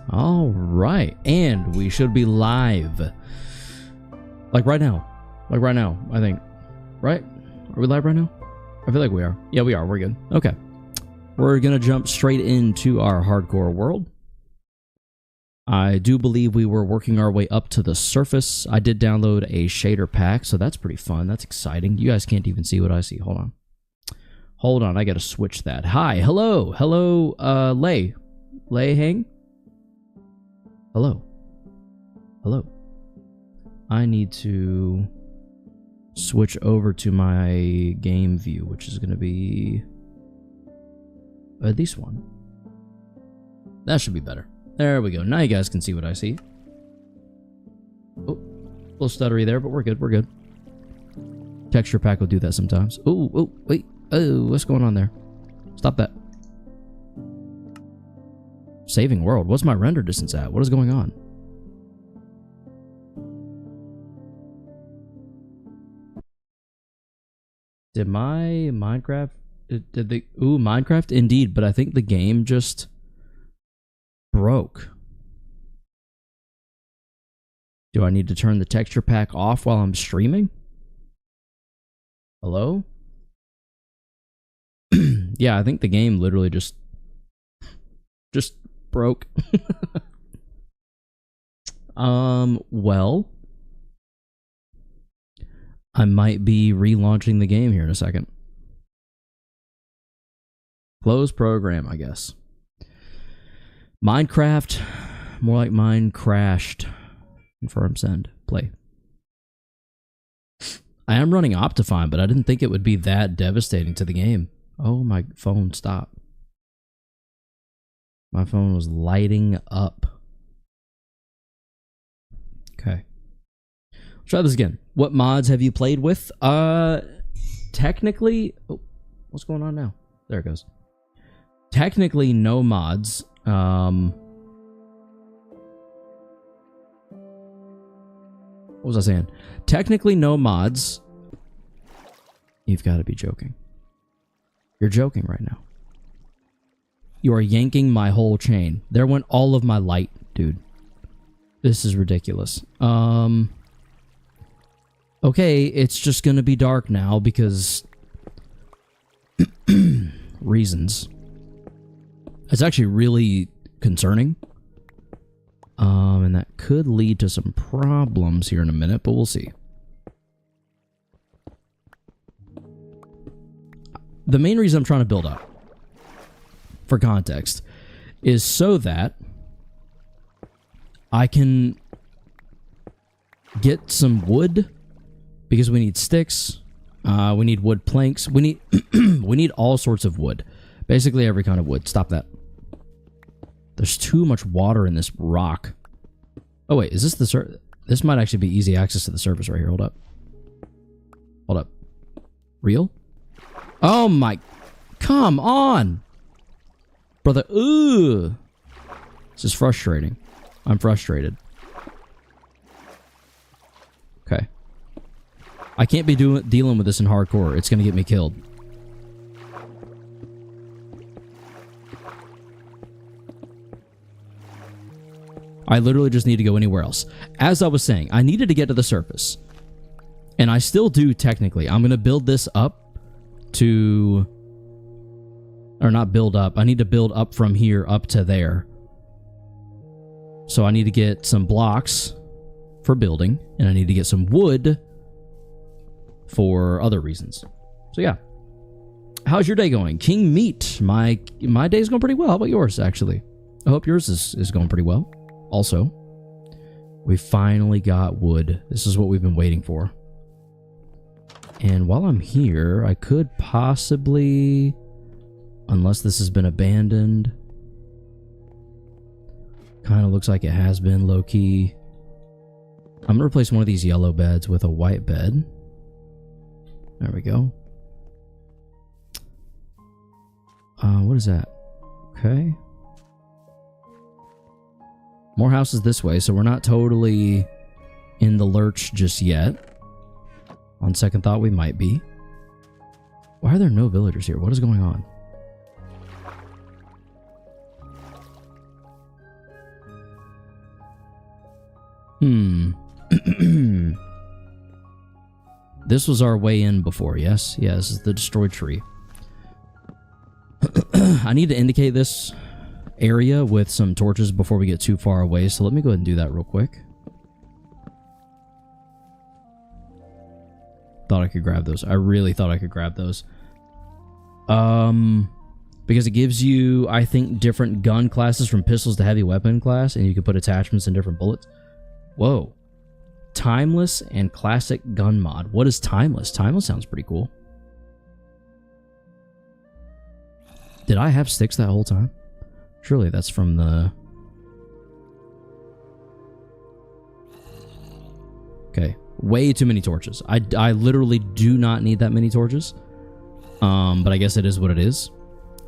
All right, and we should be live. Like right now. Like right now, I think. Right? Are we live right now? I feel like we are. Yeah, we are. We're good. Okay. We're going to jump straight into our hardcore world. I do believe we were working our way up to the surface. I did download a shader pack, so that's pretty fun. That's exciting. You guys can't even see what I see. Hold on. Hold on. I got to switch that. Hi. Hello. Hello, Lei. Lei Hang? Hello. Hello. I need to switch over to my game view, which is going to be this one. That should be better. There we go. Now you guys can see what I see. Oh, a little stuttery there, but we're good. We're good. Texture pack will do that sometimes. Oh, wait. Oh, what's going on there? Stop that. Saving world. What's my render distance at? What is going on? Did my Minecraft... Did the... Ooh, Minecraft? Indeed, but I think the game just broke. Do I need to turn the texture pack off while I'm streaming? Hello? Yeah, I think the game literally just broke. Well, I might be relaunching the game here in a second. Close program, I guess. Minecraft, more like mine crashed. Confirm send. Play. I am running Optifine, but I didn't think it would be that devastating to the game. Oh, my phone, stop. My phone was lighting up. Okay. Let's try this again. What mods have you played with? Technically... Oh, what's going on now? There it goes. Technically, no mods. What was I saying? Technically, no mods. You've got to be joking. You're joking right now. You are yanking my whole chain. There went all of my light, dude. This is ridiculous. Okay, it's just gonna be dark now because... reasons. It's actually really concerning. And that could lead to some problems here in a minute, but we'll see. The main reason I'm trying to build up, for context, is so that I can get some wood, because we need sticks, we need wood planks, we need we need all sorts of wood. Basically every kind of wood. Stop that. There's too much water in this rock. Oh wait, is this the this might actually be easy access to the surface right here. Hold up. Hold up. Real? Oh my... Come on! Brother, ooh! This is frustrating. I'm frustrated. Okay. I can't be dealing with this in hardcore. It's gonna get me killed. I literally just need to go anywhere else. As I was saying, I needed to get to the surface. And I still do, technically. I'm gonna build this up to... Or not build up. I need to build up from here up to there. So I need to get some blocks for building. And I need to get some wood for other reasons. So yeah. How's your day going? King Meat. My day's going pretty well. How about yours, actually? I hope yours is going pretty well. Also, we finally got wood. This is what we've been waiting for. And while I'm here, I could possibly... Unless this has been abandoned. Kind of looks like it has been, low-key. I'm going to replace one of these yellow beds with a white bed. There we go. What is that? Okay. More houses this way, so we're not totally in the lurch just yet. On second thought, we might be. Why are there no villagers here? What is going on? Hmm. This was our way in before, yes? Yeah, this is the destroyed tree. I need to indicate this area with some torches before we get too far away, so let me go ahead and do that real quick. Thought I could grab those. I really thought I could grab those. Because it gives you, I think, different gun classes from pistols to heavy weapon class, and you can put attachments in different bullets. Whoa. Timeless and classic gun mod. What is timeless? Timeless sounds pretty cool. Did I have sticks that whole time? Surely that's from the... Okay. Way too many torches. I literally do not need that many torches. But I guess it is what it is.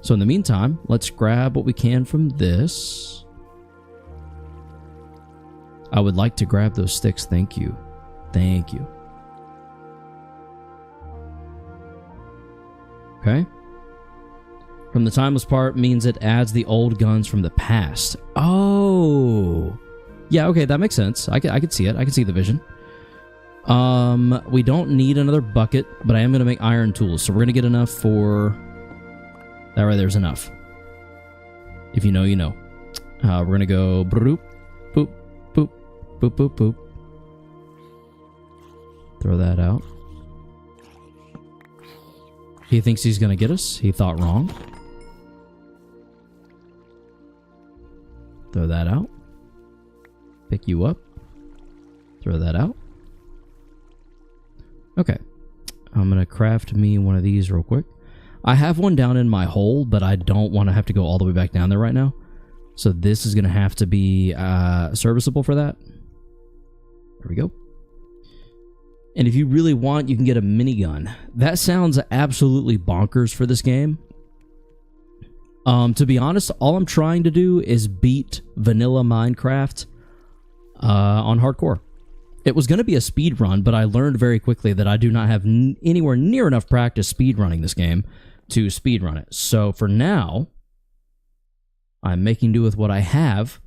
So in the meantime, let's grab what we can from this. I would like to grab those sticks. Thank you. Thank you. Okay. From the timeless part means it adds the old guns from the past. Oh. Yeah, okay, that makes sense. I could see it. I can see the vision. We don't need another bucket, but I am going to make iron tools. So we're going to get enough for... That right there's enough. If you know, you know. We're going to go... Boop, boop, boop, boop, boop, boop. Throw that out. He thinks he's going to get us. He thought wrong. Throw that out. Pick you up. Throw that out. Okay. I'm going to craft me one of these real quick. I have one down in my hole, but I don't want to have to go all the way back down there right now. So this is going to have to be serviceable for that. There we go. And if you really want, you can get a minigun. That sounds absolutely bonkers for this game. To be honest, all I'm trying to do is beat vanilla Minecraft on hardcore. It was going to be a speed run, but I learned very quickly that I do not have anywhere near enough practice speed running this game to speed run it. So for now, I'm making do with what I have,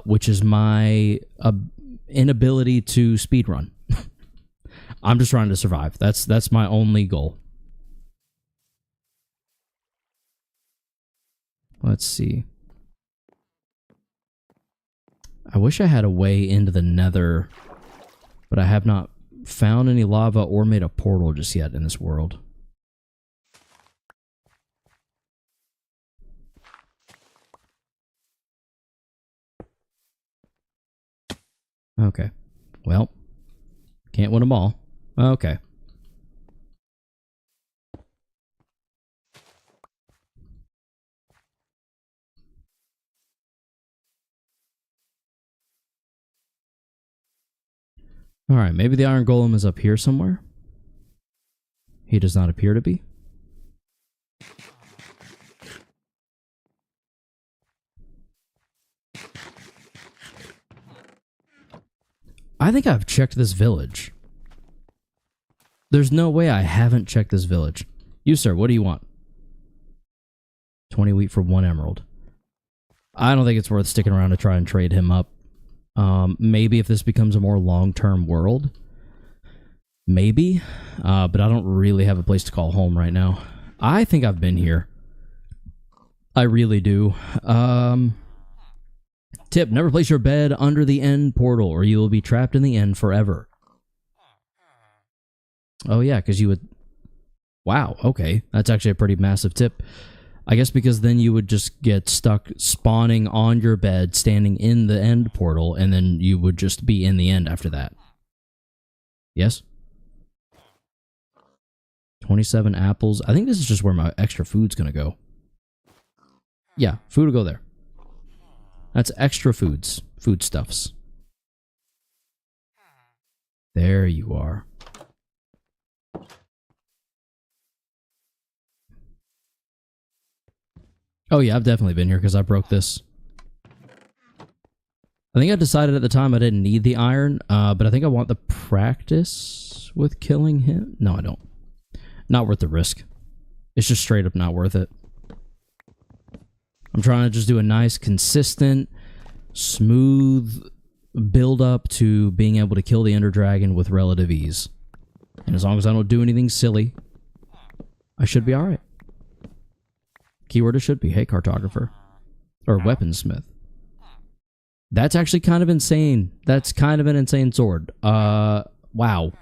which is my inability to speed run. I'm just trying to survive. That's my only goal. Let's see. I wish I had a way into the Nether, but I have not found any lava or made a portal just yet in this world. Okay. Well, can't win them all. Okay. Alright, maybe the iron golem is up here somewhere. He does not appear to be. I think I've checked this village. There's no way I haven't checked this village. You, sir, what do you want? 20 wheat for 1 emerald. I don't think it's worth sticking around to try and trade him up. Maybe if this becomes a more long-term world. Maybe. But I don't really have a place to call home right now. I think I've been here. I really do. Tip, never place your bed under the end portal or you will be trapped in the end forever. Oh yeah, because you would... Wow, okay. That's actually a pretty massive tip. I guess because then you would just get stuck spawning on your bed, standing in the end portal, and then you would just be in the end after that. Yes? 27 apples. I think this is just where my extra food's gonna go. Yeah, food will go there. That's extra foods. Foodstuffs. There you are. Oh yeah, I've definitely been here because I broke this. I think I decided at the time I didn't need the iron, but I think I want the practice with killing him. No, I don't. Not worth the risk. It's just straight up not worth it. I'm trying to just do a nice, consistent, smooth build up to being able to kill the Ender Dragon with relative ease. And as long as I don't do anything silly, I should be alright. Keyword it should be. Hey, cartographer. Or weaponsmith. That's actually kind of insane. That's kind of an insane sword. Wow.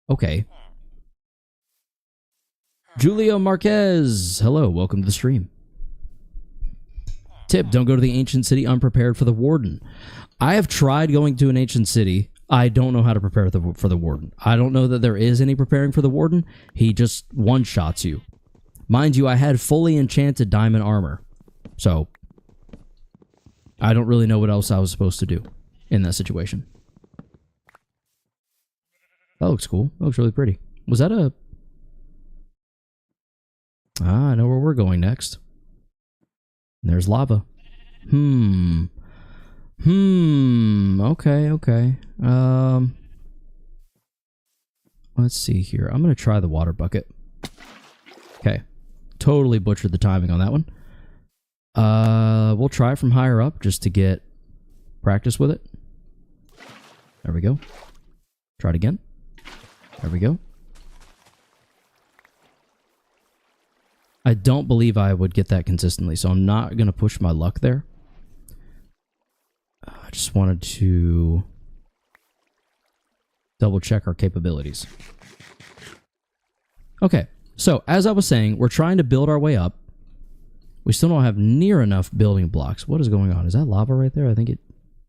Okay. Julio Marquez. Hello, welcome to the stream. Tip, don't go to the ancient city unprepared for the warden. I have tried going to an ancient city. I don't know how to prepare for the warden. I don't know that there is any preparing for the warden. He just one-shots you. Mind you, I had fully enchanted diamond armor. So, I don't really know what else I was supposed to do in that situation. That looks cool. That looks really pretty. Was that a... Ah, I know where we're going next. There's lava. Okay. Let's see here. I'm going to try the water bucket. Okay. Totally butchered the timing on that one. We'll try it from higher up just to get practice with it. There we go. Try it again. There we go. I don't believe I would get that consistently, so I'm not going to push my luck there. I just wanted to double check our capabilities. Okay, so as I was saying, we're trying to build our way up. We still don't have near enough building blocks. What is going on? Is that lava right there? I think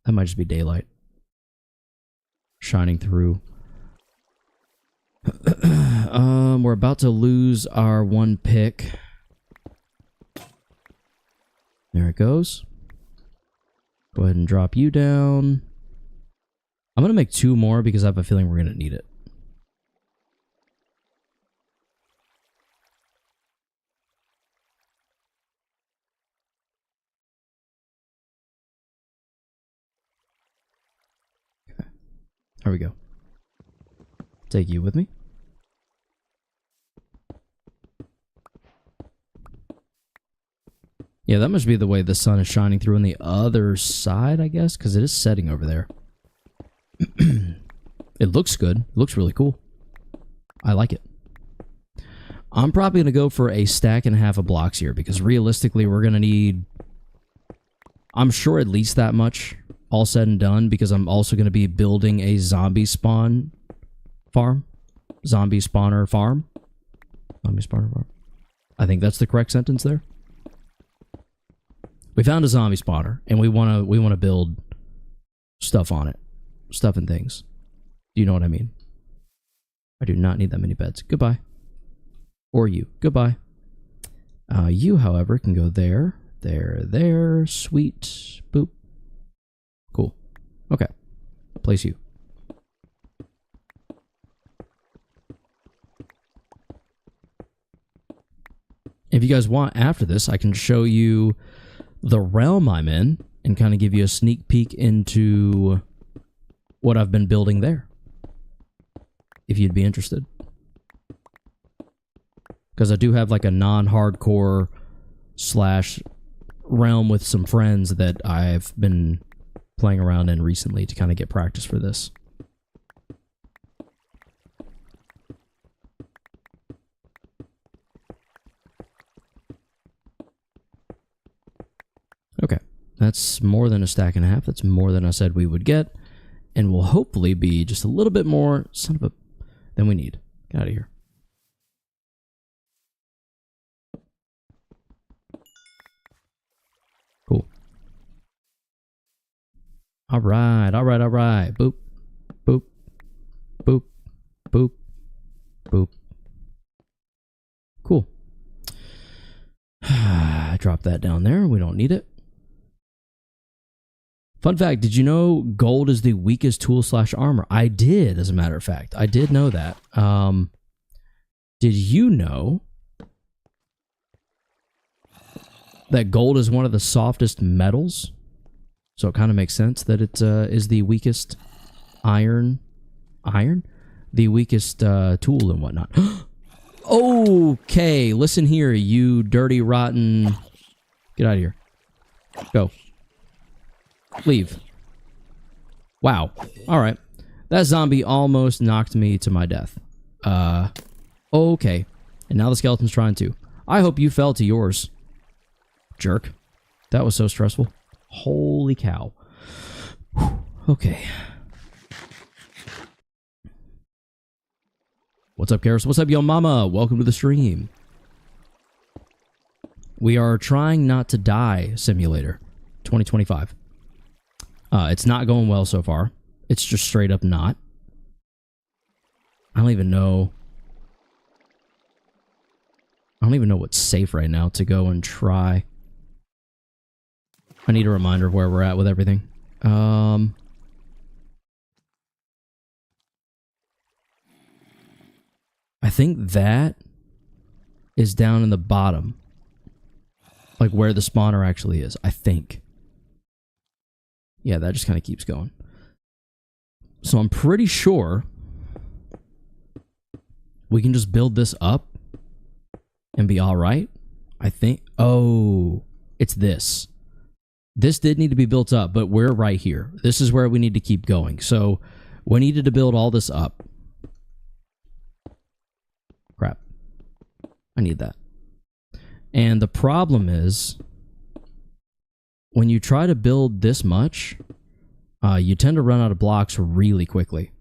that might just be daylight shining through. We're about to lose our one pick. There it goes. Go ahead and drop you down. I'm going to make 2 more because I have a feeling we're going to need it. Okay. There we go. Take you with me. Yeah, that must be the way the sun is shining through on the other side, I guess, because it is setting over there. It looks good. It looks really cool. I like it. I'm probably going to go for a stack and a half of blocks here, because realistically, we're going to need, I'm sure, at least that much, all said and done, because I'm also going to be building a zombie spawn farm. Zombie spawner farm. Zombie spawner farm. I think that's the correct sentence there. We found a zombie spawner, and we want to build stuff on it. Stuff and things. Do you know what I mean? I do not need that many beds. Goodbye. Or you. Goodbye. You, however, can go there. There. Sweet. Boop. Cool. Okay. Place you. If you guys want, after this, I can show you the realm I'm in and kind of give you a sneak peek into what I've been building there, if you'd be interested, because I do have like a non-hardcore / realm with some friends that I've been playing around in recently to kind of get practice for this. Okay, that's more than a stack and a half. That's more than I said we would get, and will hopefully be just a little bit more than we need. Get out of here. Cool. All right. Boop, boop, boop, boop, boop. Cool. I dropped that down there. We don't need it. Fun fact, did you know gold is the weakest tool / armor? I did, as a matter of fact. I did know that. Did you know that gold is one of the softest metals? So it kind of makes sense that it is the weakest iron? The weakest tool and whatnot. Okay, listen here, you dirty, rotten... Get out of here. Go. Leave. Wow. All right. That zombie almost knocked me to my death. Okay. And now the skeleton's trying to. I hope you fell to yours. Jerk. That was so stressful. Holy cow. Whew. Okay. What's up, Karis? What's up, yo mama? Welcome to the stream. We are trying not to die simulator 2025. It's not going well so far. It's just straight up not. I don't even know what's safe right now to go and try. I need a reminder of where we're at with everything. I think that is down in the bottom. Like where the spawner actually is, I think. Yeah, that just kind of keeps going. So I'm pretty sure we can just build this up and be all right. I think. Oh, it's this. This did need to be built up, but we're right here. This is where we need to keep going. So we needed to build all this up. Crap. I need that. And the problem is, when you try to build this much, you tend to run out of blocks really quickly.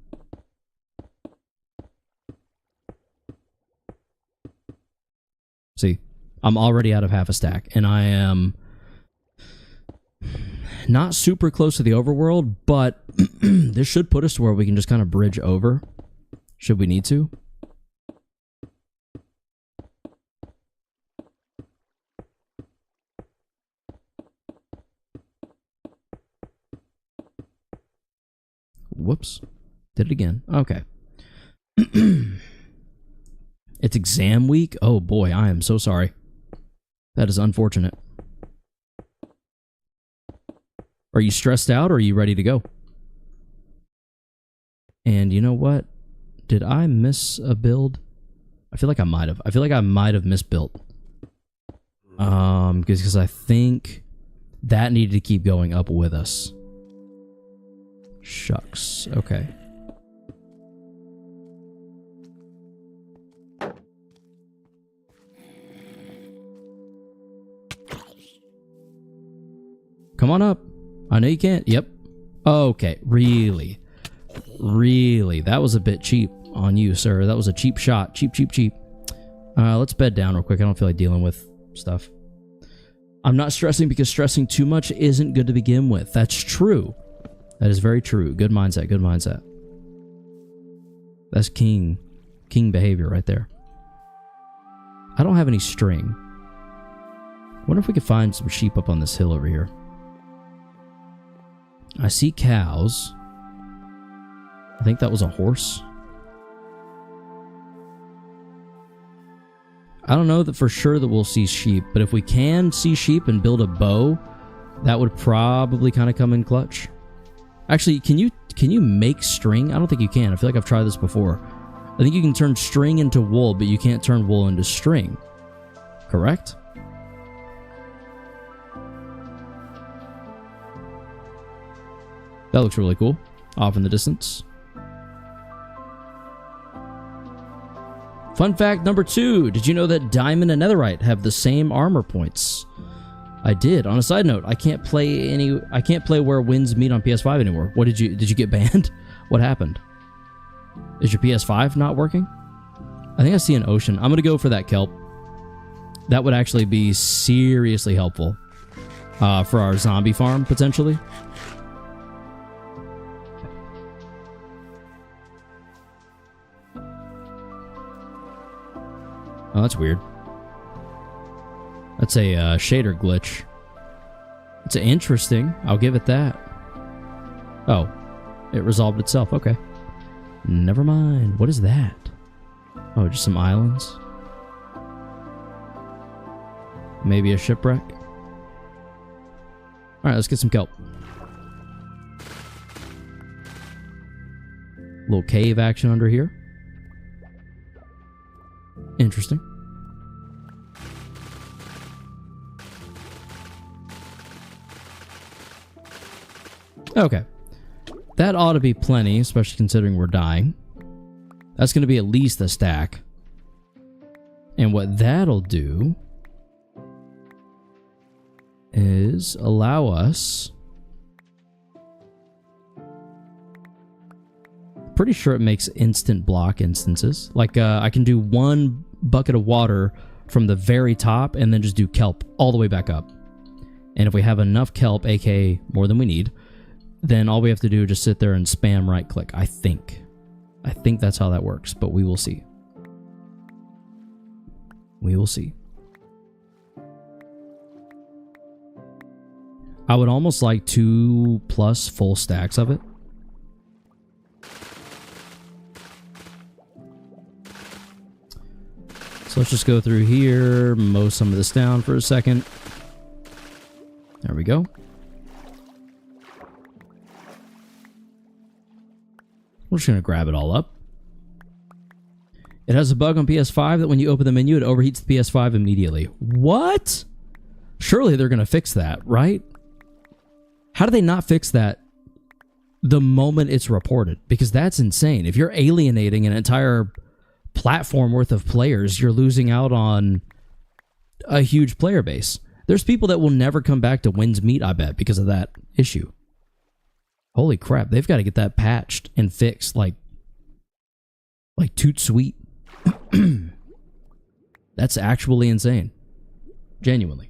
See, I'm already out of half a stack, and I am not super close to the overworld, but this should put us to where we can just kind of bridge over, should we need to. Whoops. Did it again. Okay. It's exam week? Oh boy, I am so sorry. That is unfortunate. Are you stressed out or are you ready to go? And you know what? Did I miss a build? I feel like I might have. I feel like I might have misbuilt. Because I think that needed to keep going up with us. Shucks. Okay. Come on up. I know you can't. Yep. Okay. Really? Really? That was a bit cheap on you, sir. That was a cheap shot. Cheap, cheap, cheap. Let's bed down real quick. I don't feel like dealing with stuff. I'm not stressing because stressing too much isn't good to begin with. That's true. That is very true. Good mindset. Good mindset. That's king behavior right there. I don't have any string. Wonder if we could find some sheep up on this hill over here. I see cows. I think that was a horse. I don't know that for sure that we'll see sheep, but if we can see sheep and build a bow, that would probably kind of come in clutch. Actually, can you make string? I don't think you can. I feel like I've tried this before. I think you can turn string into wool, but you can't turn wool into string. Correct? That looks really cool. Off in the distance. Fun fact number 2. Did you know that diamond and netherite have the same armor points? I did. On a side note, I can't play Where Winds Meet on PS5 anymore. What did you get banned? What happened? Is your PS5 not working? I think I see an ocean. I'm gonna go for that kelp. That would actually be seriously helpful for our zombie farm potentially. Oh, that's weird. That's a shader glitch. It's interesting. I'll give it that. Oh, it resolved itself. Okay. Never mind. What is that? Oh, just some islands. Maybe a shipwreck. Alright, let's get some kelp. Little cave action under here. Interesting. Okay. That ought to be plenty, especially considering we're dying. That's going to be at least a stack. And what that'll do is allow us... Pretty sure it makes instant block instances. Like, I can do 1 bucket of water from the very top and then just do kelp all the way back up. And if we have enough kelp, aka more than we need, then all we have to do is just sit there and spam right click, I think. I think that's how that works, but we will see. We will see. I would almost like 2+ full stacks of it. So let's just go through here, mow some of this down for a second. There we go. We're just going to grab it all up. It has a bug on PS5 that when you open the menu, it overheats the PS5 immediately. What? Surely they're going to fix that, right? How do they not fix that the moment it's reported? Because that's insane. If you're alienating an entire platform worth of players, you're losing out on a huge player base. There's people that will never come back to Win's Meat, I bet, because of that issue. Holy crap, they've got to get that patched and fixed like toot sweet. That's actually insane. Genuinely.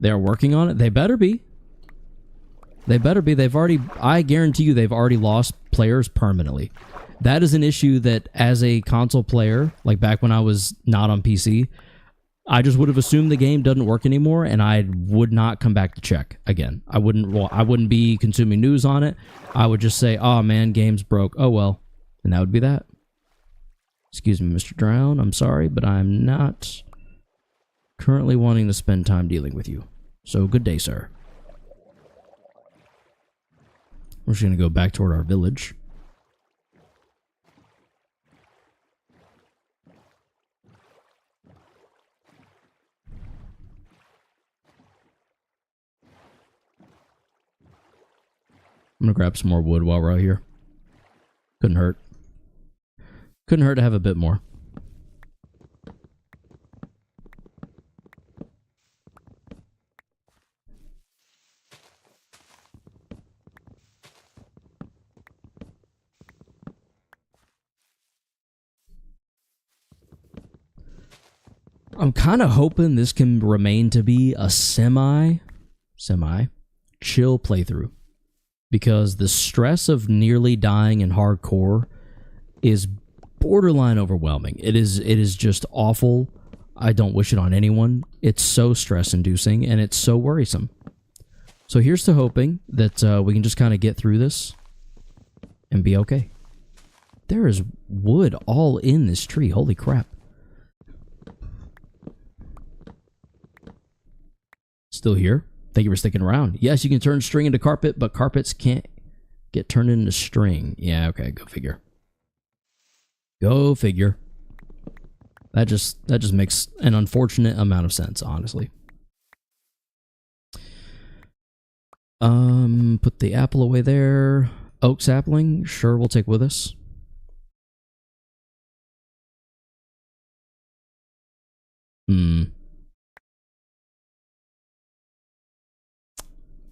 They're working on it. They better be. They better be. They've already, I guarantee you, they've already lost players permanently. That is an issue that as a console player, like back when I was not on PC, I just would have assumed the game doesn't work anymore, and I would not come back to check again. I wouldn't be consuming news on it. I would just say, "Oh man, game's broke. Oh well," and that would be that. Excuse me, Mr. Drown. I'm sorry, but I'm not currently wanting to spend time dealing with you. So good day, sir. We're just gonna go back toward our village. I'm gonna grab some more wood while we're out here. Couldn't hurt. Couldn't hurt to have a bit more. I'm kind of hoping this can remain to be a semi chill playthrough. Because the stress of nearly dying in hardcore is borderline overwhelming. It is just awful. I don't wish it on anyone. It's so stress-inducing, and it's so worrisome. So here's to hoping that we can just kind of get through this and be okay. There is wood all in this tree. Holy crap. Still here? Thank you for sticking around. Yes, you can turn string into carpet, but carpets can't get turned into string. Yeah, okay, go figure. Go figure. That just makes an unfortunate amount of sense, honestly. Put the apple away there. Oak sapling, sure, we'll take with us.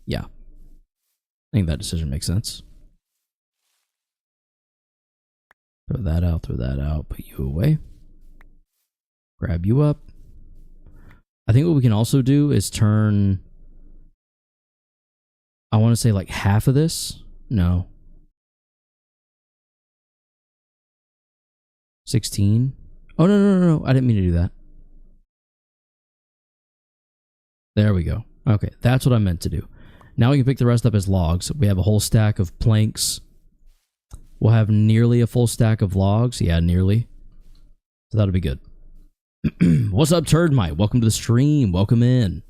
Yeah. I think that decision makes sense. Throw that out, put you away. Grab you up. I think what we can also do is turn... I want to say like half of this. No. 16. Oh, no. I didn't mean to do that. There we go. Okay, that's what I meant to do. Now we can pick the rest up as logs. We have a whole stack of planks. We'll have nearly a full stack of logs. Yeah, nearly. So that'll be good. What's up, Turdmite? Welcome to the stream. Welcome in.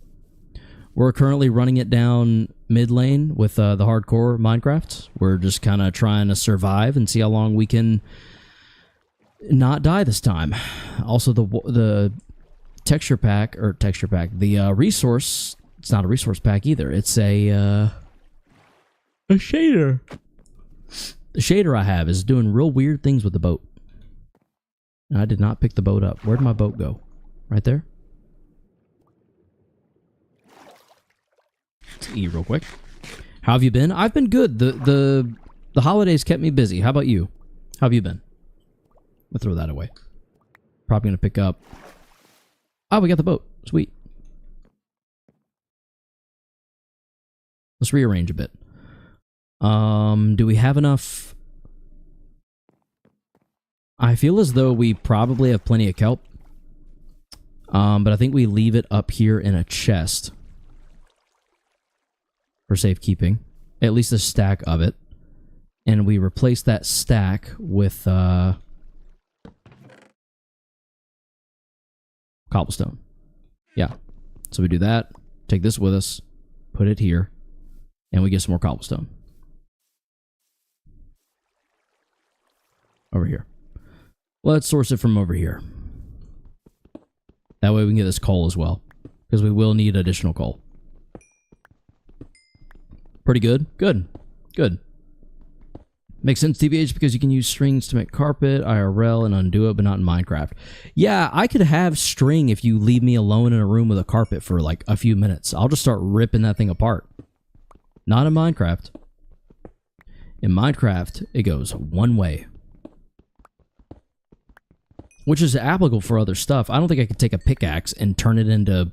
We're currently running it down mid lane with the hardcore Minecraft. We're just kind of trying to survive and see how long we can not die this time. Also, the texture pack, the resource... It's not a resource pack either. It's a shader. The shader I have is doing real weird things with the boat. And I did not pick the boat up. Where'd my boat go? Right there? Let's eat real quick. How have you been? I've been good. The holidays kept me busy. How about you? How have you been? I'll throw that away. Probably gonna pick up. Oh, we got the boat. Sweet. Let's rearrange a bit. Do we have enough? I feel as though we probably have plenty of kelp. But I think we leave it up here in a chest. For safekeeping. At least a stack of it. And we replace that stack with cobblestone. Yeah. So we do that. Take this with us. Put it here. And we get some more cobblestone. Over here. Let's source it from over here. That way we can get this coal as well. Because we will need additional coal. Pretty good. Good. Good. Makes sense, TBH, because you can use strings to make carpet, IRL, and undo it, but not in Minecraft. Yeah, I could have string if you leave me alone in a room with a carpet for like a few minutes. I'll just start ripping that thing apart. Not in Minecraft. In Minecraft, it goes one way. Which is applicable for other stuff. I don't think I could take a pickaxe and turn it into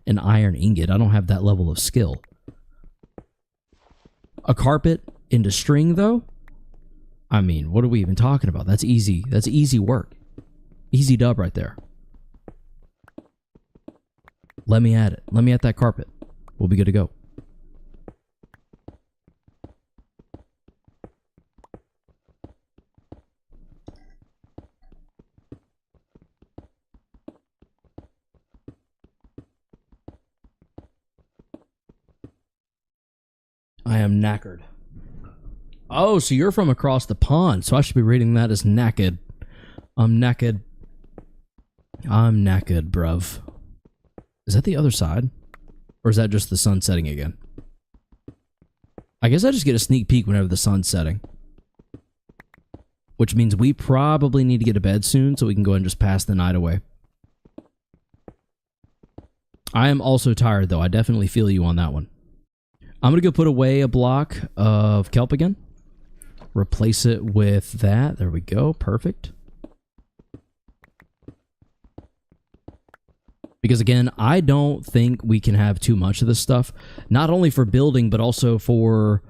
an iron ingot. I don't have that level of skill. A carpet into string, though? I mean, what are we even talking about? That's easy. That's easy work. Easy dub right there. Let me at it. Let me at that carpet. We'll be good to go. I am knackered. Oh, so you're from across the pond, so I should be reading that as knackered. I'm knackered. I'm knackered, bruv. Is that the other side? Or is that just the sun setting again? I guess I just get a sneak peek whenever the sun's setting. Which means we probably need to get to bed soon so we can go ahead and just pass the night away. I am also tired, though. I definitely feel you on that one. I'm going to go put away a block of kelp again. Replace it with that. There we go. Perfect. Because again, I don't think we can have too much of this stuff. Not only for building, but also for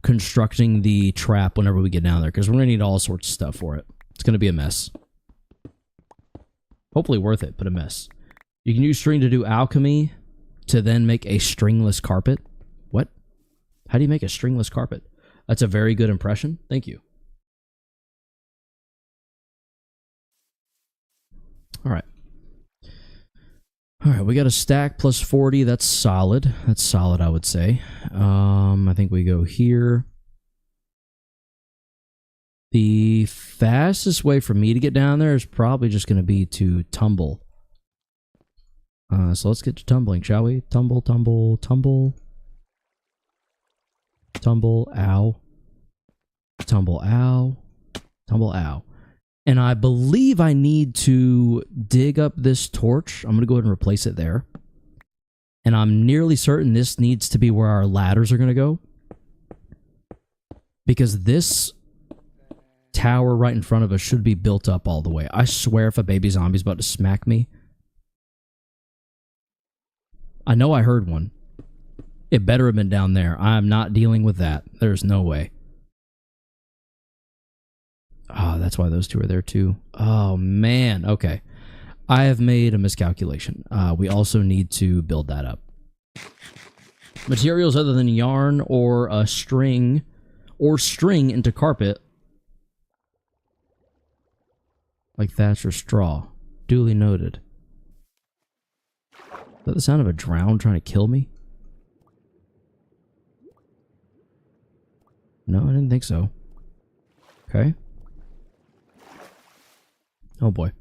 constructing the trap whenever we get down there. Because we're going to need all sorts of stuff for it. It's going to be a mess. Hopefully worth it, but a mess. You can use string to do alchemy to then make a stringless carpet. What? How do you make a stringless carpet? That's a very good impression. Thank you. All right. All right, we got a stack plus 40. That's solid. That's solid, I would say. I think we go here. The fastest way for me to get down there is probably just going to be to tumble. So let's get to tumbling, shall we? Tumble, tumble, tumble. Tumble, ow. Tumble, ow. Tumble, ow. And I believe I need to dig up this torch. I'm going to go ahead and replace it there. And I'm nearly certain this needs to be where our ladders are going to go. Because this tower right in front of us should be built up all the way. I swear if a baby zombie's about to smack me. I know I heard one. It better have been down there. I'm not dealing with that. There's no way. Oh, that's why those two are there too. Oh, man. Okay. I have made a miscalculation. We also need to build that up. Materials other than yarn or a string or string into carpet. Like thatch or straw. Duly noted. Is that the sound of a drown trying to kill me? No, I didn't think so. Okay. Oh boy.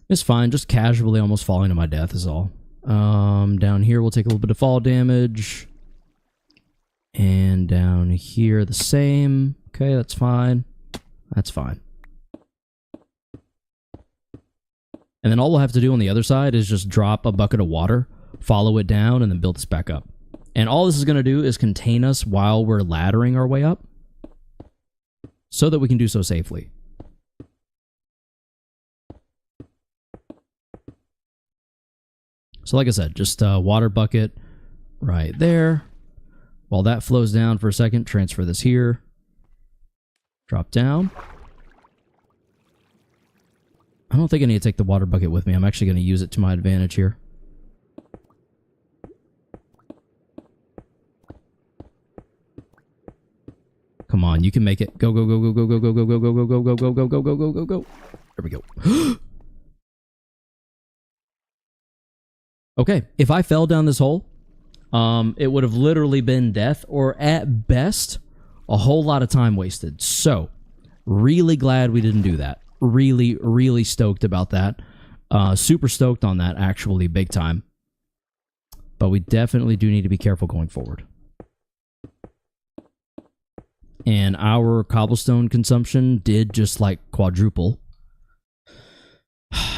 It's fine, just casually almost falling to my death is all. Down here we'll take a little bit of fall damage. And down here, the same. Okay, that's fine. That's fine. And then all we'll have to do on the other side is just drop a bucket of water, follow it down, and then build this back up. And all this is going to do is contain us while we're laddering our way up so that we can do so safely. So like I said, just a water bucket right there. While that flows down for a second, transfer this here. Drop down. I don't think I need to take the water bucket with me. I'm actually going to use it to my advantage here. Come on, you can make it. Go, go, go, go, go, go, go, go, go, go, go, go, go, go, go, go, go, go, go. There we go. Okay, if I fell down this hole, it would have literally been death, or at best, a whole lot of time wasted. So, really glad we didn't do that. Really, really stoked about that. Super stoked on that, actually, big time. But we definitely do need to be careful going forward. And our cobblestone consumption did just like quadruple,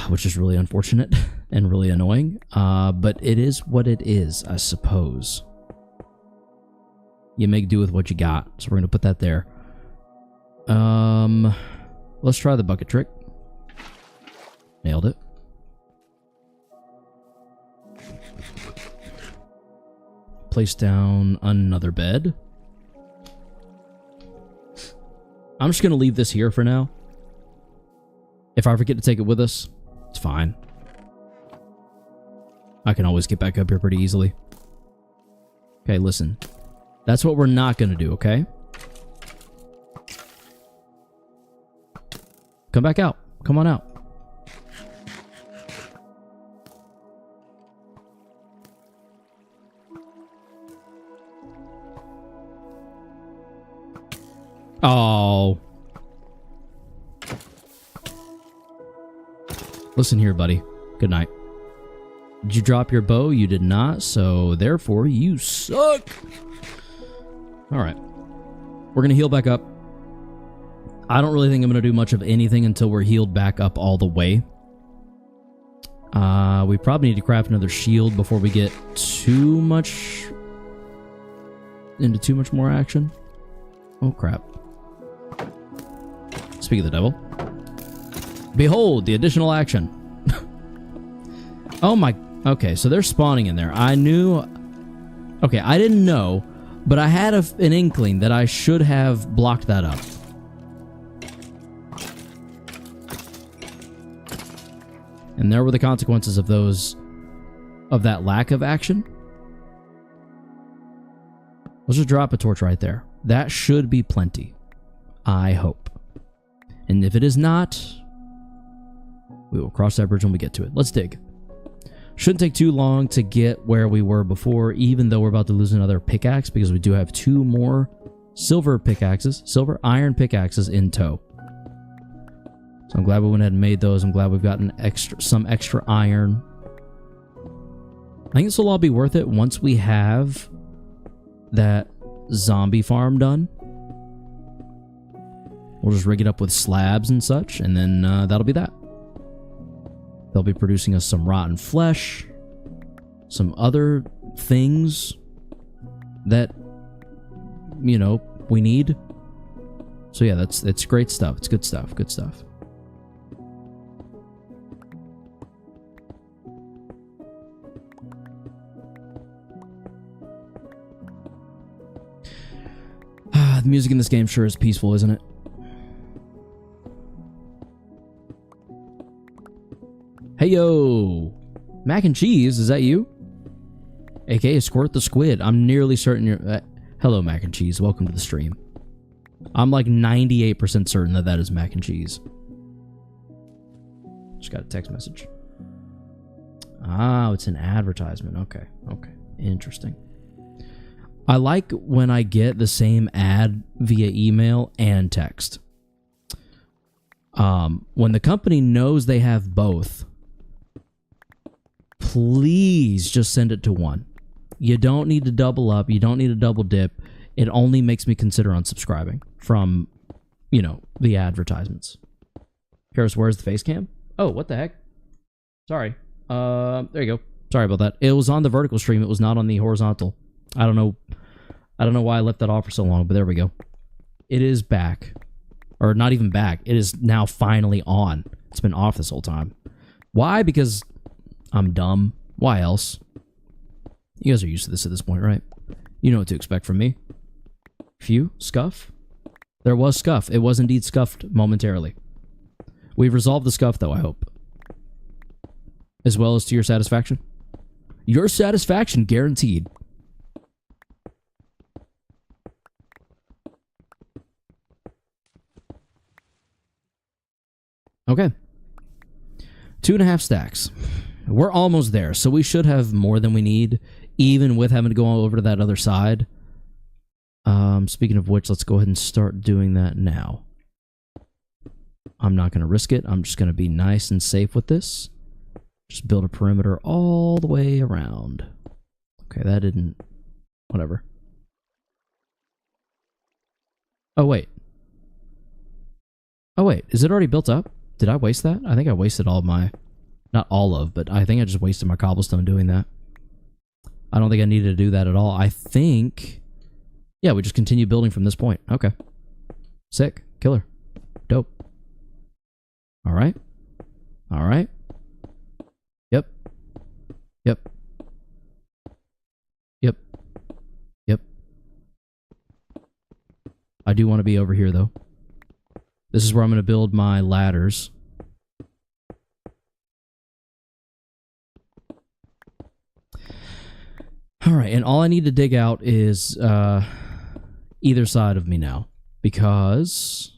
which is really unfortunate and really annoying. But it is what it is, I suppose. You make do with what you got. So we're going to put that there. Let's try the bucket trick. Nailed it. Place down another bed. I'm just going to leave this here for now. If I forget to take it with us, it's fine. I can always get back up here pretty easily. Okay, listen. That's what we're not going to do, okay? Come back out. Come on out. Oh. Listen here, buddy. Good night. Did you drop your bow? You did not, so therefore you suck. Alright. We're going to heal back up. I don't really think I'm going to do much of anything until we're healed back up all the way. We probably need to craft another shield before we get too much into too much more action. Oh, crap. Speak of the devil. Behold, the additional action. Oh my... Okay, so they're spawning in there. I knew... Okay, I didn't know, but I had an inkling that I should have blocked that up. And there were the consequences of those... of that lack of action. Let's just drop a torch right there. That should be plenty. I hope. And if it is not, we will cross that bridge when we get to it. Let's dig. Shouldn't take too long to get where we were before, even though we're about to lose another pickaxe, because we do have 2 more silver iron pickaxes in tow. So I'm glad we went ahead and made those. I'm glad we've gotten some extra iron. I think this will all be worth it once we have that zombie farm done. We'll just rig it up with slabs and such, and then that'll be that. They'll be producing us some rotten flesh, some other things that, you know, we need. So yeah, it's great stuff. It's good stuff. Good stuff. The music in this game sure is peaceful, isn't it? Hey yo, Mac and Cheese, is that you? AKA Squirt the Squid. I'm nearly certain you're... hello, Mac and Cheese. Welcome to the stream. I'm like 98% certain that is Mac and Cheese. Just got a text message. Oh, it's an advertisement. Okay, okay. Interesting. I like when I get the same ad via email and text. When the company knows they have both, please just send it to one. You don't need to double up. You don't need to double dip. it only makes me consider unsubscribing from, you know, the advertisements. Karis, where's the face cam? Oh, what the heck? Sorry. There you go. Sorry about that. It was on the vertical stream. It was not on the horizontal. I don't know why I left that off for so long, but there we go. It is back. Or not even back. It is now finally on. It's been off this whole time. Why? Because I'm dumb. Why else? You guys are used to this at this point, right? You know what to expect from me. Phew. Scuff? There was scuff. It was indeed scuffed momentarily. We've resolved the scuff, though, I hope. As well as to your satisfaction. Your satisfaction guaranteed. Okay. 2.5 stacks. We're almost there, so we should have more than we need, even with having to go over to that other side. Speaking of which, let's go ahead and start doing that now. I'm not going to risk it. I'm just going to be nice and safe with this. Just build a perimeter all the way around. Okay, that didn't... Whatever. Oh, wait. Oh, wait. Is it already built up? Did I waste that? I think I wasted all of my... Not all of, but I think I just wasted my cobblestone doing that. I don't think I needed to do that at all. I think... Yeah, we just continue building from this point. Okay. Sick. Killer. Dope. Alright. Alright. Yep. Yep. Yep. Yep. I do want to be over here, though. This is where I'm going to build my ladders. Alright, and all I need to dig out is either side of me now. Because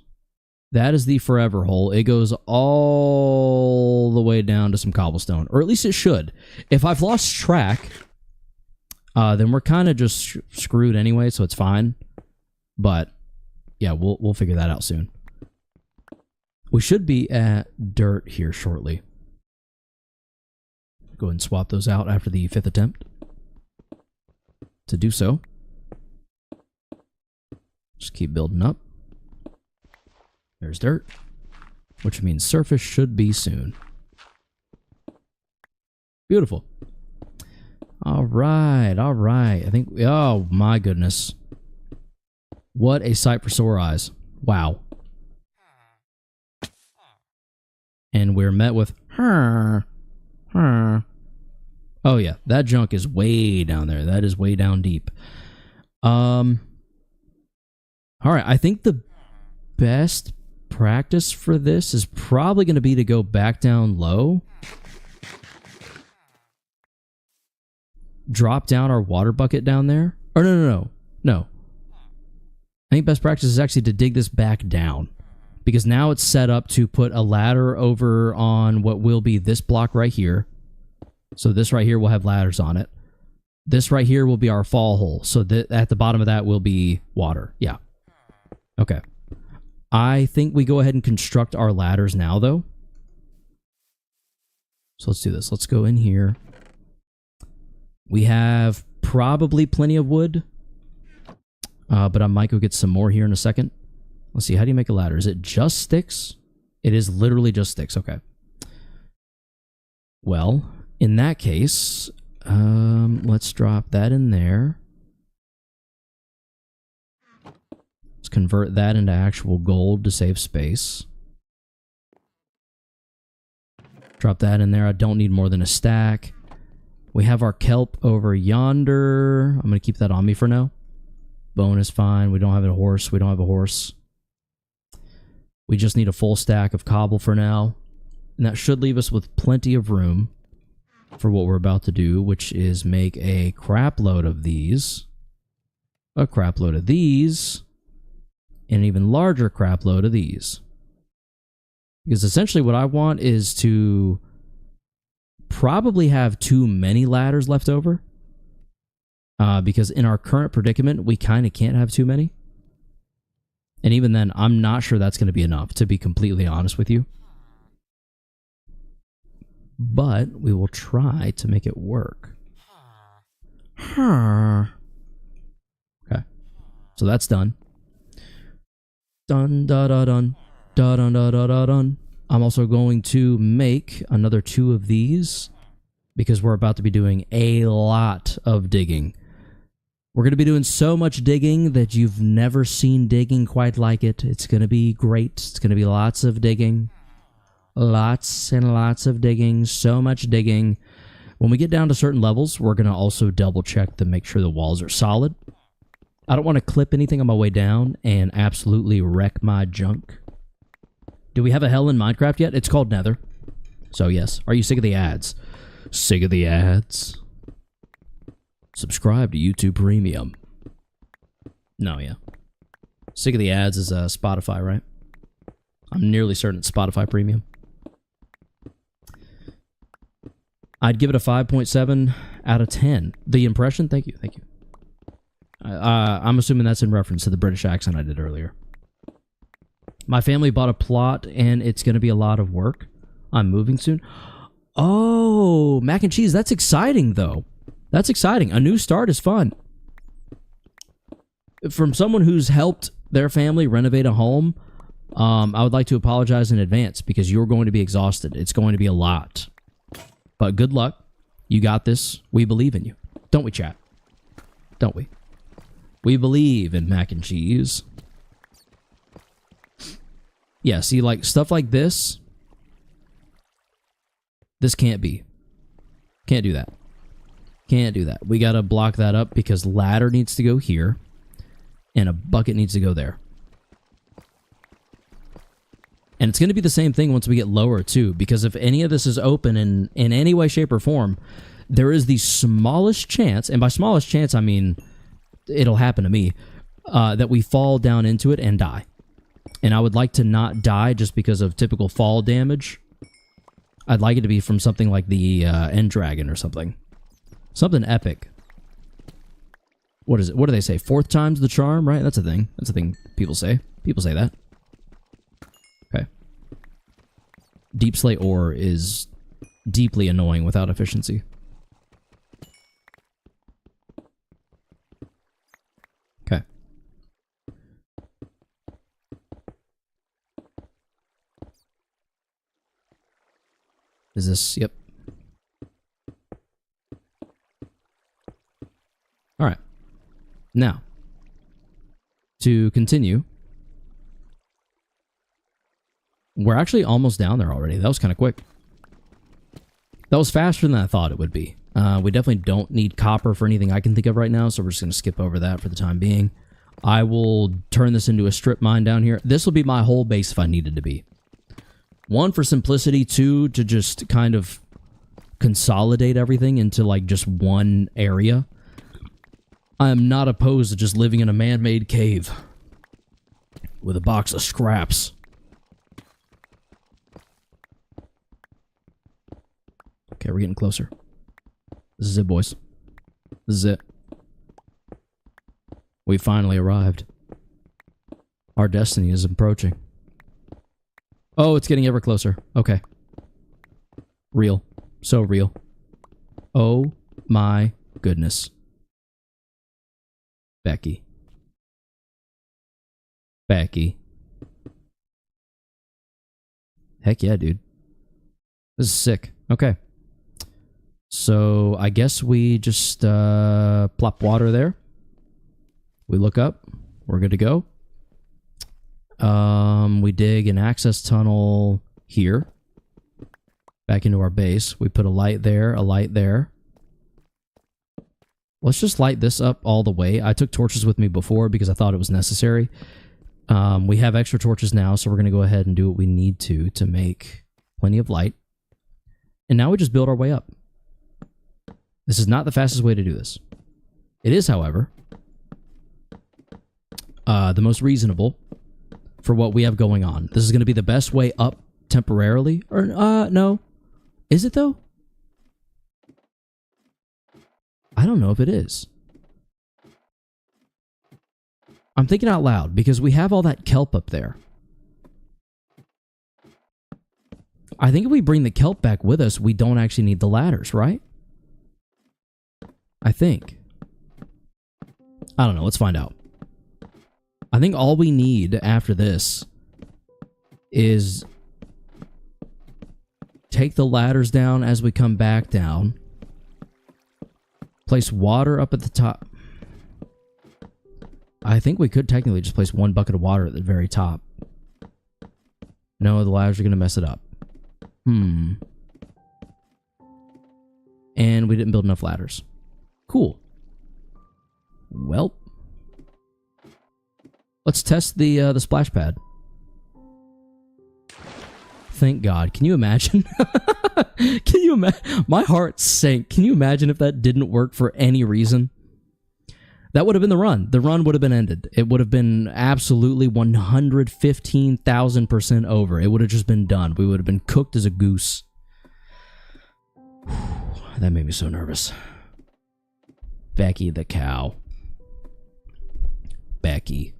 that is the forever hole. It goes all the way down to some cobblestone. Or at least it should. If I've lost track, then we're kind of just screwed anyway, so it's fine. But, yeah, we'll figure that out soon. We should be at dirt here shortly. Go ahead and swap those out after the 5th attempt. To do so. Just keep building up. There's dirt. Which means surface should be soon. Beautiful. Alright, alright. I think... Oh, my goodness. What a sight for sore eyes. Wow. And we're met with... Oh yeah, that junk is way down there. That is way down deep. Alright, I think the best practice for this is probably going to be to go back down low. Drop down our water bucket down there. Or no. I think best practice is actually to dig this back down. Because now it's set up to put a ladder over on what will be this block right here. So this right here will have ladders on it. This right here will be our fall hole. So at the bottom of that will be water. Yeah. Okay. I think we go ahead and construct our ladders now, though. So let's do this. Let's go in here. We have probably plenty of wood. But I might go get some more here in a second. Let's see. How do you make a ladder? Is it just sticks? It is literally just sticks. Okay. Well, in that case, let's drop that in there. Let's convert that into actual gold to save space. Drop that in there. I don't need more than a stack. We have our kelp over yonder. I'm going to keep that on me for now. Bone is fine. We don't have a horse. We don't have a horse. We just need a full stack of cobble for now. And that should leave us with plenty of room for what we're about to do, which is make a crap load of these, a crap load of these, and an even larger crap load of these. Because essentially what I want is to probably have too many ladders left over. Because in our current predicament, we kind of can't have too many. And even then, I'm not sure that's going to be enough, to be completely honest with you. But we will try to make it work. Okay. So that's done. Dun da da dun. Da dun da da da dun. I'm also going to make another 2 of these because we're about to be doing a lot of digging. We're going to be doing so much digging that you've never seen digging quite like it. It's going to be great. It's going to be lots of digging. Lots and lots of digging. So much digging. When we get down to certain levels, we're going to also double check to make sure the walls are solid. I don't want to clip anything on my way down and absolutely wreck my junk. Do we have a hell in Minecraft yet? It's called Nether. So yes. Are you sick of the ads? Sick of the ads? Subscribe to YouTube Premium. No, yeah. Sick of the ads is Spotify, right? I'm nearly certain it's Spotify Premium. I'd give it a 5.7 out of 10. The impression? Thank you, thank you. I'm assuming that's in reference to the British accent I did earlier. My family bought a plot, and it's going to be a lot of work. I'm moving soon. Oh, mac and cheese. That's exciting, though. That's exciting. A new start is fun. From someone who's helped their family renovate a home, I would like to apologize in advance because you're going to be exhausted. It's going to be a lot. But good luck. You got this. We believe in you. Don't we, chat? Don't we? We believe in mac and cheese. Yeah, see, like, stuff like this. This can't be. Can't do that. Can't do that. We gotta block that up because ladder needs to go here. And a bucket needs to go there. And it's going to be the same thing once we get lower, too. Because if any of this is open in any way, shape, or form, there is the smallest chance, and by smallest chance, I mean it'll happen to me, that we fall down into it and die. And I would like to not die just because of typical fall damage. I'd like it to be from something like the End Dragon or something. Something epic. What is it? What do they say? 4th time's the charm, right? That's a thing. That's a thing people say. People say that. Okay. Deep slate ore is deeply annoying without efficiency. Okay. Is this... Yep. Alright. Now, to continue, we're actually almost down there already. That was kind of quick. That was faster than I thought it would be. We definitely don't need copper for anything I can think of right now, so we're just going to skip over that for the time being. I will turn this into a strip mine down here. This will be my whole base if I needed to be. 1, for simplicity. 2, to just kind of consolidate everything into like just one area. I am not opposed to just living in a man-made cave with a box of scraps. Okay, we're getting closer. This is it, boys. This is it. We finally arrived. Our destiny is approaching. Oh, it's getting ever closer. Okay. Real. So real. Oh my goodness. Becky. Becky. Heck yeah, dude. This is sick. Okay. So, I guess we just plop water there. We look up. We're good to go. We dig an access tunnel here. Back into our base. We put a light there, a light there. Let's just light this up all the way. I took torches with me before because I thought it was necessary. We have extra torches now, so we're going to go ahead and do what we need to make plenty of light. And now we just build our way up. This is not the fastest way to do this. It is, however, the most reasonable for what we have going on. This is going to be the best way up temporarily. Or, no. Is it, though? I don't know if it is. I'm thinking out loud because we have all that kelp up there. I think if we bring the kelp back with us, we don't actually need the ladders, right? I think. I don't know. Let's find out. I think all we need after this is take the ladders down as we come back down. Place water up at the top. I think we could technically just place one bucket of water at the very top. No, the ladders are going to mess it up. And we didn't build enough ladders. Cool. Well, let's test the splash pad. Thank God. Can you imagine? Can you imagine? My heart sank. Can you imagine if that didn't work for any reason? That would have been the run. The run would have been ended. It would have been absolutely 115,000% over. It would have just been done. We would have been cooked as a goose. That made me so nervous. Becky the cow. Becky.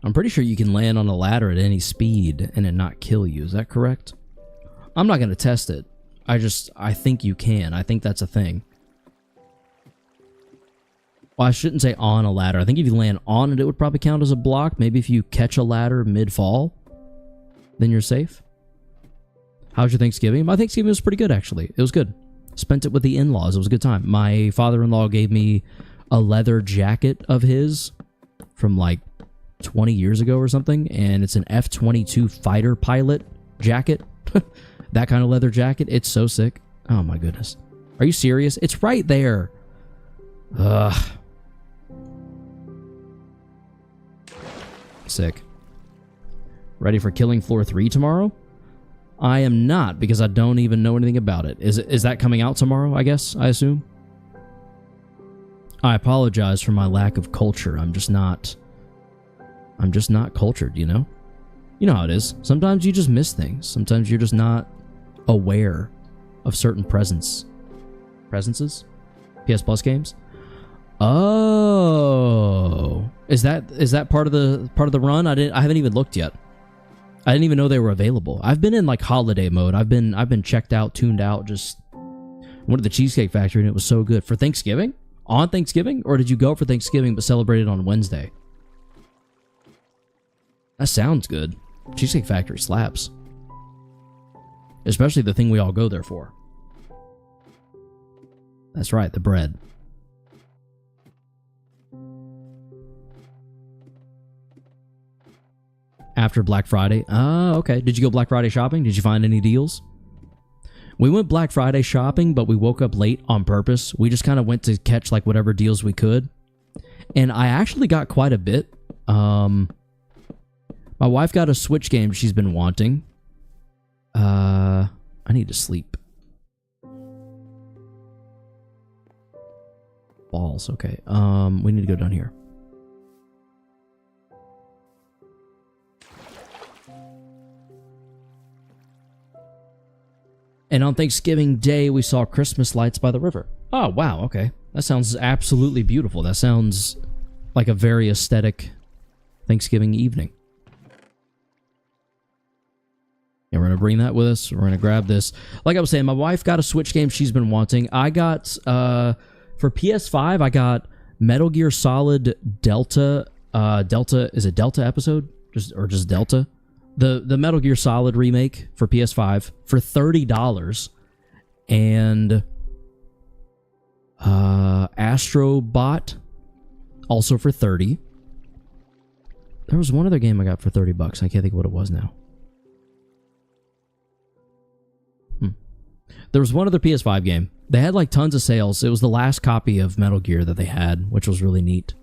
I'm pretty sure you can land on a ladder at any speed and it not kill you. Is that correct? I'm not going to test it. I think you can. I think that's a thing. Well, I shouldn't say on a ladder. I think if you land on it, it would probably count as a block. Maybe if you catch a ladder mid-fall, then you're safe. How's your Thanksgiving? My Thanksgiving was pretty good, actually. It was good. Spent it with the in-laws. It was a good time. My father-in-law gave me a leather jacket of his from like 20 years ago or something, and it's an F-22 fighter pilot jacket. That kind of leather jacket. It's so sick. Oh my goodness. Are you serious? It's right there. Ugh. Sick. Ready for Killing Floor 3 tomorrow? I am not, because I don't even know anything about it. Is that coming out tomorrow, I guess, I assume? I apologize for my lack of culture. I'm just not cultured, you know? You know how it is. Sometimes you just miss things. Sometimes you're just not aware of certain presences. PS Plus games? Oh. Is that part of the run? I haven't even looked yet. I didn't even know they were available. I've been in like holiday mode. I've been checked out, tuned out, just went to the Cheesecake Factory and it was so good. For Thanksgiving? On Thanksgiving? Or did you go for Thanksgiving but celebrate it on Wednesday? That sounds good. Cheesecake Factory slaps. Especially the thing we all go there for. That's right, the bread. After Black Friday. Oh, okay. Did you go Black Friday shopping? Did you find any deals? We went Black Friday shopping, but we woke up late on purpose. We just kind of went to catch like whatever deals we could. And I actually got quite a bit. My wife got a Switch game she's been wanting. I need to sleep. Balls, okay. We need to go down here. And on Thanksgiving Day, we saw Christmas lights by the river. Oh, wow, okay. That sounds absolutely beautiful. That sounds like a very aesthetic Thanksgiving evening. And we're going to bring that with us. We're going to grab this. Like I was saying, my wife got a Switch game she's been wanting. I got, for PS5, I got Metal Gear Solid Delta. Delta, is it Delta episode? Just Delta? The Metal Gear Solid remake for PS5 for $30. And Astro Bot also for $30. There was one other game I got for $30. I can't think of what it was now. There was one other PS5 game. They had like tons of sales. It was the last copy of Metal Gear that they had, which was really neat.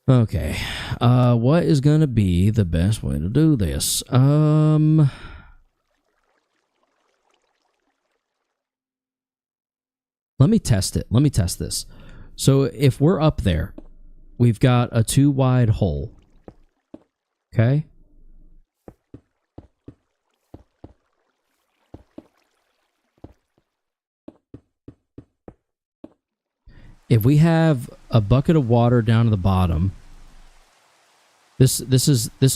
Okay. What is going to be the best way to do this? Let me test it. Let me test this. So if we're up there, we've got a 2-wide hole. Okay? If we have a bucket of water down to the bottom, this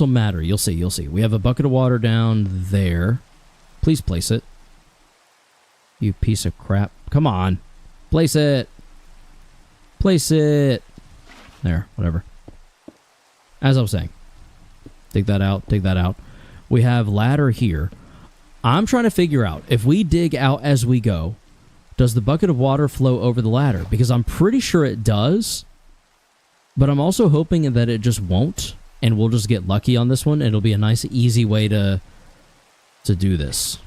will matter. You'll see. We have a bucket of water down there. Please place it. You piece of crap. Come on. Place it. Place it. There, whatever. As I was saying. Dig that out, dig that out. We have ladder here. I'm trying to figure out, if we dig out as we go, does the bucket of water flow over the ladder? Because I'm pretty sure it does. But I'm also hoping that it just won't. And we'll just get lucky on this one. It'll be a nice, easy way to do this.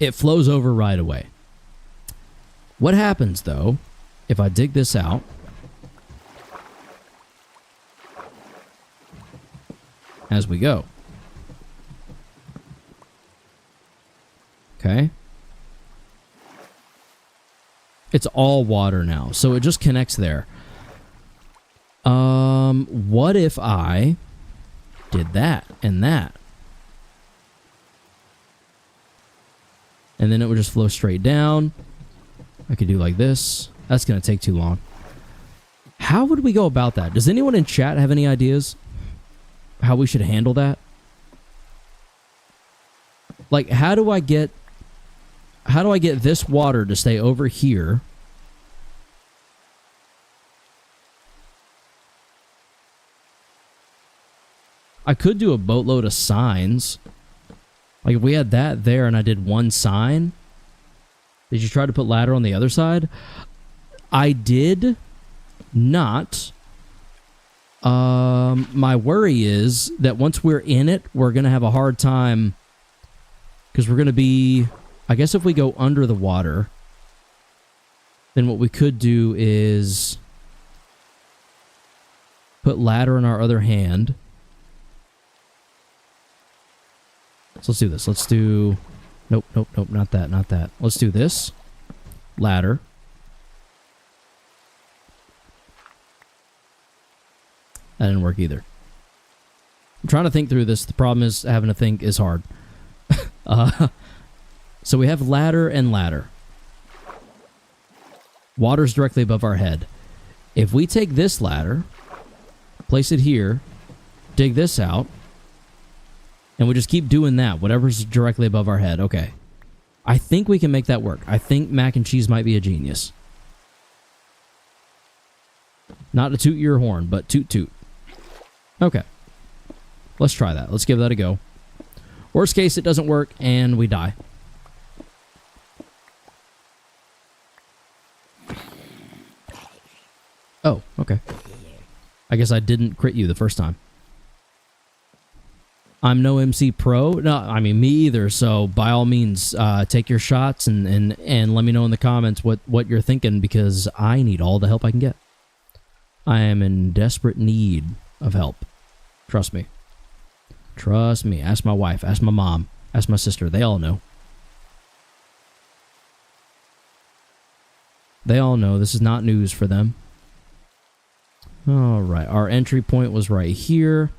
It flows over right away. What happens, though, if I dig this out? As we go. Okay. It's all water now, so it just connects there. What if I did that and that? And then it would just flow straight down. I could do like this. That's going to take too long. How would we go about that? Does anyone in chat have any ideas how we should handle that? Like, how do I get this water to stay over here? I could do a boatload of signs. Like, if we had that there and I did one sign. Did you try to put ladder on the other side? I did not. My worry is that once we're in it, we're going to have a hard time. Because we're going to be... I guess if we go under the water, then what we could do is put ladder in our other hand. So let's do this. Let's do... Nope, nope, nope, not that, not that. Let's do this. Ladder. That didn't work either. I'm trying to think through this. The problem is having to think is hard. So we have ladder and ladder. Water's directly above our head. If we take this ladder, place it here, dig this out, and we just keep doing that, whatever's directly above our head. Okay. I think we can make that work. I think Mac and Cheese might be a genius. Not to toot your horn, but toot toot. Okay. Let's try that. Let's give that a go. Worst case, it doesn't work, and we die. Oh, okay. I guess I didn't crit you the first time. I'm no MC pro. No, I mean, me either. So, by all means, take your shots and let me know in the comments what you're thinking, because I need all the help I can get. I am in desperate need of help. Trust me. Trust me. Ask my wife. Ask my mom. Ask my sister. They all know. They all know. This is not news for them. Alright. Our entry point was right here.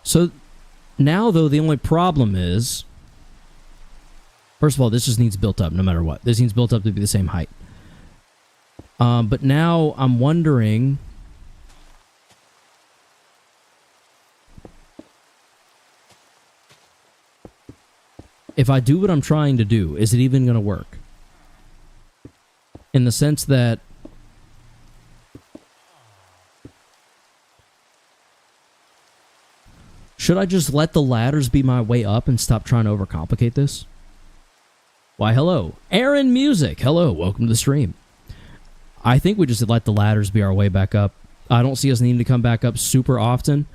So, now, though, the only problem is... First of all, this just needs built up no matter what. This needs built up to be the same height. But now I'm wondering... If I do what I'm trying to do, is it even going to work? In the sense that... Should I just let the ladders be my way up and stop trying to overcomplicate this? Why, hello. Aaron Music. Hello, welcome to the stream. I think we just let the ladders be our way back up. I don't see us needing to come back up super often.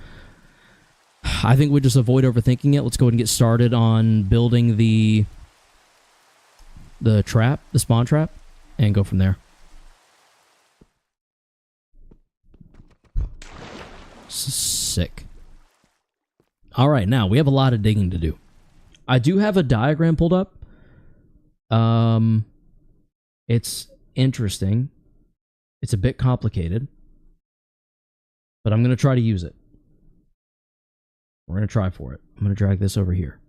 I think we just avoid overthinking it. Let's go ahead and get started on building the trap, the spawn trap, and go from there. Sick. All right, now we have a lot of digging to do. I do have a diagram pulled up. It's interesting. It's a bit complicated, but I'm going to try to use it. We're going to try for it. I'm going to drag this over here.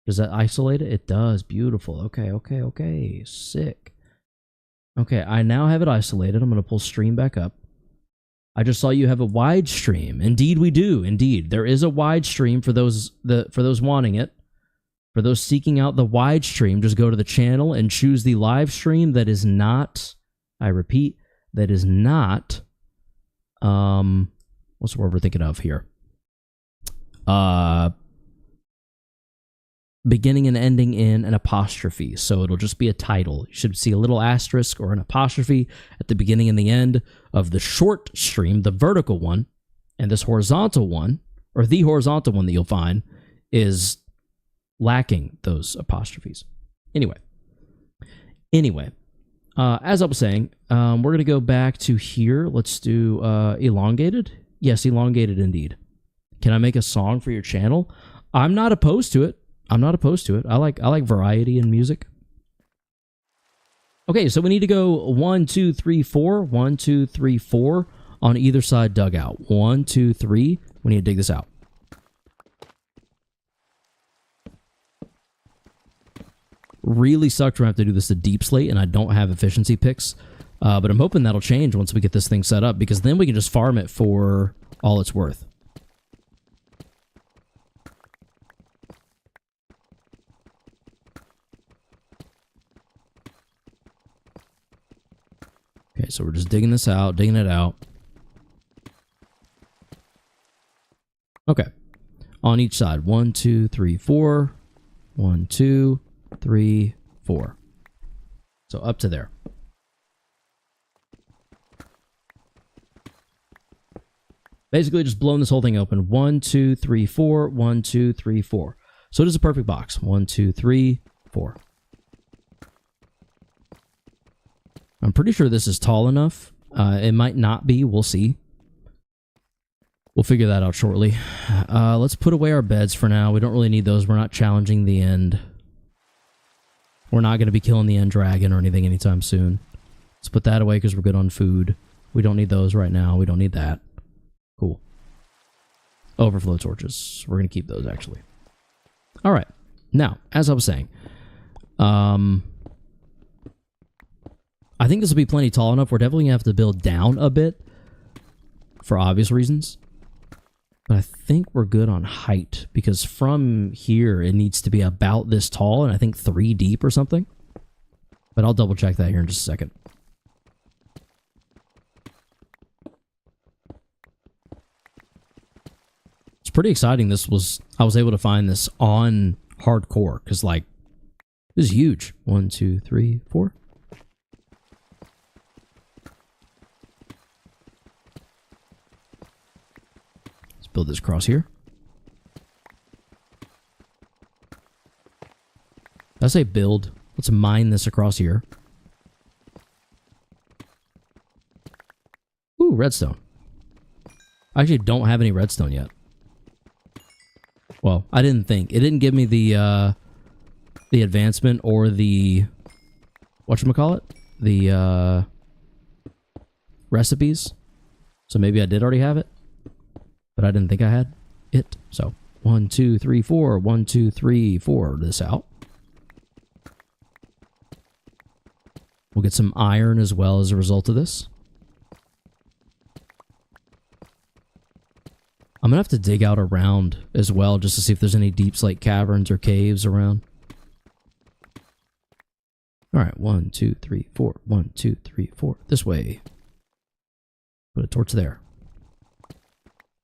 Does that isolate it? It does. Beautiful. Okay, okay, okay. Sick. Okay, I now have it isolated. I'm going to pull stream back up. I just saw you have a wide stream. Indeed, we do. Indeed, there is a wide stream for those wanting it. For those seeking out the wide stream, just go to the channel and choose the live stream that is not. I repeat, that is not. What's the word we're thinking of here? Beginning and ending in an apostrophe. So it'll just be a title. You should see a little asterisk or an apostrophe at the beginning and the end of the short stream, the vertical one, and this horizontal one, or the horizontal one that you'll find, is lacking those apostrophes. Anyway, as I was saying, we're going to go back to here. Let's do elongated. Yes, elongated indeed. Can I make a song for your channel? I'm not opposed to it. I like variety in music. Okay, so we need to go 1, 2, 3, 4. 1, 2, 3, 4 on either side dugout. 1, 2, 3. We need to dig this out. Really sucks when I have to do this to deep slate and I don't have efficiency picks. But I'm hoping that'll change once we get this thing set up, because then we can just farm it for all it's worth. Okay, so we're just digging it out. Okay. On each side. 1, 2, 3, 4. 1, 2, 3, 4. So up to there. Basically just blowing this whole thing open. 1, 2, 3, 4. 1, 2, 3, 4. So it is a perfect box. 1, 2, 3, 4. I'm pretty sure this is tall enough. It might not be. We'll see. We'll figure that out shortly. Let's put away our beds for now. We don't really need those. We're not challenging the end. We're not going to be killing the end dragon or anything anytime soon. Let's put that away because we're good on food. We don't need those right now. We don't need that. Cool. Overflow torches. We're going to keep those, actually. All right. Now, as I was saying, I think this will be plenty tall enough. We're definitely going to have to build down a bit for obvious reasons. But I think we're good on height, because from here it needs to be about this tall, and I think 3 deep or something. But I'll double check that here in just a second. It's pretty exciting. I was able to find this on hardcore, because like, this is huge. 1, 2, 3, 4. Build this across here. I say build. Let's mine this across here. Ooh, redstone. I actually don't have any redstone yet. Well, I didn't think. It didn't give me the advancement or the whatchamacallit? The recipes. So maybe I did already have it. But I didn't think I had it. So 1, 2, 3, 4. 1, 2, 3, 4. This out. We'll get some iron as well as a result of this. I'm gonna have to dig out around as well just to see if there's any deep slate caverns or caves around. Alright, 1, 2, 3, 4. 1, 2, 3, 4. This way. Put a torch there.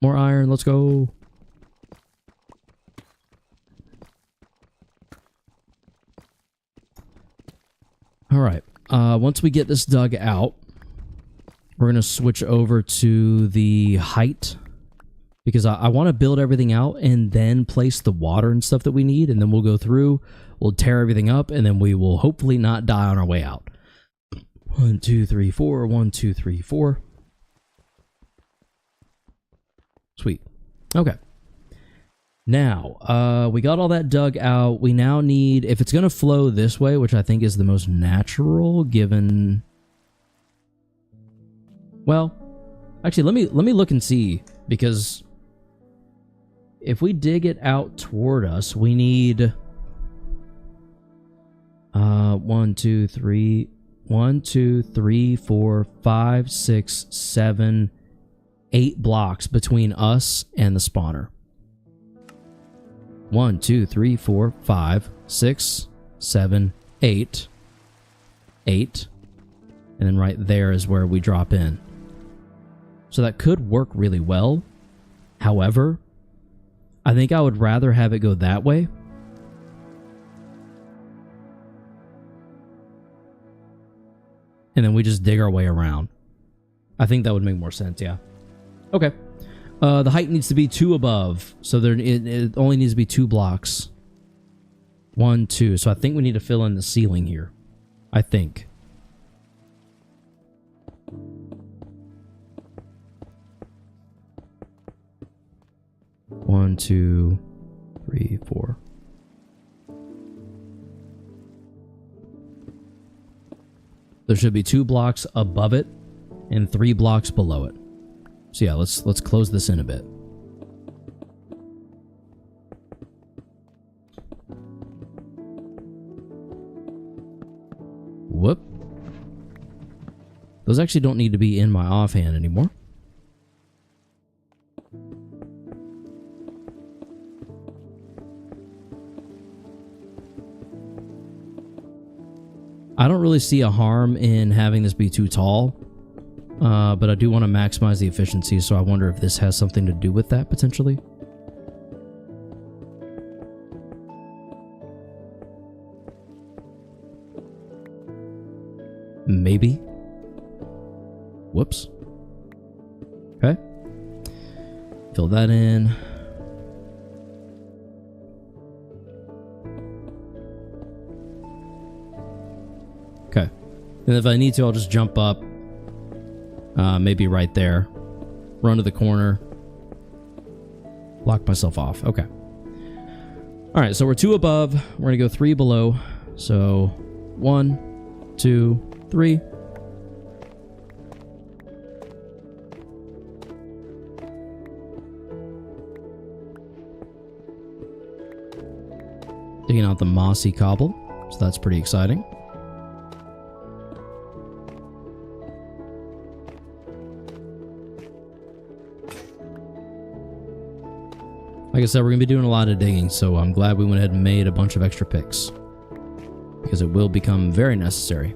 More iron, let's go. Alright, once we get this dug out, we're going to switch over to the height, because I want to build everything out and then place the water and stuff that we need, and then we'll go through, we'll tear everything up, and then we will hopefully not die on our way out. 1, 2, 3, 4. 1, 2, 3, 4. Sweet. Okay. Now, we got all that dug out. We now need, if it's going to flow this way, which I think is the most natural given... Well, actually, let me look and see, because if we dig it out toward us, we need 1, 2, 3, 1, 2, 3, 4, 5, 6, 7, 8 blocks between us and the spawner. 1, 2, 3, 4, 5, 6, 7, 8. 8. And then right there is where we drop in. So that could work really well. However, I think I would rather have it go that way. And then we just dig our way around. I think that would make more sense, yeah. Okay. The height needs to be 2 above. So there, it only needs to be 2 blocks. 1, 2. So I think we need to fill in the ceiling here. I think. One, 2, 3, 4. There should be 2 blocks above it and 3 blocks below it. So yeah, let's close this in a bit. Whoop. Those actually don't need to be in my offhand anymore. I don't really see a harm in having this be too tall, but I do want to maximize the efficiency, so I wonder if this has something to do with that, potentially. Maybe. Whoops. Okay. Fill that in. Okay. And if I need to, I'll just jump up. Maybe right there. Run to the corner. Lock myself off. Okay. Alright, so we're 2 above. We're going to go 3 below. So 1, 2, 3. Digging out the mossy cobble. So that's pretty exciting. Like I said, we're going to be doing a lot of digging, so I'm glad we went ahead and made a bunch of extra picks. Because it will become very necessary.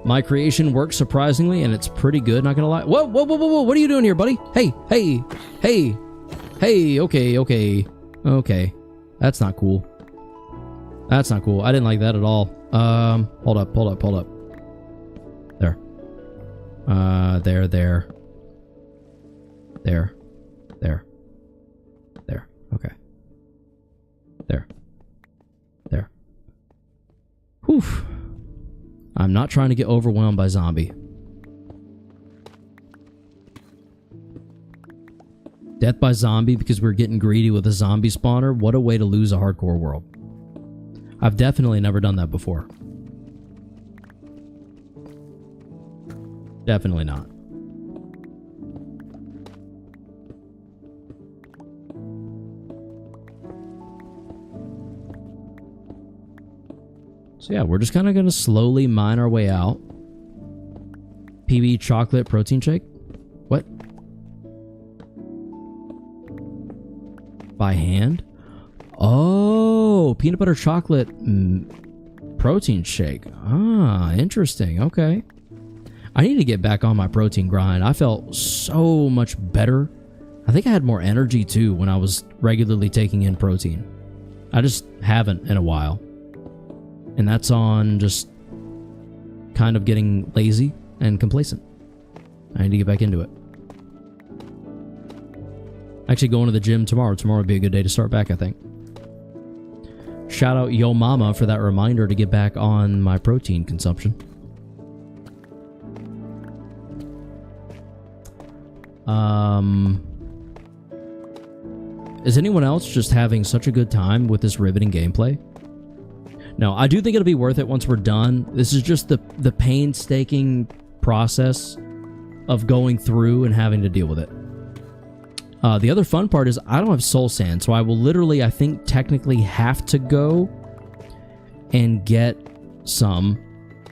My creation works surprisingly, and it's pretty good, not gonna lie. Whoa, whoa, whoa, whoa, whoa, what are you doing here, buddy? Hey, hey, hey, hey, okay, okay, okay. That's not cool. That's not cool. I didn't like that at all. Hold up, hold up, hold up. There. There. There. There. Okay. There. There. Whew. I'm not trying to get overwhelmed by zombie. Death by zombie because we're getting greedy with a zombie spawner. What a way to lose a hardcore world. I've definitely never done that before. Definitely not. So yeah, we're just kind of going to slowly mine our way out. PB chocolate protein shake? What? By hand? Oh, peanut butter chocolate protein shake. Ah, interesting. Okay. I need to get back on my protein grind. I felt so much better. I think I had more energy too when I was regularly taking in protein. I just haven't in a while. And that's on just kind of getting lazy and complacent. I need to get back into it. Actually going to the gym tomorrow. Tomorrow would be a good day to start back, I think. Shout out Yo Mama for that reminder to get back on my protein consumption. Is anyone else just having such a good time with this riveting gameplay? No, I do think it'll be worth it once we're done. This is just the painstaking process of going through and having to deal with it. The other fun part is I don't have soul sand, so I will literally, I think, technically have to go and get some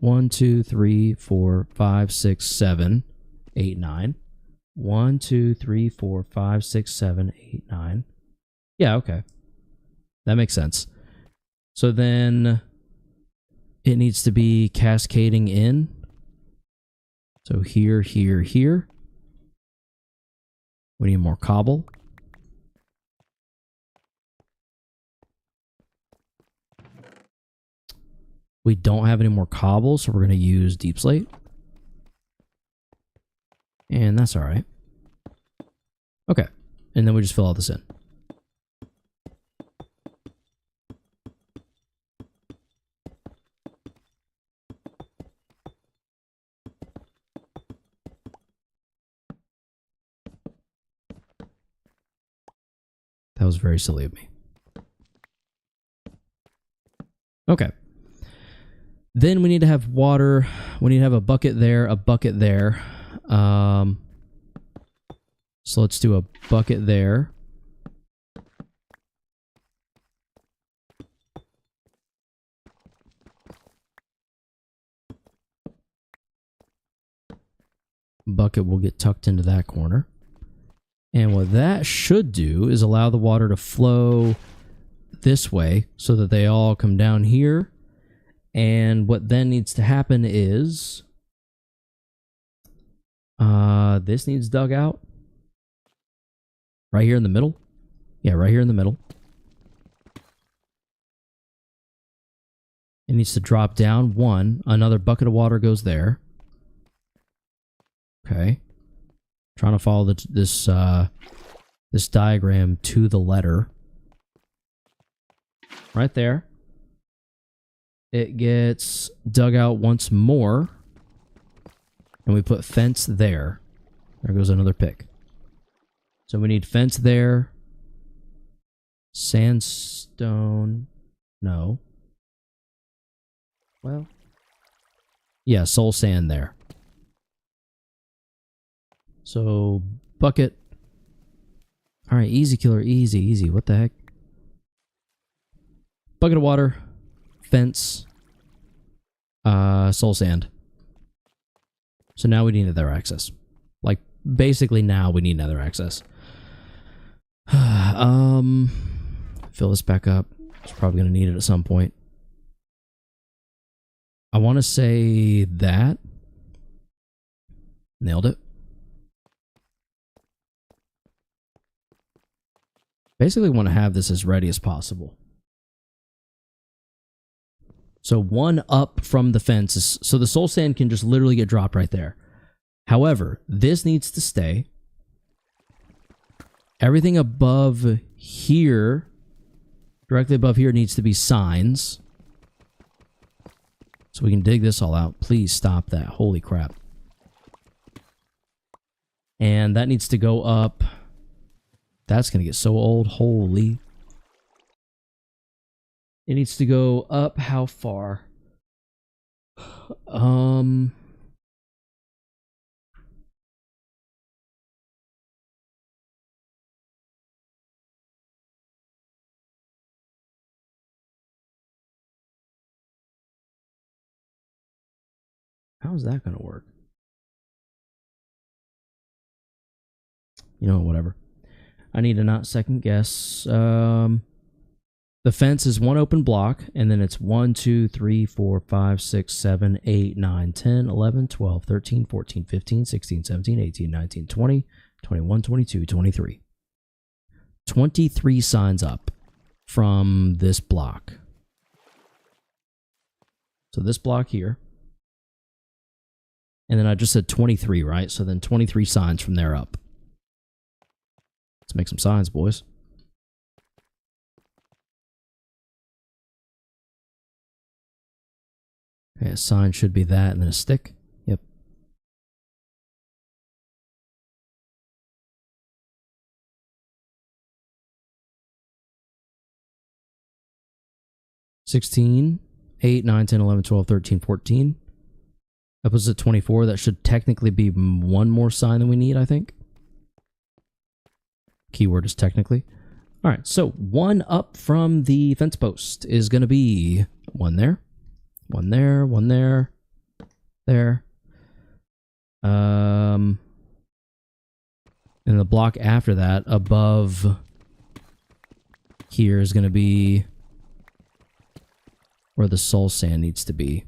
1, 2, 3, 4, 5, 6, 7, 8, 9. 1, 2, 3, 4, 5, 6, 7, 8, 9. Yeah, okay. That makes sense. So then it needs to be cascading in. So here, here, here. We need more cobble. We don't have any more cobble, so we're going to use deep slate. And that's all right. Okay. And then we just fill all this in. That was very silly of me. Okay. Then we need to have water. We need to have a bucket there, a bucket there. So let's do a bucket there. Bucket will get tucked into that corner. And what that should do is allow the water to flow this way so that they all come down here. And what then needs to happen is this needs dug out. Right here in the middle. Yeah, right here in the middle. It needs to drop down one. Another bucket of water goes there. Okay. Trying to follow this diagram to the letter. Right there. It gets dug out once more. And we put fence there. There goes another pick. So we need fence there. Sandstone. No. Well. Yeah, soul sand there. So, bucket. Alright, easy killer, easy, easy. What the heck? Bucket of water. Fence. Soul sand. So now we need nether access. Like, basically now we need nether access. Fill this back up. It's probably going to need it at some point. I want to say that. Nailed it. Basically want to have this as ready as possible. So one up from the fence is, so the soul sand can just literally get dropped right there. However, this needs to stay. Everything above here, directly above here, needs to be signs. So we can dig this all out. Please stop that. Holy crap. And that needs to go up. That's going to get so old. Holy. It needs to go up how far? How's that going to work? You know, whatever. I need to not second guess. The fence is one open block, and then it's 1, 2, 3, 4, 5, 6, 7, 8, 9, 10, 11, 12, 13, 14, 15, 16, 17, 18, 19, 20, 21, 22, 23. 23 signs up from this block. So this block here. And then I just said 23, right? So then 23 signs from there up. Let's make some signs, boys. Okay, a sign should be that, and then a stick. Yep. $16, 8, 9, 10, 11, 12, 13, 14. That puts it at 24. That should technically be one more sign than we need, I think. Keyword is technically. All right, so one up from the fence post is going to be one there, one there, one there, there. And the block after that, above here, is going to be where the soul sand needs to be.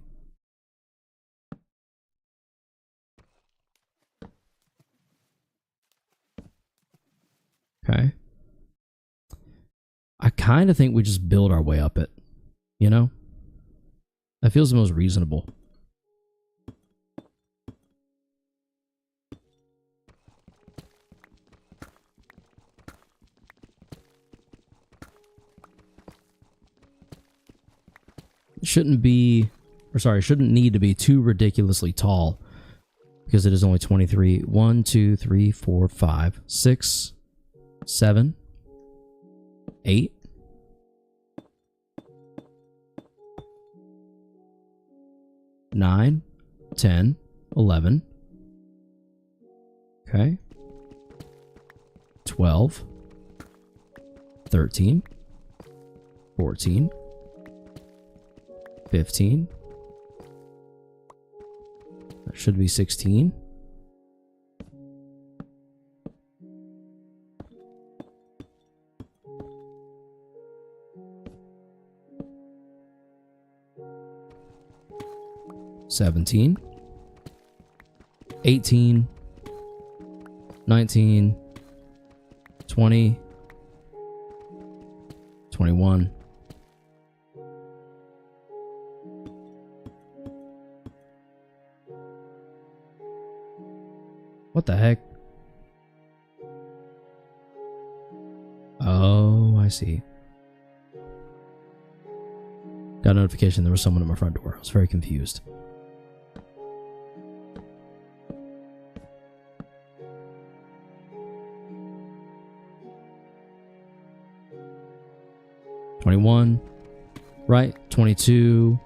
Okay. I kind of think we just build our way up it. You know? That feels the most reasonable. Shouldn't need to be too ridiculously tall, because it is only 23. 1, 2, 3, 4, 5, 6, 7, 8. 9, 10, 11. Okay. 12, 13, 14, 15. That should be 16. $17, 18, 19, 20, 21. What the heck? Oh, I see. Got a notification there was someone at my front door. I was very confused. $21, right? 22,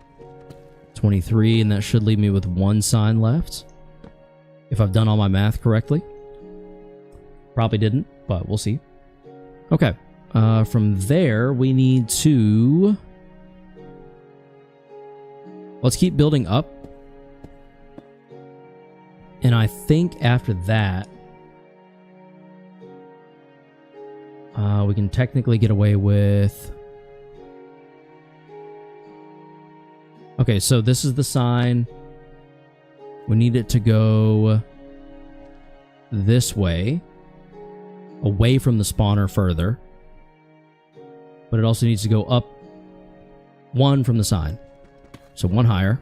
23, and that should leave me with one sign left. If I've done all my math correctly. Probably didn't, but we'll see. Okay. From there, we need to... Let's keep building up. And I think after that... we can technically get away with... Okay, so this is the sign. We need it to go this way, away from the spawner further. But it also needs to go up one from the sign. So one higher.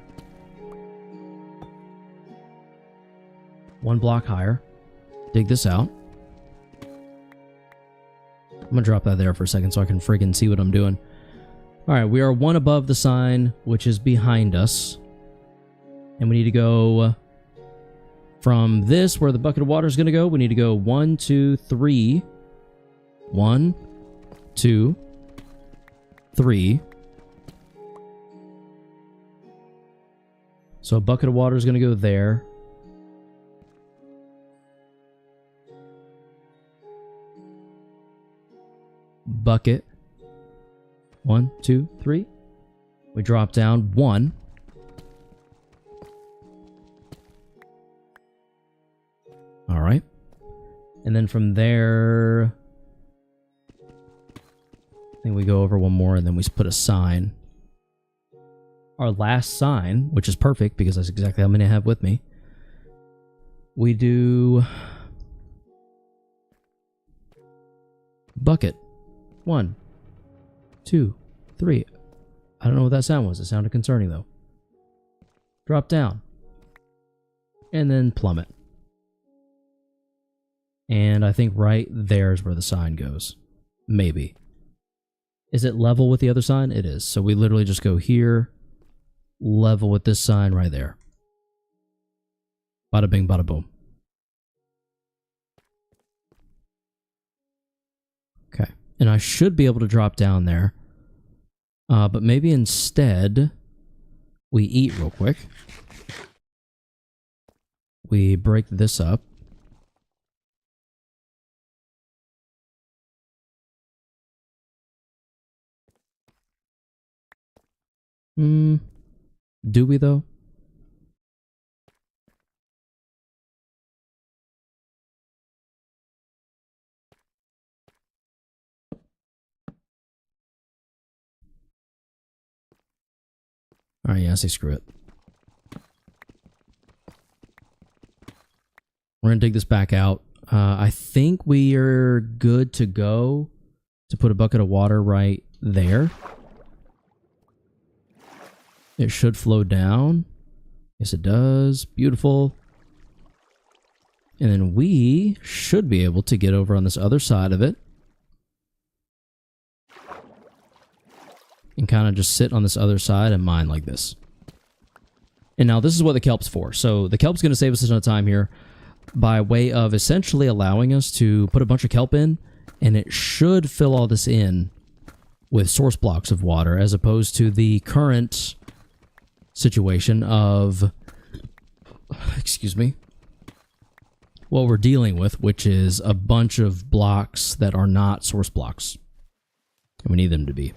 One block higher. Dig this out. I'm going to drop that there for a second so I can friggin' see what I'm doing. Alright, we are one above the sign, which is behind us. And we need to go from this, where the bucket of water is going to go. We need to go 1, 2, 3. 1, 2, 3. So a bucket of water is going to go there. Bucket. 1, 2, 3. We drop down 1. All right. And then from there, I think we go over one more and then we put a sign. Our last sign, which is perfect because that's exactly how many I have with me. We do bucket. 1, 2, 3. I don't know what that sound was. It sounded concerning though. Drop down. And then plummet. And I think right there is where the sign goes. Maybe. Is it level with the other sign? It is. So we literally just go here, level with this sign right there. Bada bing, bada boom. Okay. And I should be able to drop down there. But maybe instead, we eat real quick. We break this up. Do we though? Alright, yeah, I say screw it. We're going to dig this back out. I think we are good to go to put a bucket of water right there. It should flow down. Yes, it does. Beautiful. And then we should be able to get over on this other side of it. And kind of just sit on this other side and mine like this. And now this is what the kelp's for. So the kelp's going to save us a ton of time here by way of essentially allowing us to put a bunch of kelp in, and it should fill all this in with source blocks of water, as opposed to the current situation of, excuse me, what we're dealing with, which is a bunch of blocks that are not source blocks. And we need them to be.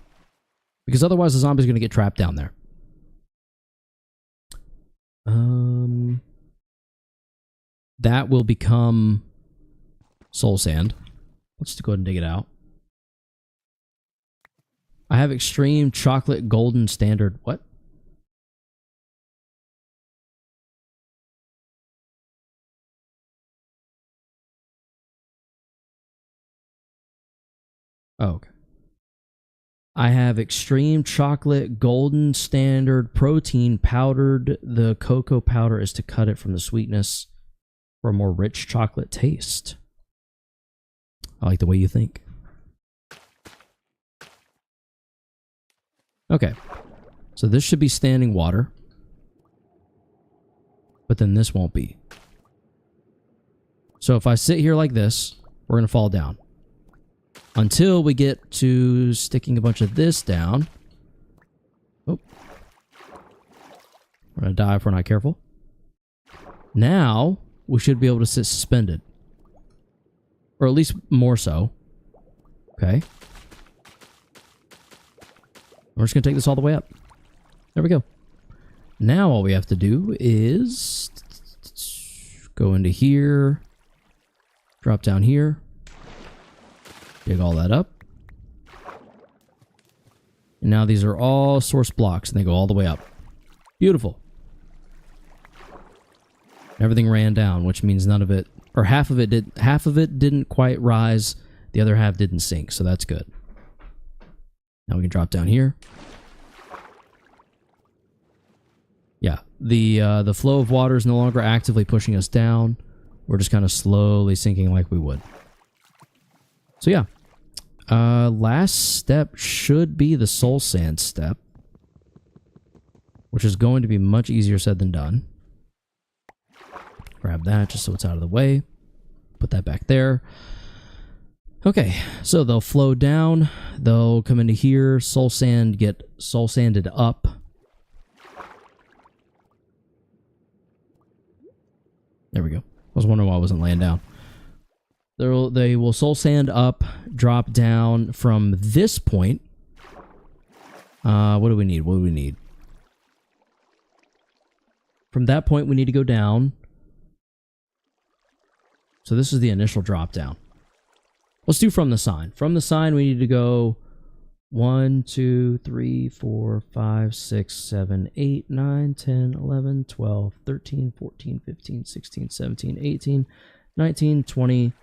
Because otherwise the zombie's going to get trapped down there. That will become soul sand. Let's go ahead and dig it out. I have extreme chocolate golden standard. What? Oh, okay. I have extreme chocolate golden standard protein powdered. The cocoa powder is to cut it from the sweetness for a more rich chocolate taste. I like the way you think. Okay. So this should be standing water. But then this won't be. So if I sit here like this, we're going to fall down. Until we get to sticking a bunch of this down. Oh. We're going to die if we're not careful. Now, we should be able to sit suspended. Or at least more so. Okay. We're just going to take this all the way up. There we go. Now all we have to do is go into here. Drop down here. Dig all that up. And now these are all source blocks and they go all the way up. Beautiful. Everything ran down, which means none of it, or half of it didn't quite rise. The other half didn't sink, so that's good. Now we can drop down here. Yeah, the flow of water is no longer actively pushing us down. We're just kind of slowly sinking like we would. So yeah. Last step should be the soul sand step, which is going to be much easier said than done. Grab that just so it's out of the way. Put that back there. Okay, so they'll flow down. They'll come into here. Soul sand, get soul sanded up. There we go. I was wondering why I wasn't laying down. They will soul sand up, drop down from this point. What do we need? What do we need? From that point, we need to go down. So this is the initial drop down. Let's do from the sign. From the sign, we need to go 1, 2, 3, 4, 5, 6, 7, 8, 9, 10, 11, 12, 13, 14, 15, 16, 17, 18, 19, 20,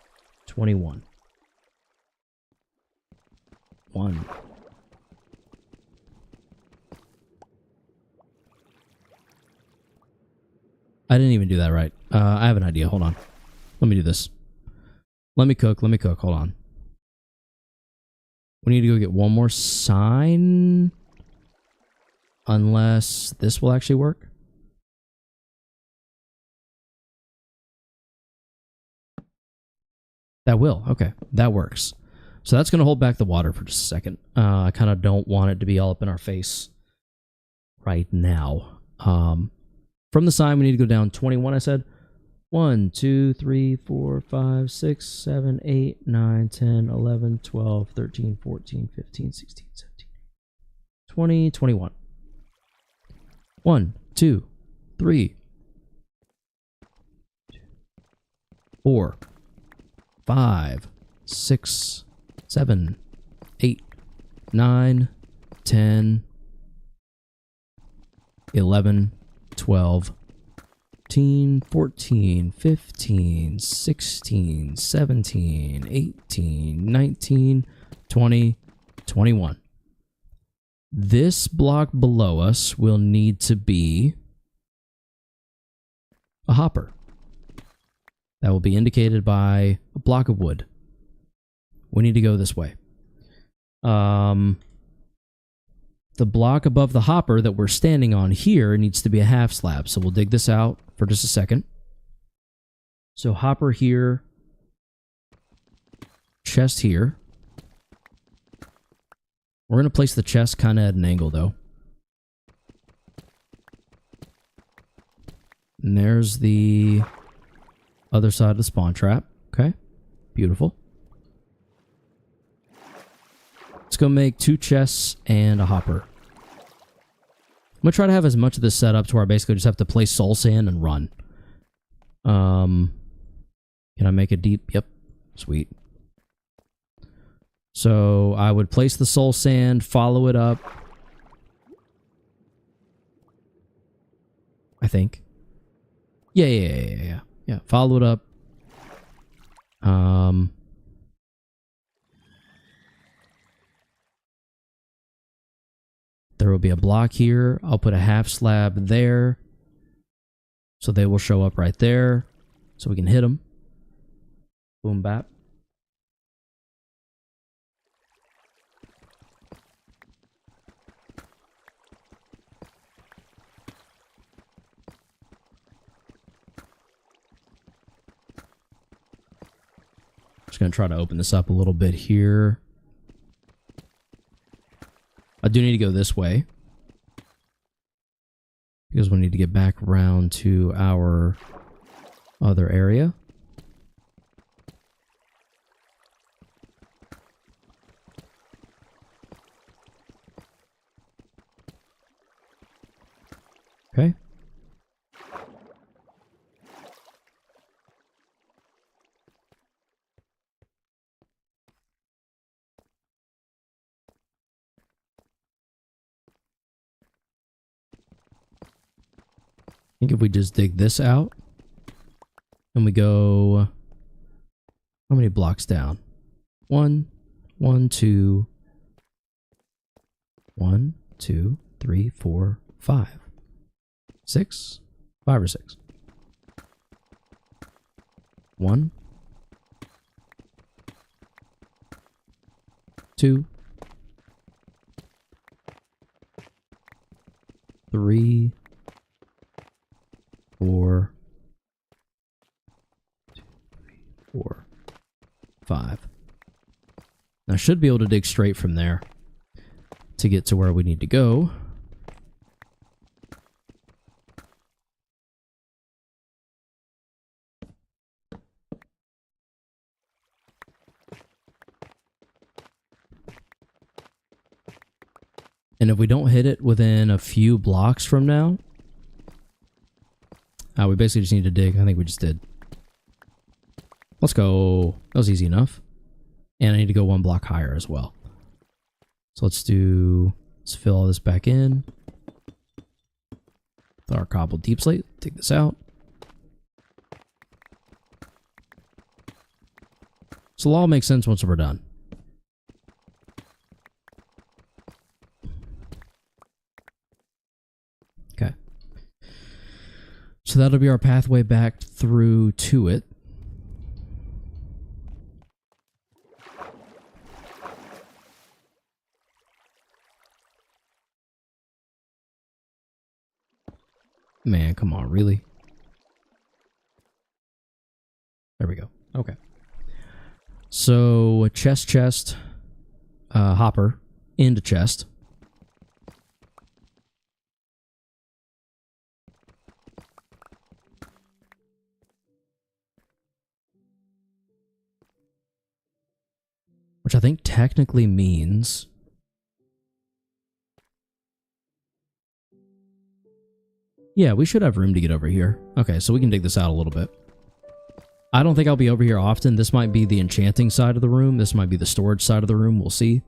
21. 1. I didn't even do that right. I have an idea. Hold on. Let me do this. Let me cook. Hold on. We need to go get one more sign. Unless this will actually work. That will. Okay. That works. So that's going to hold back the water for just a second. I kind of don't want it to be all up in our face right now. From the sign, we need to go down 21, I said. 1, 2, 3, 4, 5, 6, 7, 8, 9, 10, 11, 12, 13, 14, 15, 16, 17, 20, 21. 1, 2, 3, 4, 5, 6, 7, 8, 9, 10, 11, 12, 13, 14, 15, 16, 17, 18, 19, 20, 21. This block below us will need to be a hopper. That will be indicated by a block of wood. We need to go this way. The block above the hopper that we're standing on here needs to be a half slab. So we'll dig this out for just a second. So hopper here. Chest here. We're going to place the chest kind of at an angle though. And there's the other side of the spawn trap. Okay. Beautiful. Let's go make 2 chests and a hopper. I'm going to try to have as much of this set up to where I basically just have to place soul sand and run. Can I make a deep? Yep. Sweet. So I would place the soul sand, follow it up. I think. Yeah. Follow it up. There will be a block here. I'll put a half slab there. So they will show up right there. So we can hit them. Boom, bap. Just going to try to open this up a little bit here. I do need to go this way because we need to get back around to our other area. Okay. I think if we just dig this out and we go, how many blocks down? 1, 2, 1, 2, 3, 4, 5, 6, 5 or 6. 1, 2, 3, 4, 2, 3, 4, 5. Now I should be able to dig straight from there to get to where we need to go. And if we don't hit it within a few blocks from now, we basically just need to dig. I think we just did. Let's go. That was easy enough. And I need to go 1 block higher as well. So let's fill all this back in. With our cobbled deep slate. Take this out. So it'll all make sense once we're done. Okay. So that'll be our pathway back through to it. Man, come on, really? There we go. Okay. So, chest, hopper, into chest. Which I think technically means... Yeah, we should have room to get over here. Okay, so we can dig this out a little bit. I don't think I'll be over here often. This might be the enchanting side of the room. This might be the storage side of the room. We'll see.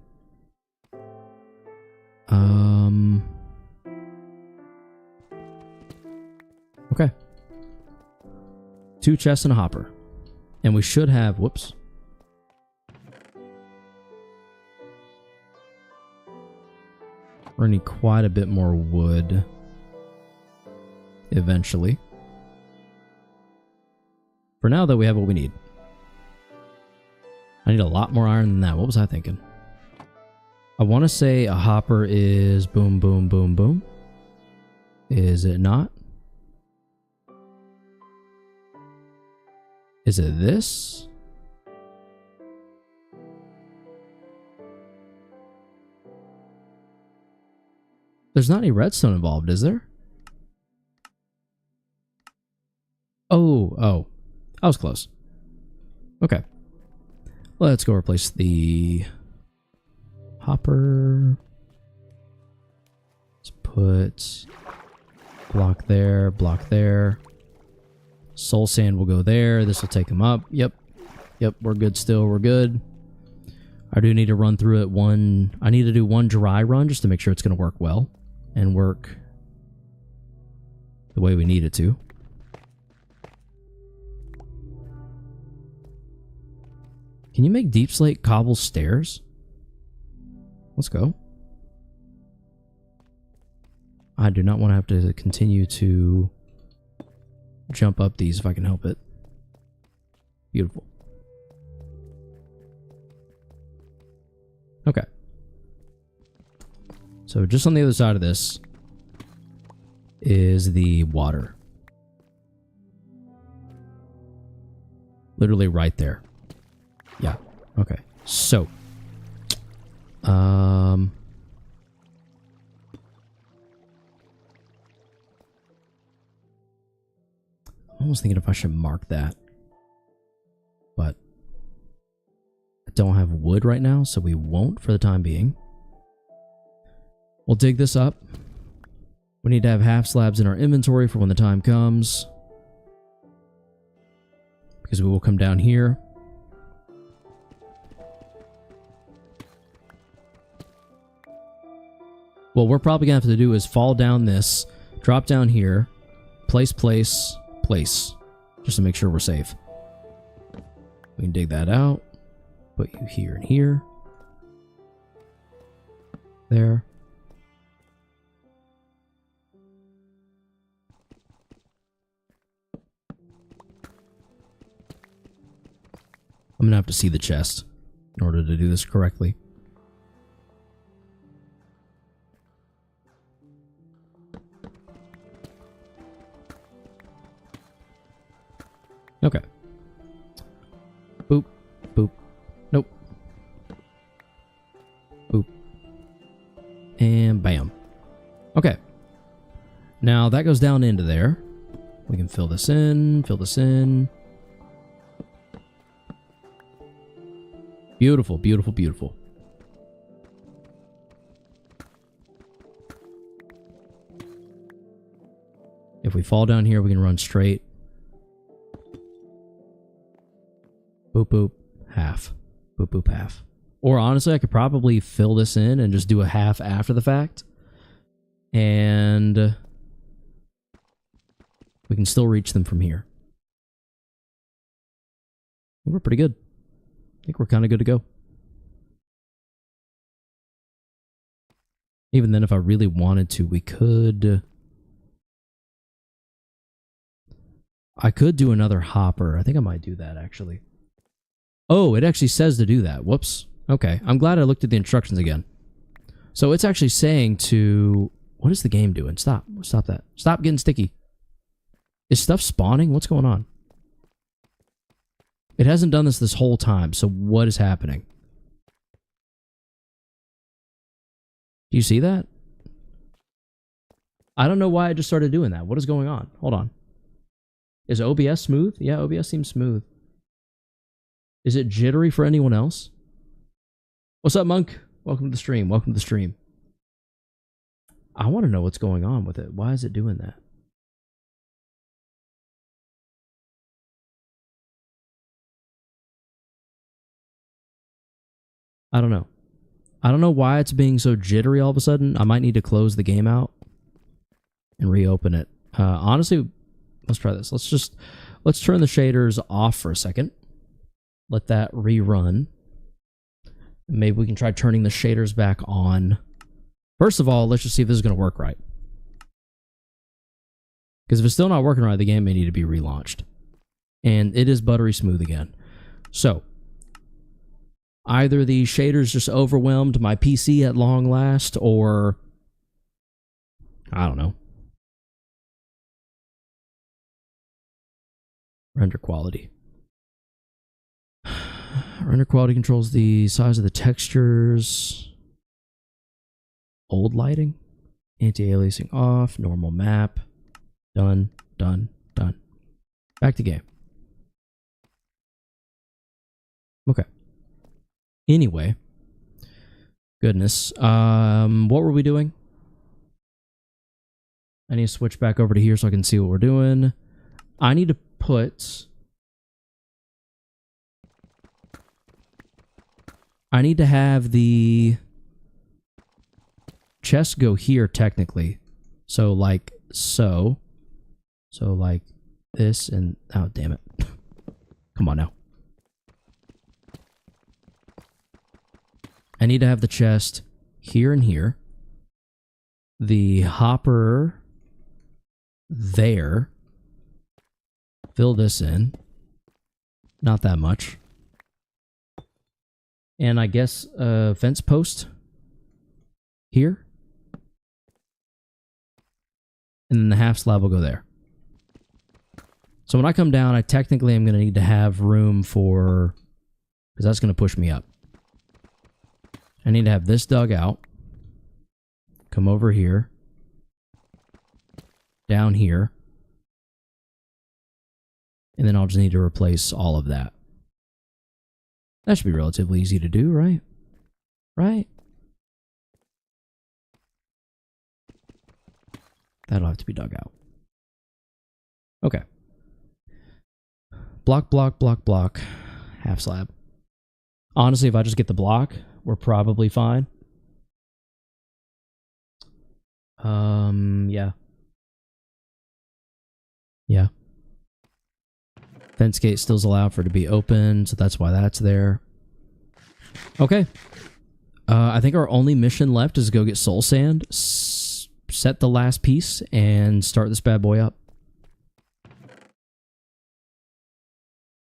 Okay. 2 chests and a hopper. And we should have... Whoops. We're going to need quite a bit more wood. Eventually. For now, though, we have what we need. I need a lot more iron than that. What was I thinking? I want to say a hopper is boom, boom, boom, boom. Is it not? Is it this? There's not any redstone involved, is there? Oh. I was close. Okay. Let's go replace the hopper. Let's put block there, block there. Soul sand will go there. This will take them up. Yep, we're good still. We're good. I do need to run through it I need to do one dry run just to make sure it's going to work well and work the way we need it to. Can you make deep slate cobble stairs? Let's go. I do not want to have to continue to jump up these if I can help it. Beautiful. Okay. So just on the other side of this is the water. Literally right there. Yeah. Okay. So, I'm almost thinking if I should mark that, but I don't have wood right now, so we won't for the time being. We'll dig this up. We need to have half slabs in our inventory for when the time comes, because we will come down here. What we're probably going to have to do is fall down this, drop down here, place, just to make sure we're safe. We can dig that out, put you here and here. There. I'm going to have to see the chest in order to do this correctly. Okay. Boop. Boop. Nope. Boop. And bam. Okay. Now that goes down into there. We can fill this in, fill this in. Beautiful, beautiful, beautiful. If we fall down here, we can run straight. Boop, boop, half. Boop, boop, half. Or honestly, I could probably fill this in and just do a half after the fact. And we can still reach them from here. I think we're pretty good. I think we're kind of good to go. Even then, if I really wanted to, we could... I could do another hopper. I think I might do that, actually. Oh, it actually says to do that. Whoops. Okay, I'm glad I looked at the instructions again. So it's actually saying to... What is the game doing? Stop. Stop that. Stop getting sticky. Is stuff spawning? What's going on? It hasn't done this whole time, so what is happening? Do you see that? I don't know why I just started doing that. What is going on? Hold on. Is OBS smooth? Yeah, OBS seems smooth. Is it jittery for anyone else? What's up, Monk? Welcome to the stream. Welcome to the stream. I want to know what's going on with it. Why is it doing that? I don't know. I don't know why it's being so jittery all of a sudden. I might need to close the game out and reopen it. Honestly, let's try this. Let's turn the shaders off for a second. Let that rerun. Maybe we can try turning the shaders back on. First of all, let's just see if this is going to work right. Because if it's still not working right, the game may need to be relaunched. And it is buttery smooth again. So, either the shaders just overwhelmed my PC at long last, or I don't know. Render quality. Render quality controls the size of the textures. Old lighting. Anti-aliasing off. Normal map. Done. Done. Done. Back to game. Okay. Anyway. Goodness. What were we doing? I need to switch back over to here so I can see what we're doing. I need to put... I need to have the chest go here, technically. So, like, so. So, like, this and... Oh, damn it. Come on now. I need to have the chest here and here. The hopper there. Fill this in. Not that much. And I guess a fence post here. And then the half slab will go there. So when I come down, I technically am going to need to have room for... Because that's going to push me up. I need to have this dug out. Come over here. Down here. And then I'll just need to replace all of that. That should be relatively easy to do, right? Right? That'll have to be dug out. Okay. Block, block, block, block. Half slab. Honestly, if I just get the block, we're probably fine. Yeah. Yeah. Fence gate still's allowed for it to be open, so that's why that's there. Okay. I think our only mission left is to go get soul sand, set the last piece, and start this bad boy up.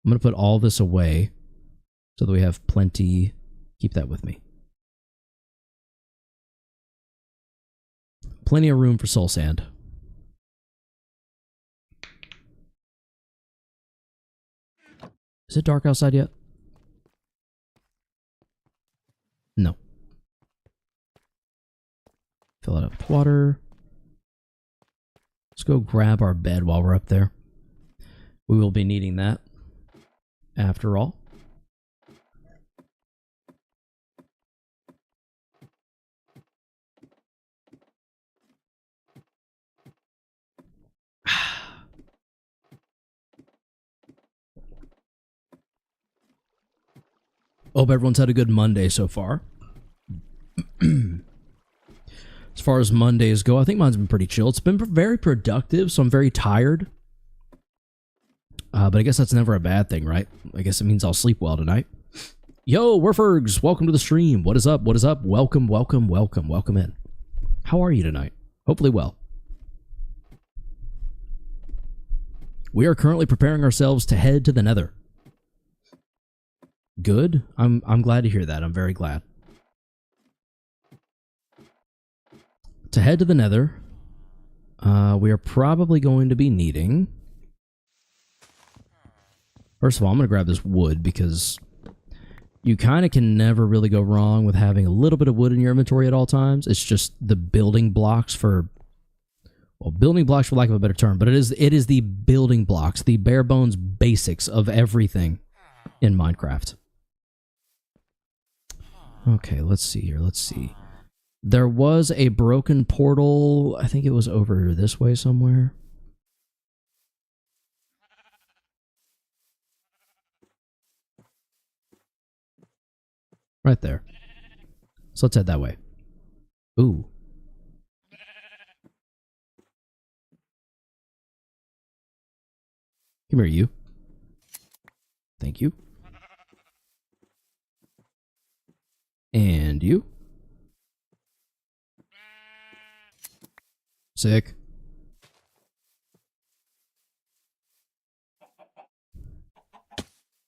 I'm going to put all this away so that we have plenty. Keep that with me. Plenty of room for soul sand. Is it dark outside yet? No. Fill it up with water. Let's go grab our bed while we're up there. We will be needing that after all. Hope everyone's had a good Monday so far. As far as Mondays go, I think mine's been pretty chill. It's been very productive, so I'm very tired. But I guess that's never a bad thing, right? I guess it means I'll sleep well tonight. Yo, Werfergs, welcome to the stream. What is up? What is up? Welcome, welcome, welcome, welcome in. How are you tonight? Hopefully well. We are currently preparing ourselves to head to the Nether. Good. I'm glad to hear that. I'm very glad. To head to the Nether, we are probably going to be needing... First of all, I'm going to grab this wood because you kind of can never really go wrong with having a little bit of wood in your inventory at all times. It's just the building blocks for... Well, building blocks for lack of a better term, but it is the building blocks, the bare bones basics of everything in Minecraft. Okay, let's see here. Let's see. There was a broken portal. I think it was over this way somewhere. Right there. So let's head that way. Ooh. Come here, you. Thank you. And you. Sick.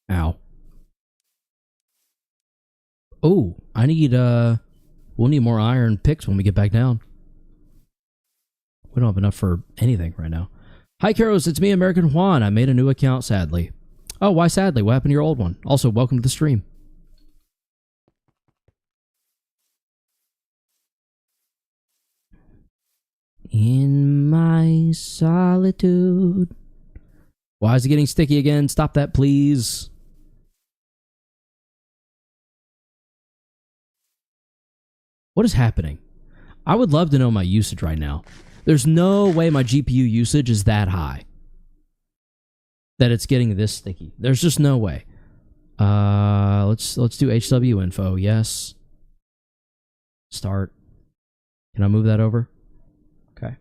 Ow. Oh, I need, we'll need more iron picks when we get back down. We don't have enough for anything right now. Hi, Karos, it's me, American Juan. I made a new account, sadly. Oh, why sadly? What happened to your old one? Also, welcome to the stream. In my solitude. Why is it getting sticky again? Stop that, please. What is happening? I would love to know my usage right now. There's no way my GPU usage is that high that it's getting this sticky. There's just no way. Let's do HW info. Yes. Start. Can I move that over? Okay.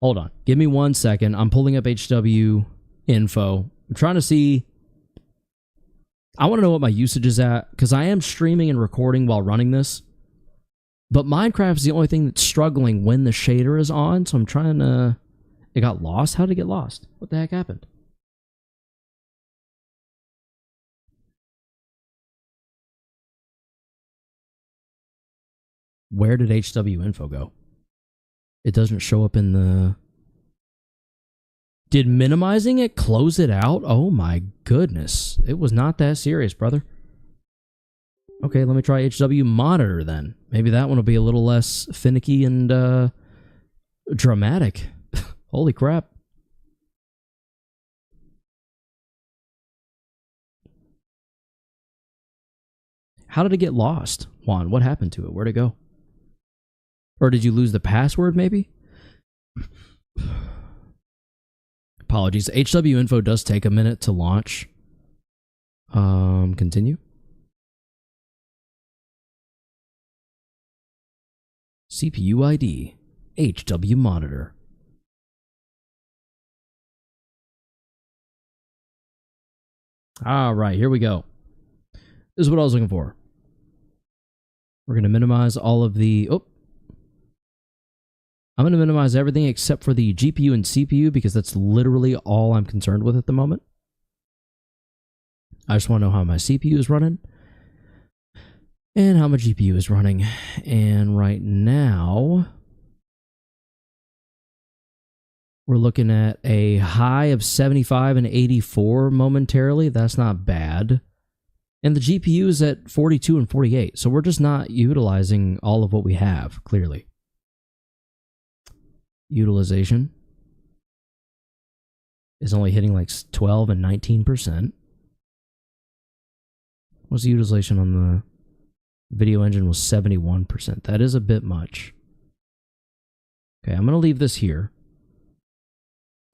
Hold on. Give me 1 second. I'm pulling up HW info. I'm trying to see. I want to know what my usage is at because I am streaming and recording while running this. But Minecraft is the only thing that's struggling when the shader is on, so I'm trying to... It got lost? How did it get lost? What the heck happened? Where did HW info go? It doesn't show up in the... Did minimizing it close it out? Oh my goodness. It was not that serious, brother. Okay, let me try HW monitor then. Maybe that one will be a little less finicky and dramatic. Holy crap. How did it get lost, Juan? What happened to it? Where'd it go? Or did you lose the password, maybe? Apologies. HW info does take a minute to launch. Continue. CPU ID, HW monitor. All right, here we go. This is what I was looking for. We're going to minimize all of the... Oh. I'm going to minimize everything except for the GPU and CPU because that's literally all I'm concerned with at the moment. I just want to know how my CPU is running. And how my GPU is running. And right now, we're looking at a high of 75 and 84 momentarily. That's not bad. And the GPU is at 42 and 48. So we're just not utilizing all of what we have, clearly. Utilization is only hitting like 12 and 19%. What's the utilization on the... Video engine was 71%. That is a bit much. Okay, I'm going to leave this here.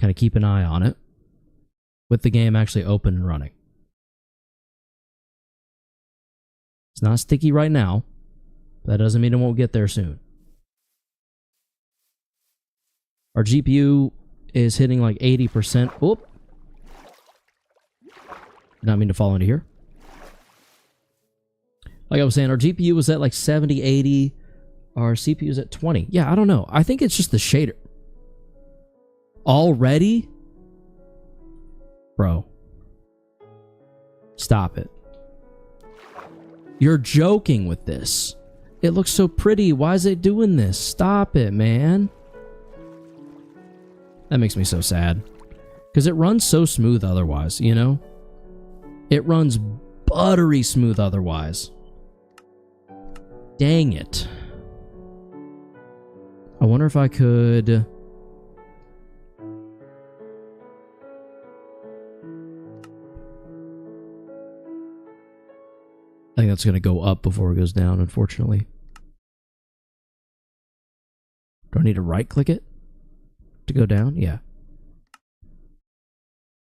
Kind of keep an eye on it. With the game actually open and running. It's not sticky right now. That doesn't mean it won't get there soon. Our GPU is hitting like 80%. Oop. Did not mean to fall into here. Like I was saying, our GPU was at like 70, 80. Our CPU is at 20. Yeah, I don't know. I think it's just the shader. Already? Bro. Stop it. You're joking with this. It looks so pretty. Why is it doing this? Stop it, man. That makes me so sad. Because it runs so smooth otherwise, you know? It runs buttery smooth otherwise. Dang it. I wonder if I could... I think that's going to go up before it goes down, unfortunately. Do I need to right-click it to go down? Yeah.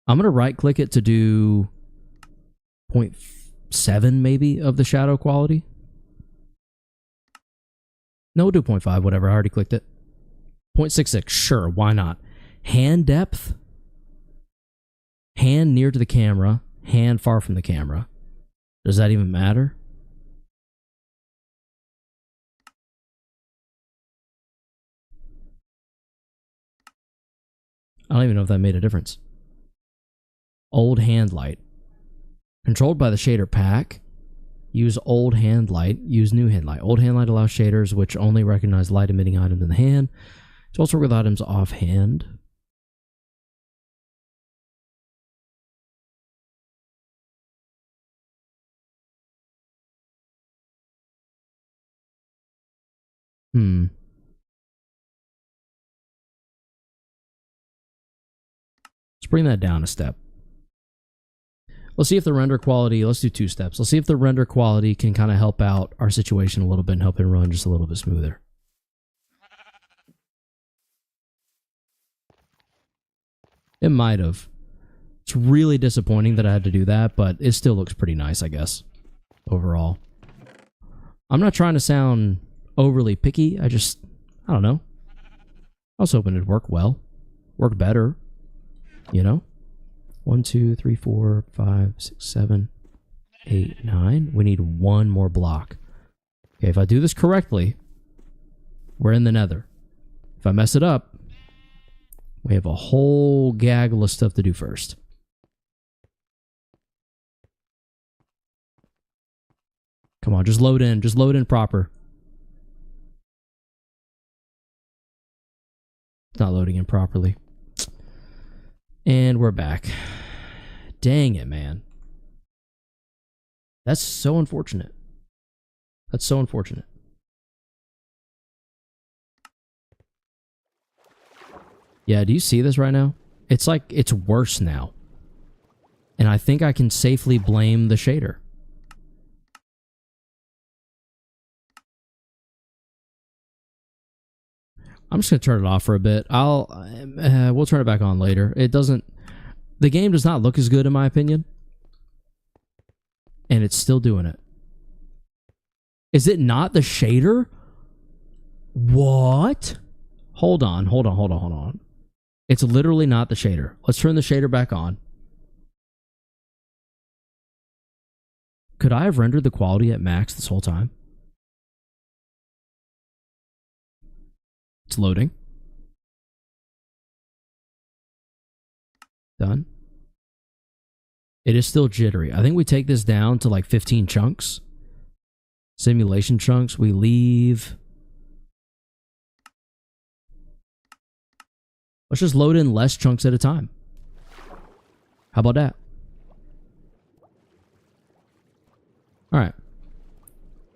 I'm going to right-click it to do 0.7 maybe of the shadow quality. No, we'll do 0.5, whatever. I already clicked it. 0.66, sure, why not? Hand depth? Hand near to the camera, hand far from the camera. Does that even matter? I don't even know if that made a difference. Old hand light. Controlled by the shader pack. Use old hand light. Use new hand light. Old hand light allows shaders which only recognize light emitting items in the hand. It's also with items off hand. Let's bring that down a step. Let's see if the render quality, let's do 2 steps. Let's see if the render quality can kind of help out our situation a little bit and help it run just a little bit smoother. It might have. It's really disappointing that I had to do that, but it still looks pretty nice, I guess, overall. I'm not trying to sound overly picky. I don't know. I was hoping it'd work well. Work better. You know? 1, 2, 3, 4, 5, 6, 7, 8, 9. We need 1 more block. Okay, if I do this correctly, we're in the Nether. If I mess it up, we have a whole gaggle of stuff to do first. Come on, just load in. Just load in proper. It's not loading in properly. And we're back. Dang it, man. That's so unfortunate. That's so unfortunate. Yeah, do you see this right now? It's like, it's worse now. And I think I can safely blame the shader. I'm just going to turn it off for a bit. We'll turn it back on later. The game does not look as good in my opinion. And it's still doing it. Is it not the shader? What? Hold on. It's literally not the shader. Let's turn the shader back on. Could I have rendered the quality at max this whole time? It's loading. Done. It is still jittery. I think we take this down to like 15 chunks. Simulation chunks. We leave. Let's just load in less chunks at a time. How about that? All right.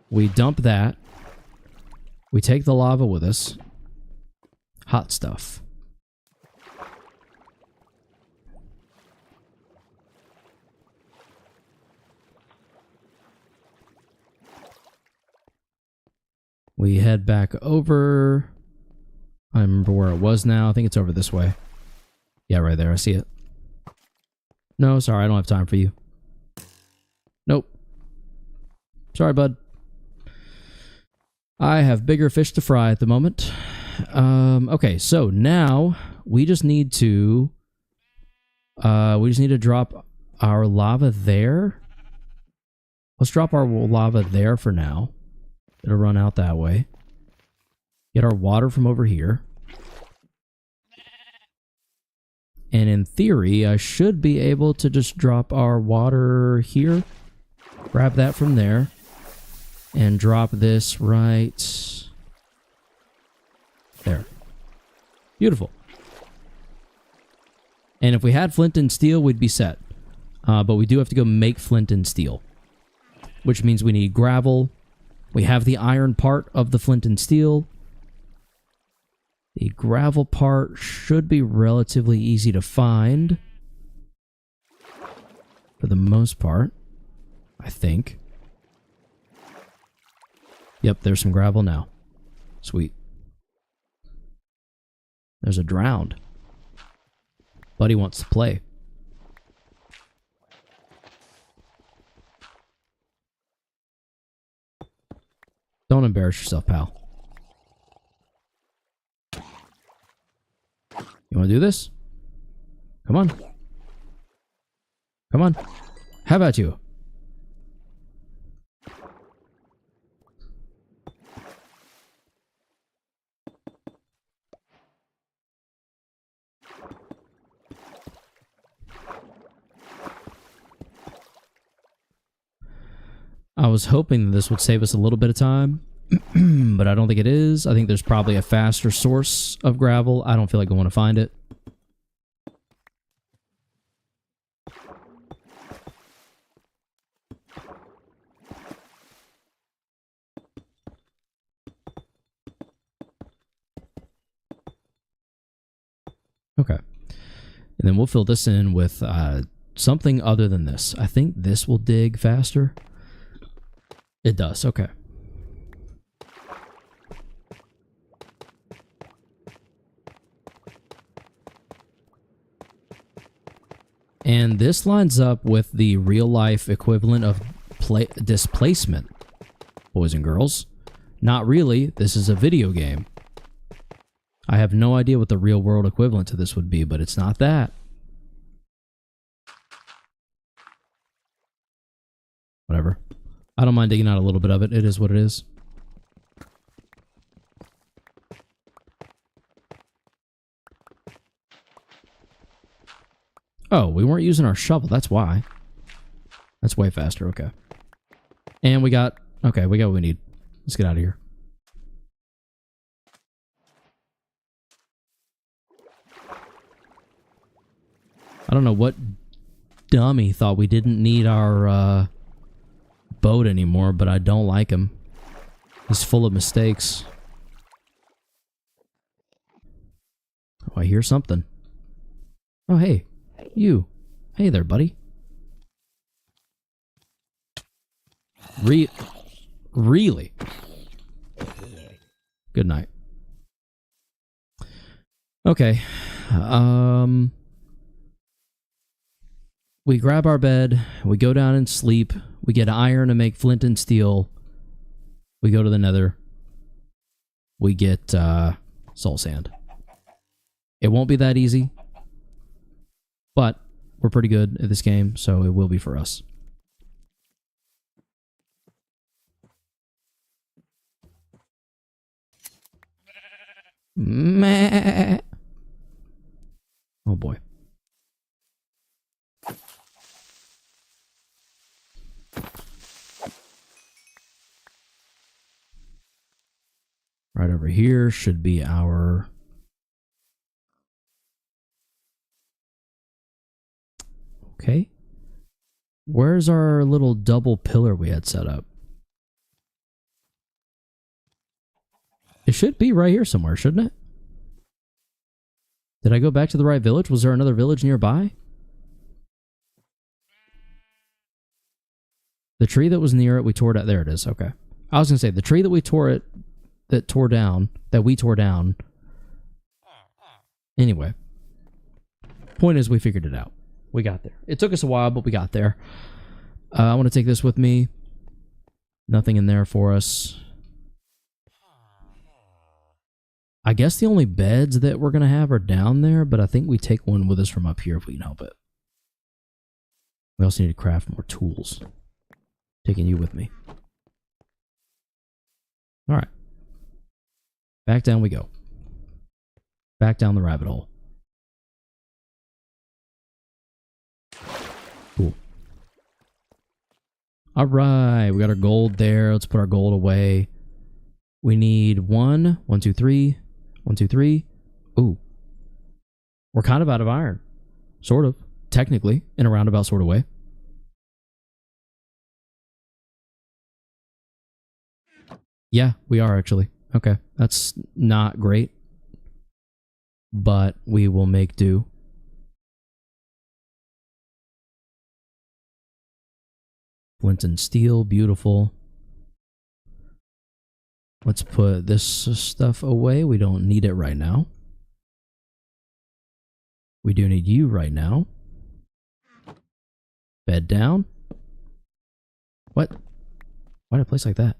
We dump that. We take the lava with us. Hot stuff. We head back over. I remember where it was now. I think it's over this way. Yeah, right there. I see it. No, sorry. I don't have time for you. Nope. Sorry, bud. I have bigger fish to fry at the moment. Okay, so now we just need to drop our lava there. Let's drop our lava there for now. It'll run out that way. Get our water from over here. And in theory, I should be able to just drop our water here. Grab that from there. And drop this right there. Beautiful. And if we had flint and steel, we'd be set. But we do have to go make flint and steel. Which means we need gravel. We have the iron part of the flint and steel. The gravel part should be relatively easy to find. For the most part. I think. Yep, there's some gravel now. Sweet. There's a drowned. Buddy wants to play. Don't embarrass yourself, pal. You want to do this? Come on. Come on. How about you? I was hoping that this would save us a little bit of time, but I don't think it is. I think there's probably a faster source of gravel. I don't feel like going to find it. Okay. And then we'll fill this in with something other than this. I think this will dig faster. It does. Okay. And this lines up with the real-life equivalent of displacement, boys and girls. Not really. This is a video game. I have no idea what the real-world equivalent to this would be, but it's not that. Whatever. I don't mind digging out a little bit of it. It is what it is. Oh, we weren't using our shovel. That's why. That's way faster. Okay. And we got... Okay, we got what we need. Let's get out of here. I don't know what dummy thought we didn't need our boat anymore, but I don't like him. He's full of mistakes. Oh, I hear something. Oh, hey. You. Hey there, buddy. Really? Good night. Okay. We grab our bed, we go down and sleep, we get iron to make flint and steel, we go to the Nether, we get soul sand. It won't be that easy, but we're pretty good at this game, so it will be for us. Meh. Oh boy. Right over here should be our... Okay. Where's our little double pillar we had set up? It should be right here somewhere, shouldn't it? Did I go back to the right village? Was there another village nearby? The tree that was near it, we tore down. There it is. Okay. I was going to say, the tree that we tore down. Anyway. Point is, we figured it out. We got there. It took us a while, but we got there. I want to take this with me. Nothing in there for us. I guess the only beds that we're going to have are down there, but I think we take one with us from up here if we can help it. We also need to craft more tools. Taking you with me. Alright. Back down we go. Back down the rabbit hole. Cool. Alright, we got our gold there. Let's put our gold away. We need 1, 2, 3. 1, 2, 3. Ooh. We're kind of out of iron. Sort of. Technically. In a roundabout sort of way. Yeah, we are actually. Okay. That's not great. But we will make do. Flint and steel. Beautiful. Let's put this stuff away. We don't need it right now. We do need you right now. Bed down. What? Why did I place like that?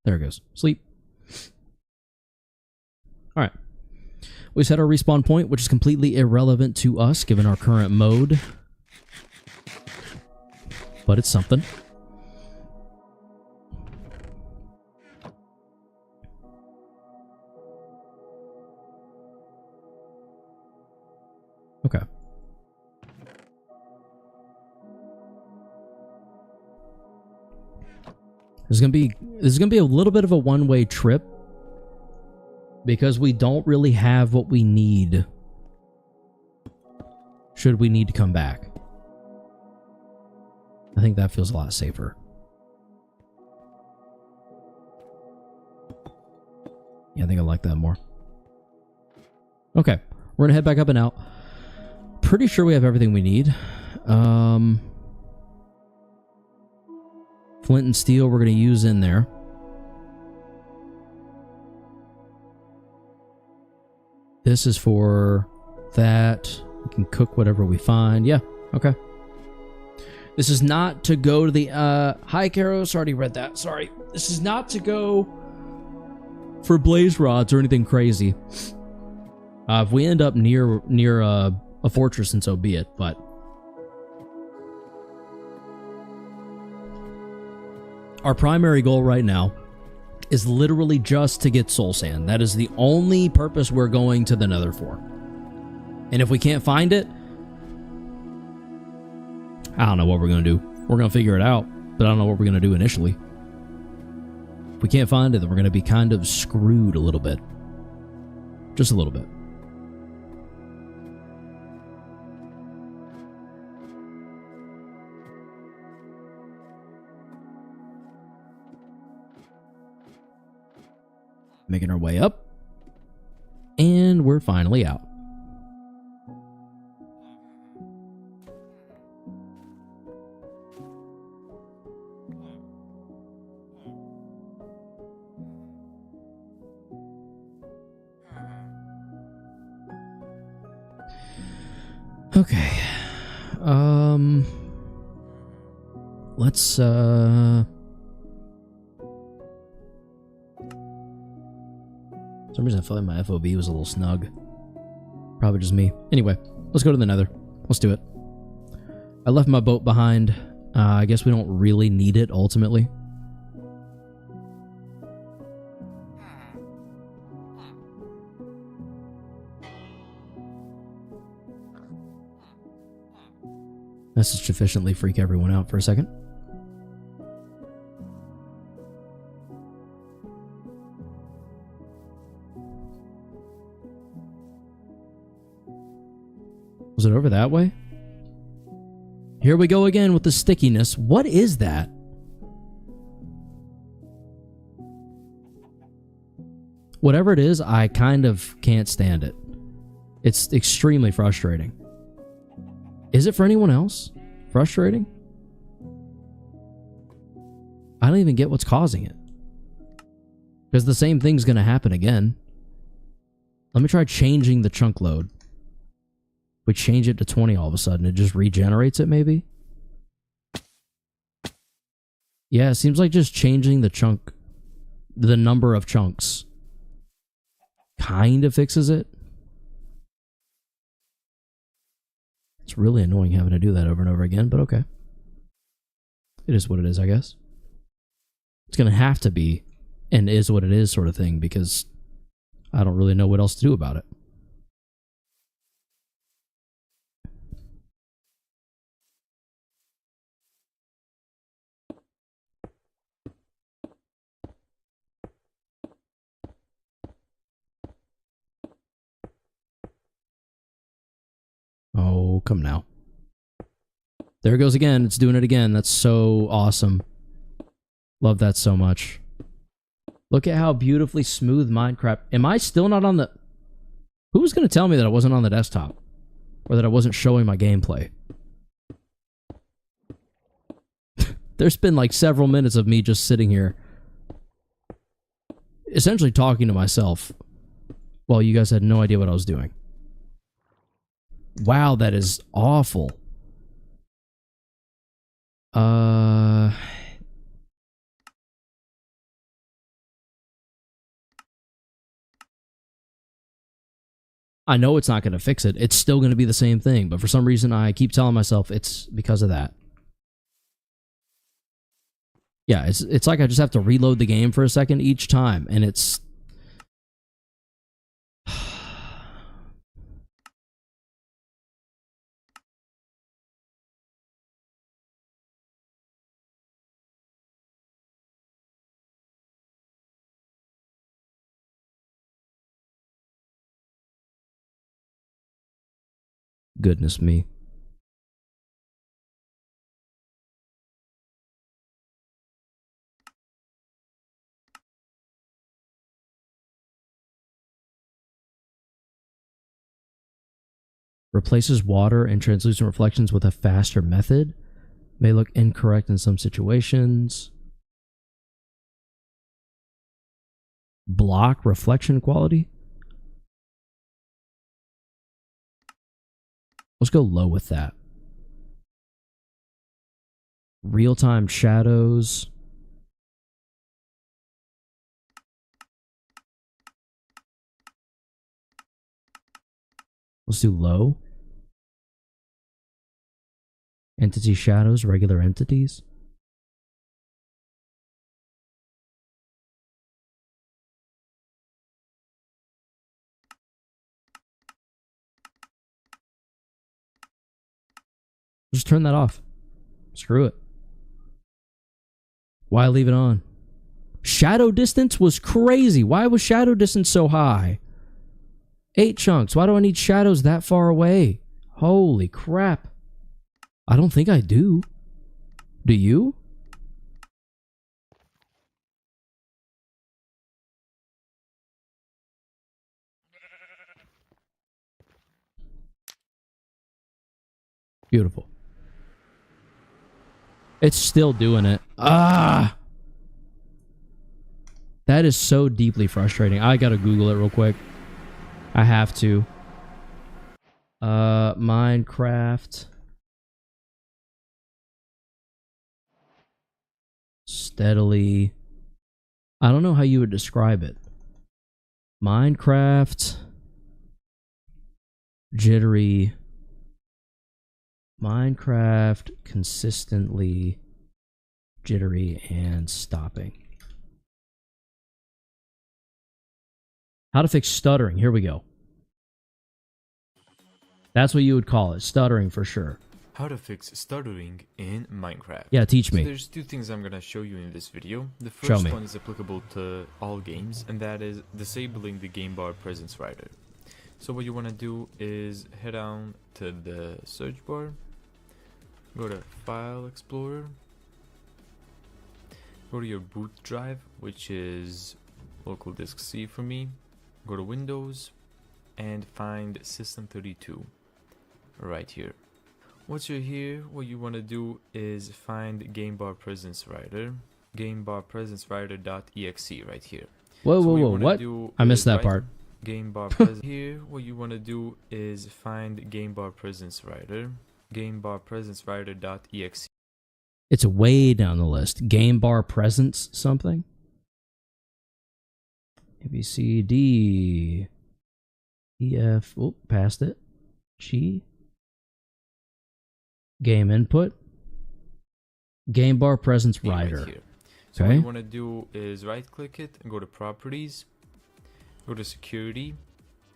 There it goes. Sleep. Alright. We set our respawn point, which is completely irrelevant to us given our current mode. But it's something. Okay. This is gonna be a little bit of a one-way trip because we don't really have what we need should we need to come back. I think that feels a lot safer. Yeah, I think I like that more. Okay, we're gonna head back up and out. Pretty sure we have everything we need. Flint and steel we're going to use in there. This is for that. We can cook whatever we find. Yeah, okay. This is not to go to the... Hi, Karos. Already read that. Sorry. This is not to go for blaze rods or anything crazy. If we end up near a fortress, and so be it, but... Our primary goal right now is literally just to get soul sand. That is the only purpose we're going to the Nether for. And if we can't find it, I don't know what we're going to do. We're going to figure it out, but I don't know what we're going to do initially. If we can't find it, then we're going to be kind of screwed a little bit. Just a little bit. Making our way up. And we're finally out. Okay. Let's For some reason, I feel like my FOB was a little snug. Probably just me. Anyway, let's go to the Nether. Let's do it. I left my boat behind. I guess we don't really need it, ultimately. Let's just sufficiently freak everyone out for a second. Was it over that way? Here we go again with the stickiness. What is that? Whatever it is, I kind of can't stand it. It's extremely frustrating. Is it for anyone else? Frustrating? I don't even get what's causing it. Because the same thing's going to happen again. Let me try changing the chunk load. We change it to 20 all of a sudden. It just regenerates it, maybe? Yeah, it seems like just changing the number of chunks kind of fixes it. It's really annoying having to do that over and over again, but okay. It is what it is, I guess. It's going to have to be an is what it is sort of thing, because I don't really know what else to do about it. Oh, come now. There it goes again. It's doing it again. That's so awesome. Love that so much. Look at how beautifully smooth Minecraft... Am I still not on the... Who was going to tell me that I wasn't on the desktop? Or that I wasn't showing my gameplay? There's been like several minutes of me just sitting here, essentially talking to myself, while you guys had no idea what I was doing. Wow, that is awful. I know it's not going to fix it. It's still going to be the same thing. But for some reason, I keep telling myself it's because of that. Yeah, it's like I just have to reload the game for a second each time. And it's... Goodness me. Replaces water and translucent reflections with a faster method. May look incorrect in some situations. Block reflection quality. Let's go low with that. Real-time shadows. Let's do low. Entity shadows, regular entities. Just turn that off. Screw it. Why leave it on? Shadow distance was crazy. Why was shadow distance so high? 8 chunks. Why do I need shadows that far away? Holy crap. I don't think I do. Do you? Beautiful. It's still doing it. Ah! That is so deeply frustrating. I gotta Google it real quick. I have to. Minecraft. Steadily. I don't know how you would describe it. Minecraft. Jittery. Minecraft consistently jittery and stopping. How to fix stuttering. Here we go. That's what you would call it. Stuttering for sure. How to fix stuttering in Minecraft. Yeah, teach me. So there's 2 things I'm going to show you in this video. The first one is applicable to all games, and that is disabling the game bar presence writer. So what you want to do is head down to the search bar, go to File Explorer, go to your boot drive, which is local disk C for me, go to Windows, and find System32 right here. Once you're here, what you want to do is find game bar presence writer, gamebarpresencewriter.exe right here. Whoa, whoa, whoa, what? I missed that part. Game bar presence. Here, what you want to do is find game bar presence writer, gamebarpresencewriter.exe. It's way down the list. Game bar presence something. A B C D E F. Oh, passed it. G. Game input. Game bar presence writer. Right here. So what you want to do is right click it and go to properties. Go to security,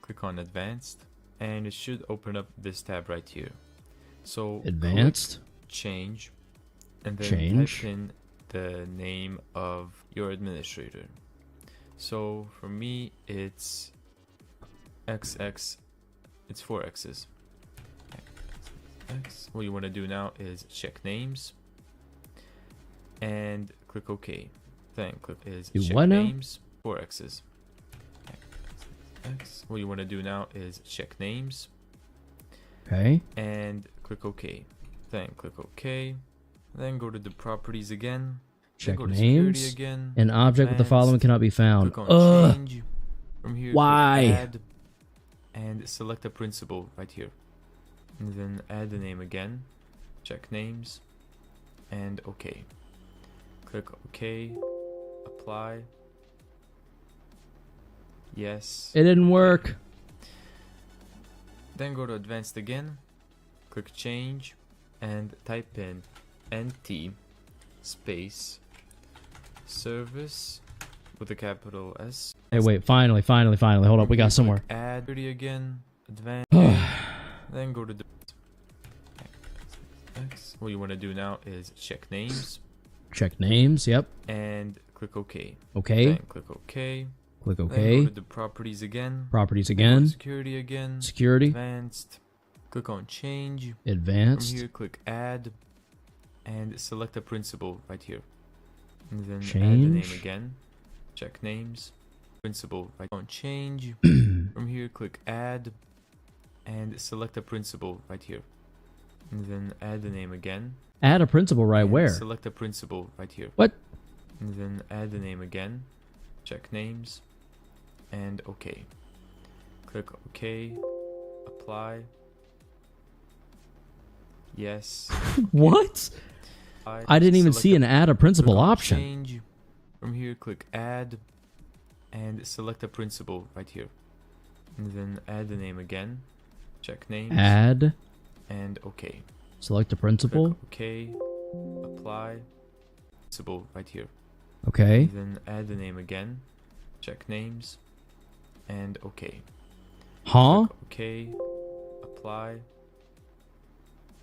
click on advanced, and it should open up this tab right here. So advanced, change, and then type in the name of your administrator. So for me, it's XX, it's 4 X's. X. What you want to do now is check names and click OK. Then click is check names, 4 X's. X. What you want to do now is check names. Okay. And click OK. Then click OK. Then go to the properties again. Check go to names. Again. An object with the following cannot be found. Click on change. From here, why? Add, and select a principal right here. And then add the name again. Check names. And OK. Click OK. Apply. Yes. It didn't work. Then go to advanced again, click change, and type in NT space service with a capital S. Hey, wait, finally. Hold up, we got somewhere. Add 30 again, advanced, then go to the what you want to do now is check names. Check names, yep. And click OK. Okay. Then click OK. Click OK. Then go to the properties again. Properties again. Security again. Security. Advanced. Click on change. Advanced. From here, click add. And select a principal right here. And then Change. add the name again. Check names. Principal right on change. From here, click add. And select a principal right here. And then add the name again. Add a principal right And where? Select a principal right here. What? And then add the name again. Check names. And OK. Click OK. Apply. Yes. What? I didn't even see an add a principal option. Change. From here, click add. And select a principal right here. And then add the name again. Check names. Add. And OK. Select a principal. Click OK. Apply. Principal right here. Okay. And then add the name again. Check names. And OK. Huh? Click OK. Apply.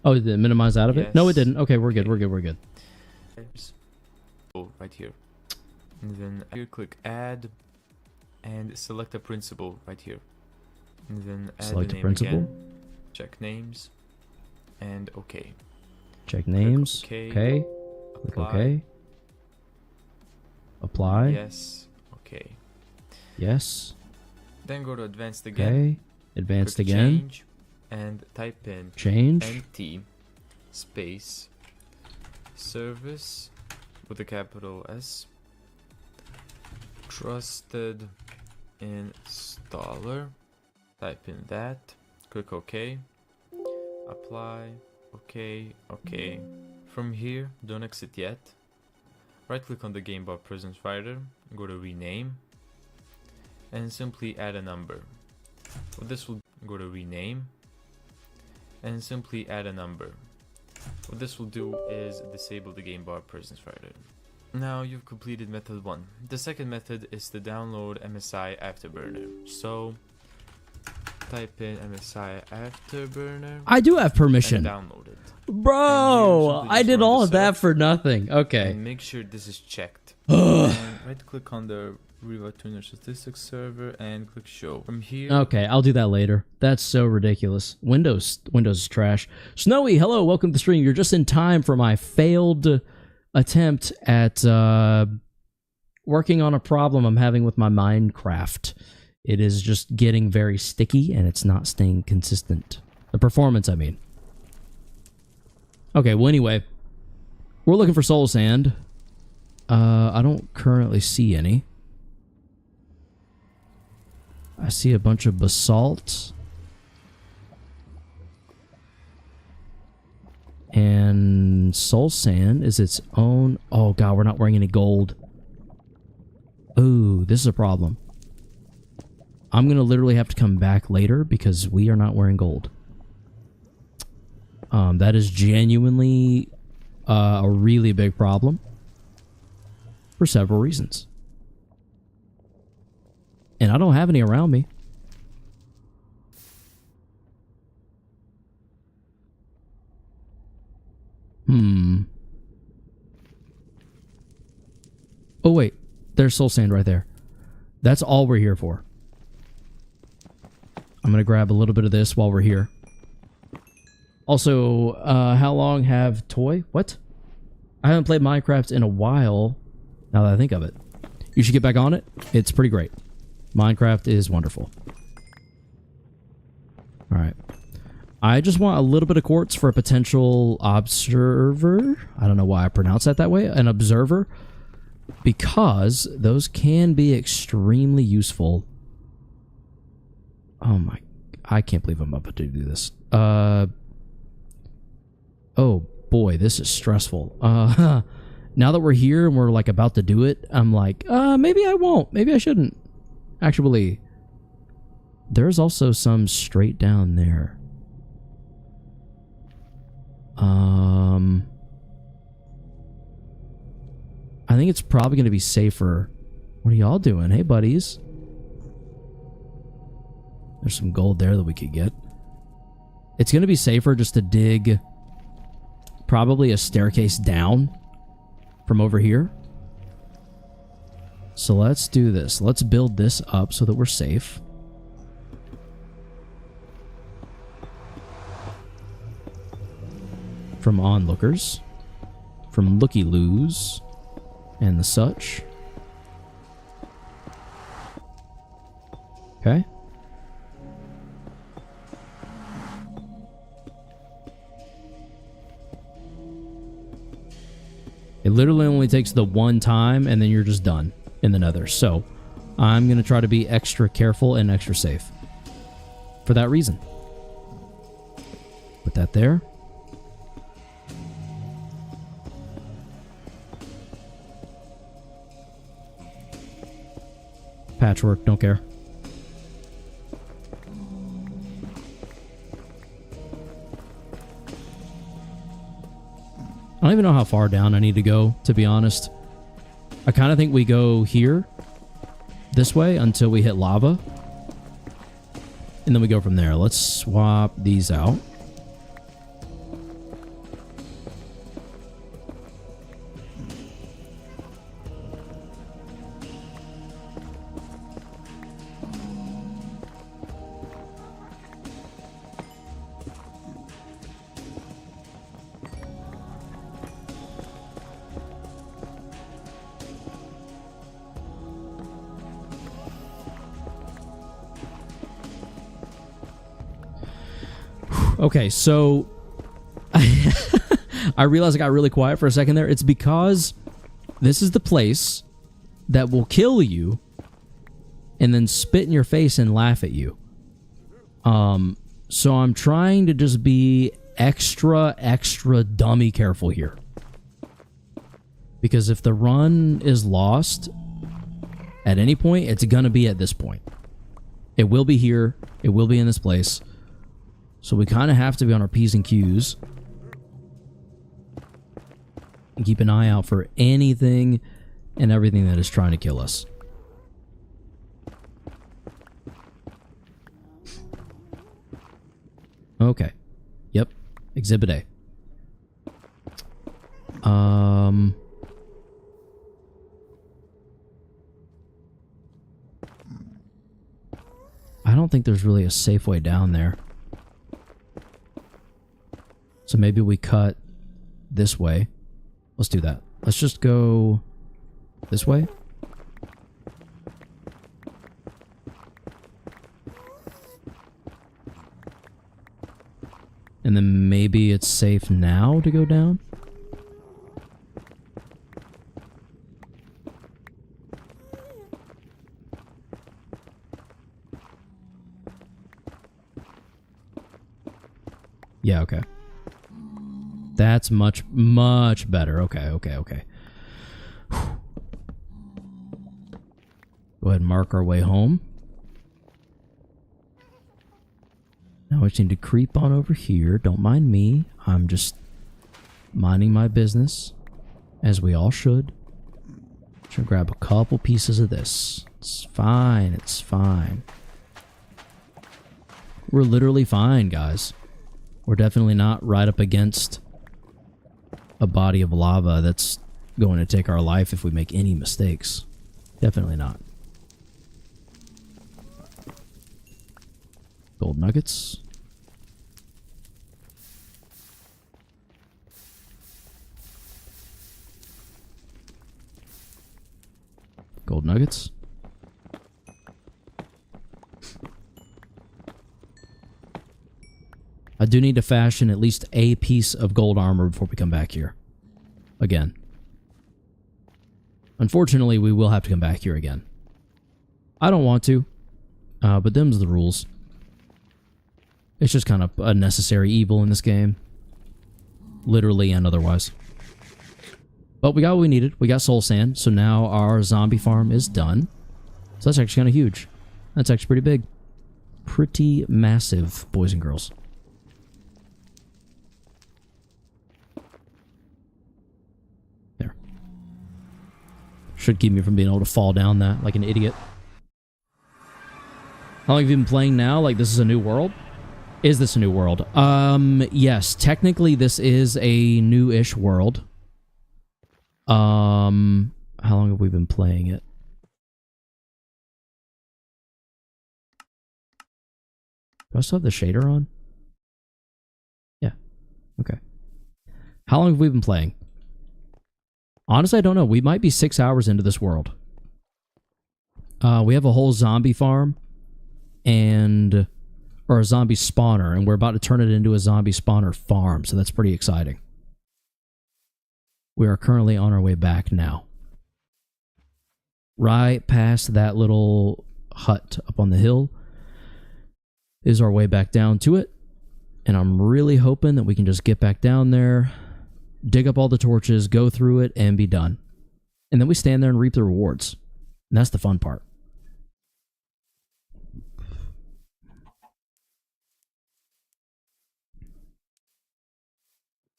Oh, did it minimize out of it? No, it Yes. didn't. Okay, we're good. We're good. We're good. Right here. And then here click add. And select a principal right here. And then add Select the a name principal. again. Check names. And OK. Check names. OK. Okay. Click Apply. OK. Apply. Yes. OK. Yes. Then go to advanced again. Okay. Advanced Click again. change, and type in Change. NT space service with a capital S. Trusted installer. Type in that. Click OK. Apply. OK. OK. From here, don't exit yet. Right click on the game bar presence writer. Go to rename. And simply add a number. What this will go to rename. And simply add a number. What this will do is disable the game bar presence writer. Now you've completed method 1. The second method is to download MSI Afterburner. So type in MSI Afterburner. I do have permission. And download it. Bro, And I did all of that for nothing. Okay. And make sure this is checked. And right click on the Riva Tuner Statistics server and click show. From here. Okay, I'll do that later. That's so ridiculous. Windows is trash. Snowy, hello, welcome to the stream. You're just in time for my failed attempt at working on a problem I'm having with my Minecraft. It is just getting very sticky and it's not staying consistent. The performance, I mean. Okay, well anyway, we're looking for soul sand. I don't currently see any. I see a bunch of basalt. And soul sand is its own... Oh god, we're not wearing any gold. Ooh, this is a problem. I'm gonna literally have to come back later because we are not wearing gold. That is genuinely a really big problem. For several reasons. And I don't have any around me. Oh wait, there's soul sand right there. That's all we're here for. I'm gonna grab a little bit of this while we're here. Also, how long have Toy? What? I haven't played Minecraft in a while, now that I think of it. You should get back on it. It's pretty great. Minecraft is wonderful. Alright. I just want a little bit of quartz for a potential observer. I don't know why I pronounce that way. An observer. Because those can be extremely useful. Oh my... I can't believe I'm about to do this. Oh boy, this is stressful. Now that we're here and we're like about to do it, I'm like, maybe I won't. Maybe I shouldn't. Actually, There's also some straight down there. I think it's probably going to be safer. What are y'all doing? Hey, buddies. There's some gold there that we could get. It's going to be safer just to dig probably a staircase down from over here. So let's do this. Let's build this up so that we're safe. From onlookers, from looky-loos, and the such. Okay. It literally only takes the one time, and then you're just done in the Nether. So, I'm going to try to be extra careful and extra safe. For that reason. Put that there. Patchwork, don't care. I don't even know how far down I need to go, to be honest. I kind of think we go here, this way, until we hit lava. And then we go from there. Let's swap these out. Okay, so I realized I got really quiet for a second there. It's because this is the place that will kill you and then spit in your face and laugh at you. So I'm trying to just be extra dummy careful here. Because if the run is lost at any point, it's gonna be at this point. It will be here. It will be in this place. So we kind of have to be on our P's and Q's. And keep an eye out for anything and everything that is trying to kill us. Okay. Yep. Exhibit A. I don't think there's really a safe way down there. So maybe we cut this way. Let's do that. Let's just go this way. And then maybe it's safe now to go down. Yeah, okay. That's much better. Okay. Go ahead and mark our way home. Now we just need to creep on over here. Don't mind me. I'm just minding my business, as we all should. Should grab a couple pieces of this. It's fine. It's fine. We're literally fine, guys. We're definitely not right up against a body of lava that's going to take our life if we make any mistakes. Definitely not. Gold nuggets. Gold nuggets. I do need to fashion at least a piece of gold armor before we come back here. Again. Unfortunately, we will have to come back here again. I don't want to, but them's the rules. It's just kind of a necessary evil in this game. Literally and otherwise. But we got what we needed. We got soul sand, so now our zombie farm is done. So that's actually kind of huge. That's actually pretty big. pretty massive, boys and girls. There. Should keep me from being able to fall down that like an idiot. How long have you been playing now? Like, this is a new world? Is this a new world? Yes. Technically, this is a new-ish world. How long have we been playing it? Do I still have the shader on? Yeah. Okay. How long have we been playing? Honestly, I don't know. We might be 6 hours into this world. We have a whole zombie farm. Or a zombie spawner, and we're about to turn it into a zombie spawner farm, so that's pretty exciting. We are currently on our way back now. Right past that little hut up on the hill is our way back down to it, and I'm really hoping that we can just get back down there, dig up all the torches, go through it, and be done. And then we stand there and reap the rewards. And that's the fun part.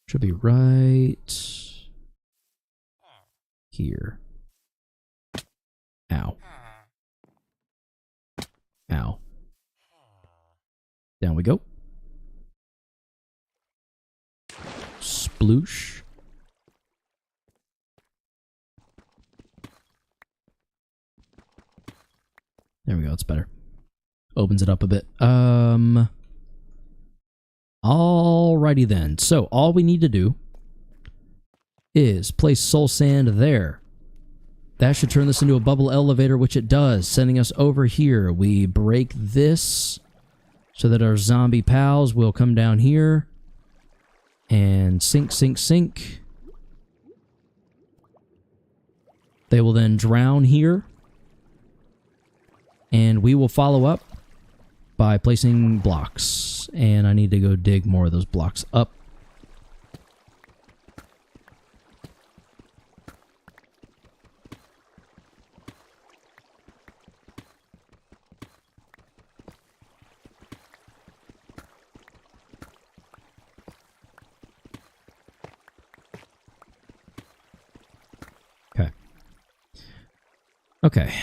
Should be right here. Ow. Ow. Down we go. Sploosh. There we go, it's better. Opens it up a bit. Alrighty then. So all we need to do is place soul sand there. That should turn this into a bubble elevator, which it does, sending us over here. We break this so that our zombie pals will come down here and sink, sink, sink. They will then drown here, and we will follow up by placing blocks. And I need to go dig more of those blocks up. Okay. Okay.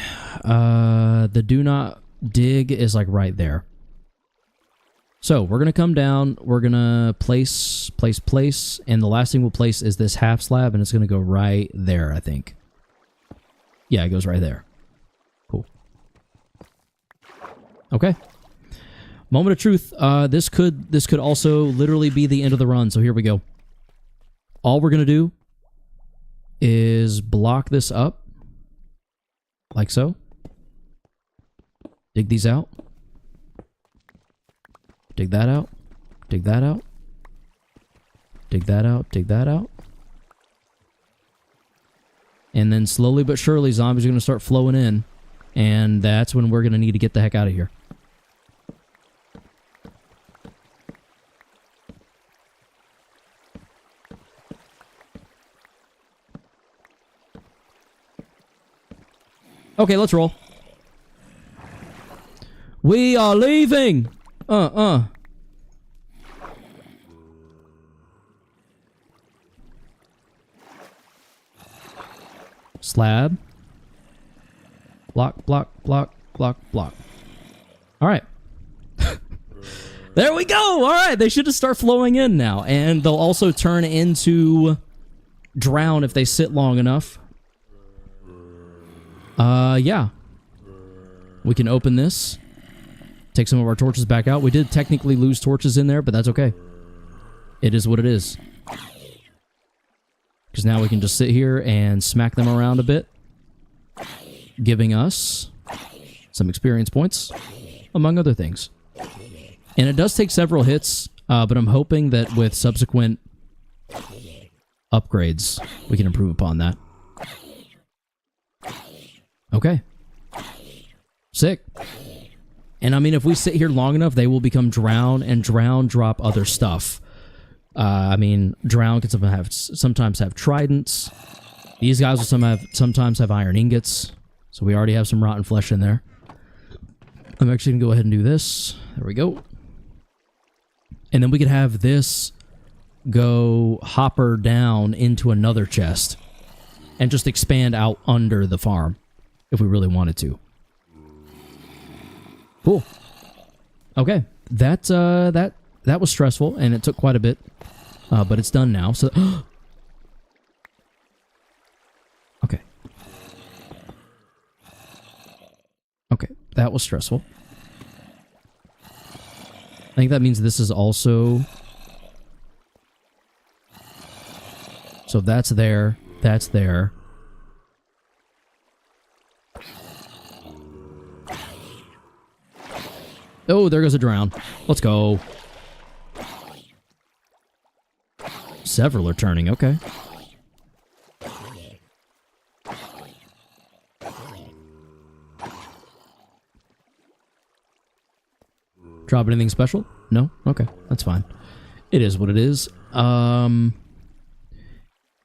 The do not dig is like right there. So, we're going to come down, we're going to place, and the last thing we'll place is this half slab, and it's going to go right there, I think. Yeah, it goes right there. Cool. Okay. Moment of truth. This could also literally be the end of the run, so here we go. All we're going to do is block this up, like so. Dig these out. Dig that out. Dig that out. Dig that out. Dig that out. And then slowly but surely, zombies are going to start flowing in. And that's when we're going to need to get the heck out of here. Okay, let's roll. We are leaving! Slab. Block, block, block, block, block. Alright. There we go! Alright, they should just start flowing in now. And they'll also turn into drown if they sit long enough. Yeah. We can open this. Take some of our torches back out. We did technically lose torches in there, but that's okay. It is what it is. Because now we can just sit here and smack them around a bit, giving us some experience points, among other things. And it does take several hits, but I'm hoping that with subsequent upgrades, we can improve upon that. Okay. Sick. And I mean, if we sit here long enough, they will become drown, and drown drop other stuff. I mean, drown can sometimes have tridents. These guys will sometimes have iron ingots. So we already have some rotten flesh in there. I'm actually gonna go ahead and do this. There we go. And then we could have this go hopper down into another chest and just expand out under the farm if we really wanted to. Cool. Okay. That was stressful and it took quite a bit. But it's done now. So okay. Okay, that was stressful. I think that means this is also... So that's there. That's there. Oh, there goes a drown. Let's go. Several are turning. Okay. Drop anything special? No? Okay, that's fine. It is what it is.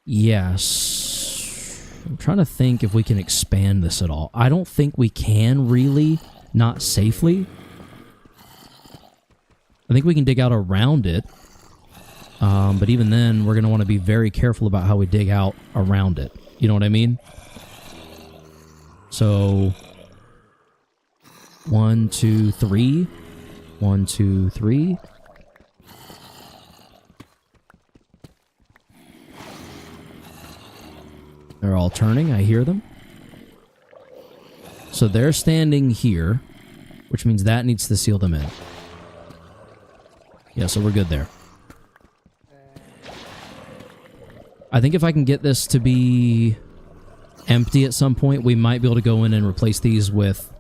Yes. I'm trying to think if we can expand this at all. I don't think we can really, not safely. I think we can dig out around it. But even then, we're going to want to be very careful about how we dig out around it. You know what I mean? So, 1, 2, 3. 1, 2, 3. They're all turning. I hear them. So they're standing here, which means that needs to seal them in. Yeah, so we're good there. I think if I can get this to be empty at some point, we might be able to go in and replace these with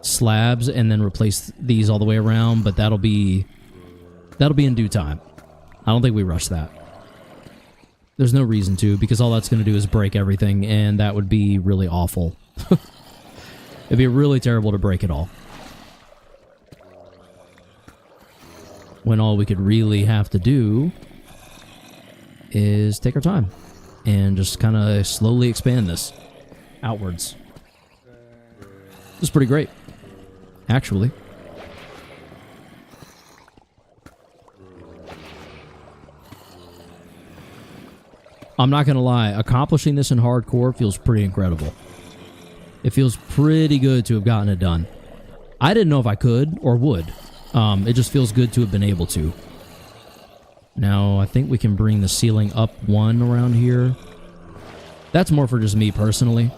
slabs and then replace these all the way around, but that'll be in due time. I don't think we rush that. There's no reason to, because all that's going to do is break everything, and that would be really awful. It'd be really terrible to break it all. When all we could really have to do is take our time and just kind of slowly expand this outwards. This is pretty great, actually. I'm not going to lie, accomplishing this in hardcore feels pretty incredible. It feels pretty good to have gotten it done. I didn't know if I could or would. It just feels good to have been able to. Now, I think we can bring the ceiling up 1 around here. That's more for just me personally.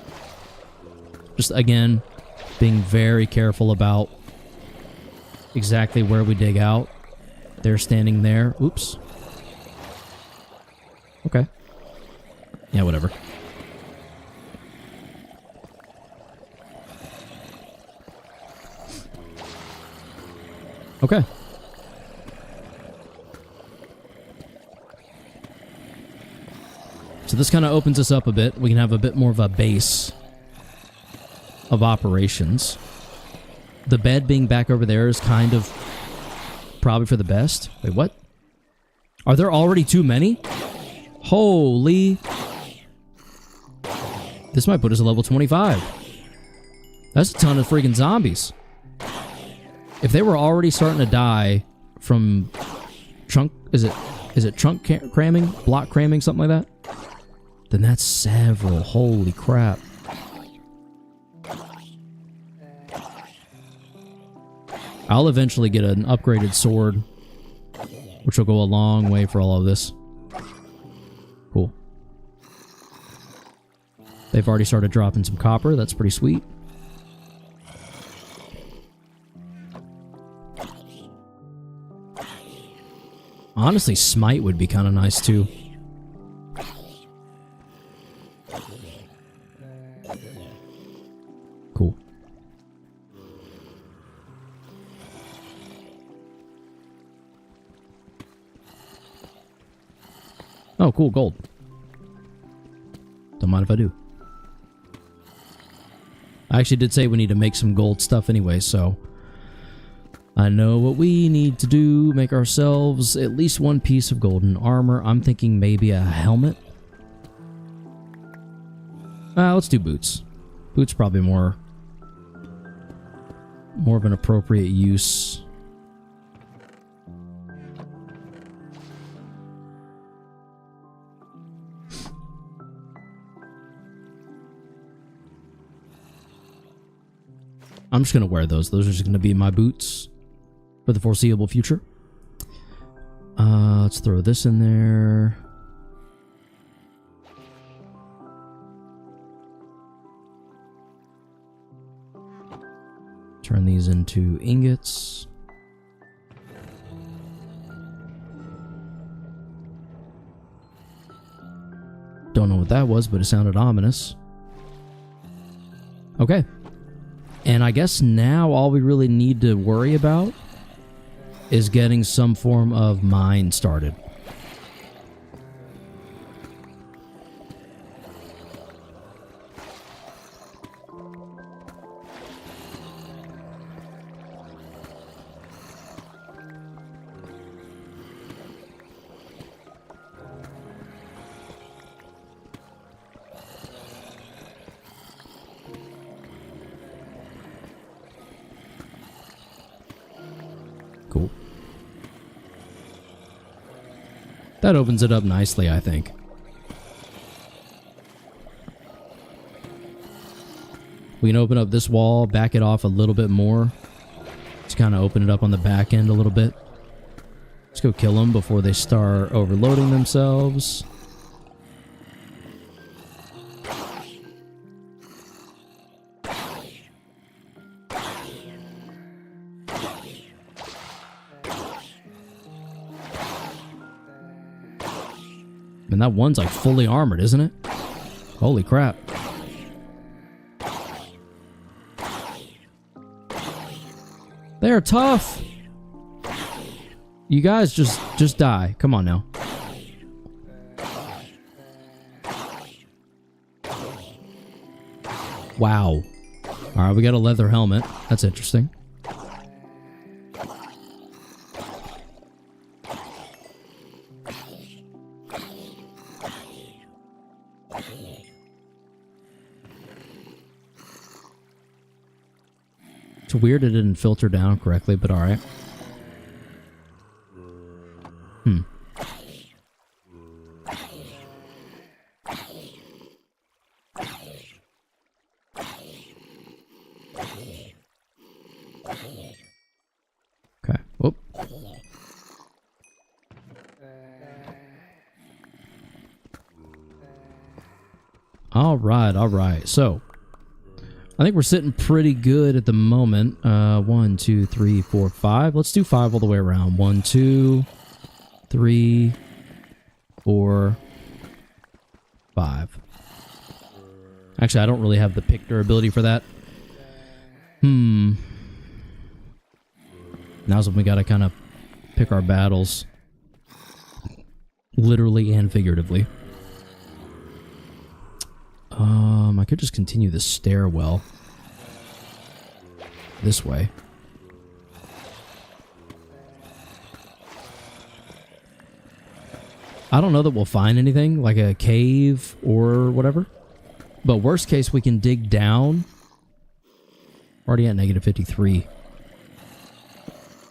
Just, again, being very careful about exactly where we dig out. They're standing there. Oops. Okay. Yeah, whatever. Okay. So this kind of opens us up a bit. We can have a bit more of a base of operations. The bed being back over there is kind of probably for the best. Wait, what? Are there already too many? Holy. This might put us at level 25. That's a ton of freaking zombies. If they were already starting to die from chunk, is it chunk cramming, block cramming, something like that? Then that's several. Holy crap. I'll eventually get an upgraded sword, which will go a long way for all of this. Cool. They've already started dropping some copper. That's pretty sweet. Honestly, smite would be kind of nice too. Cool. Oh, cool, gold. Don't mind if I do. I actually did say we need to make some gold stuff anyway, so I know what we need to do. Make ourselves at least 1 piece of golden armor. I'm thinking maybe a helmet. Let's do boots. Boots probably more more of an appropriate use. I'm just going to wear those. Those are just going to be my boots for the foreseeable future. Let's throw this in there. Turn these into ingots. Don't know what that was, but it sounded ominous. Okay. And I guess now all we really need to worry about is getting some form of mine started. Cool. That opens it up nicely, I think. We can open up this wall, back it off a little bit more. Just kind of open it up on the back end a little bit. Let's go kill them before they start overloading themselves. And that one's like fully armored, isn't it? Holy crap. They're tough. You guys just die. Come on now. Wow. Alright, we got a leather helmet. That's interesting. It's weird it didn't filter down correctly, but alright. Okay. Whoop. Alright. So, I think we're sitting pretty good at the moment. 1, 2, 3, 4, 5. Let's do 5 all the way around. 1, 2, 3, 4, 5. Actually, I don't really have the pick durability for that. Now's when we gotta kind of pick our battles. Literally and figuratively. I could just continue the stairwell. This way. I don't know that we'll find anything, like a cave or whatever. But worst case, we can dig down. Already at negative 53.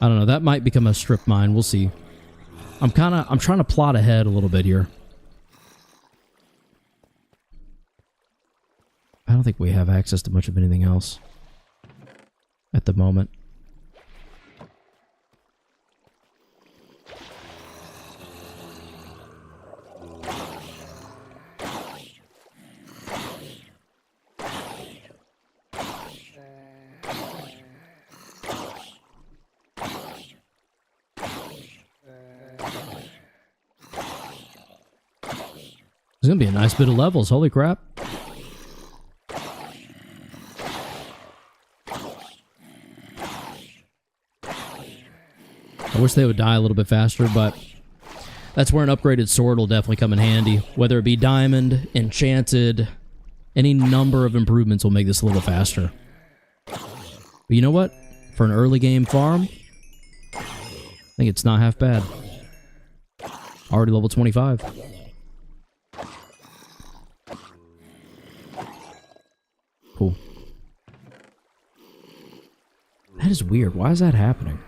I don't know, that might become a strip mine, we'll see. I'm trying to plot ahead a little bit here. I don't think we have access to much of anything else at the moment. There's gonna be a nice bit of levels, holy crap. I wish they would die a little bit faster, but that's where an upgraded sword will definitely come in handy. Whether it be diamond, enchanted, any number of improvements will make this a little faster. But you know what? For an early game farm, I think it's not half bad. Already level 25. Cool. That is weird. Why is that happening?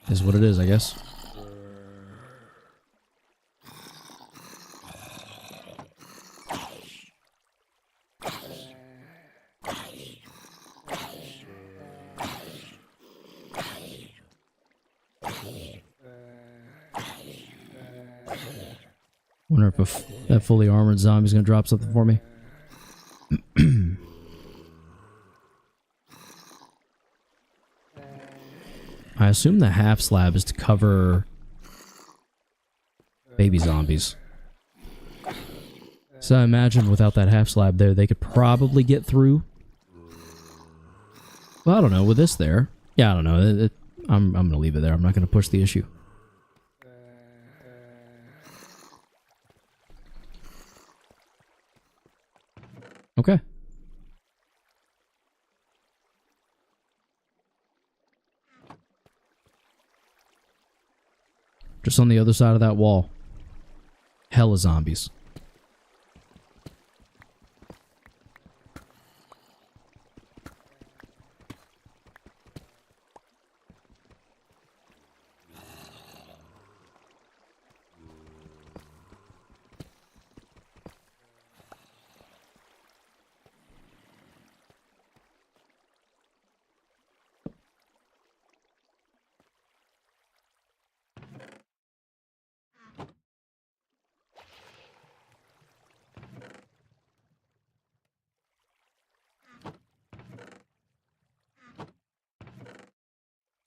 Is what it is, I guess. Wonder if that fully armored zombie's gonna drop something for me. I assume the half slab is to cover baby zombies. So I imagine without that half slab there, they could probably get through. Well, I don't know. With this there, yeah, I don't know. I'm gonna leave it there. I'm not gonna push the issue. Okay. Just on the other side of that wall. Hella zombies.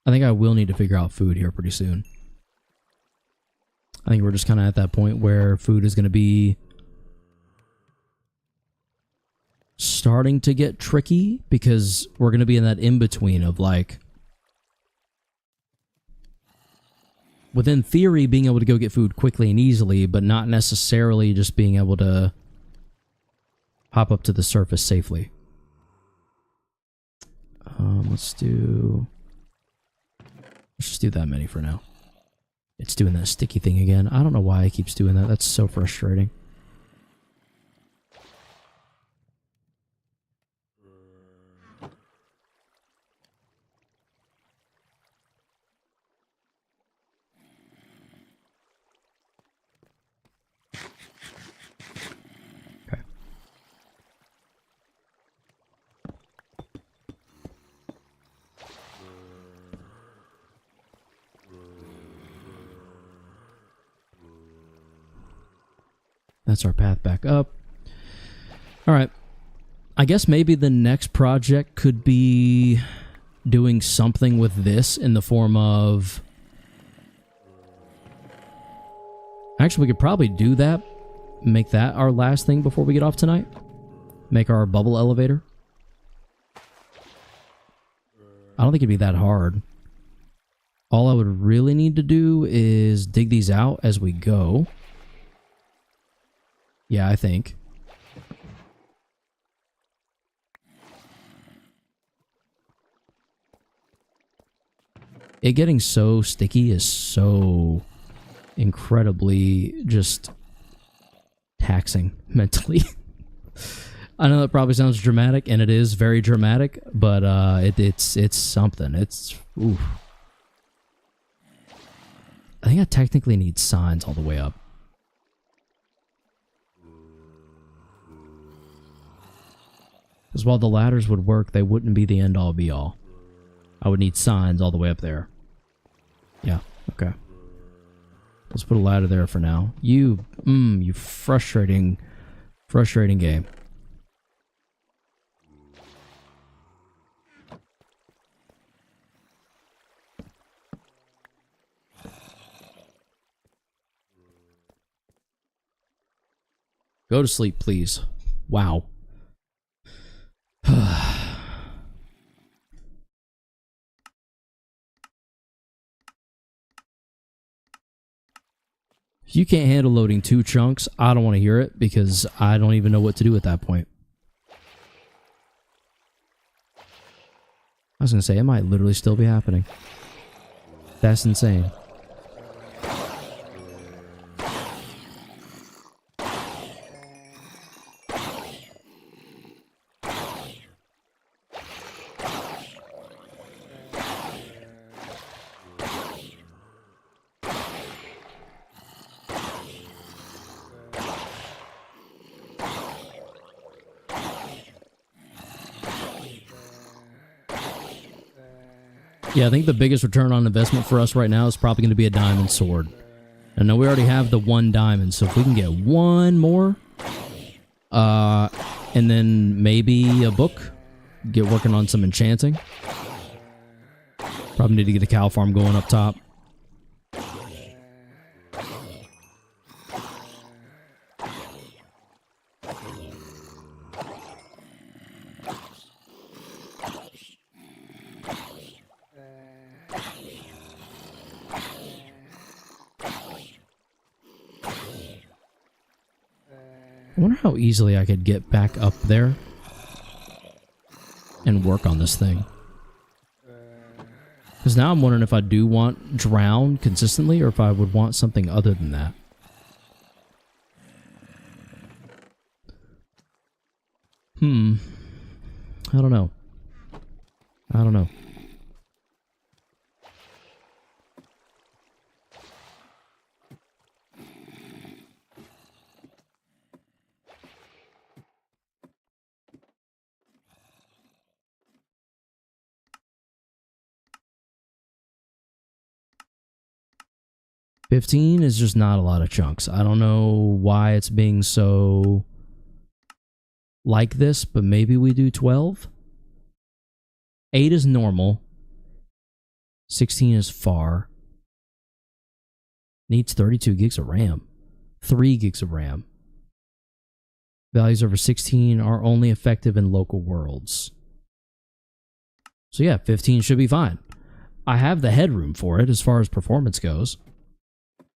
I think I will need to figure out food here pretty soon. I think we're just kind of at that point where food is going to be starting to get tricky because we're going to be in that in-between of like, within theory, being able to go get food quickly and easily, but not necessarily just being able to hop up to the surface safely. Let's just do that many for now. It's doing that sticky thing again. I don't know why it keeps doing that. That's so frustrating. Okay. That's our path back up. Alright. I guess maybe the next project could be doing something with this in the form of... Actually, we could probably do that. Make that our last thing before we get off tonight. Make our bubble elevator. I don't think it'd be that hard. All I would really need to do is dig these out as we go. Yeah, I think. It getting so sticky is so incredibly just taxing mentally. I know that probably sounds dramatic, and it is very dramatic, but it's something. It's oof. I think I technically need signs all the way up. Because while the ladders would work, they wouldn't be the end-all be-all. I would need signs all the way up there. Yeah, okay. Let's put a ladder there for now. You frustrating game. Go to sleep, please. Wow. If you can't handle loading 2 chunks, I don't want to hear it because I don't even know what to do at that point. I was going to say, it might literally still be happening. That's insane. Yeah, I think the biggest return on investment for us right now is probably going to be a diamond sword. I know we already have the 1 diamond, so if we can get 1 more, and then maybe a book, get working on some enchanting. Probably need to get a cow farm going up top. I wonder how easily I could get back up there and work on this thing. Because now I'm wondering if I do want drown consistently or if I would want something other than that. I don't know. I don't know. $15 is just not a lot of chunks. I don't know why it's being so like this, but maybe we do 12. 8 is normal. 16 is far. Needs 32 gigs of RAM. 3 gigs of RAM. Values over 16 are only effective in local worlds. So yeah, 15 should be fine. I have the headroom for it as far as performance goes.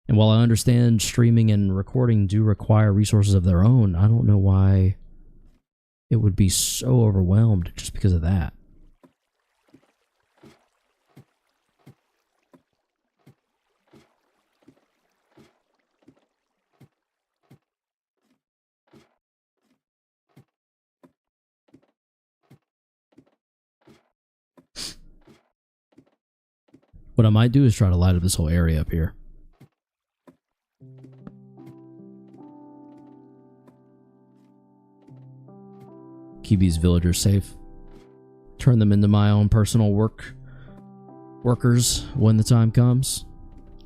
And while I understand streaming and recording do require resources of their own, I don't know why it would be so overwhelmed just because of that. What I might do is try to light up this whole area up here. Keep these villagers safe. Turn them into my own personal workers when the time comes.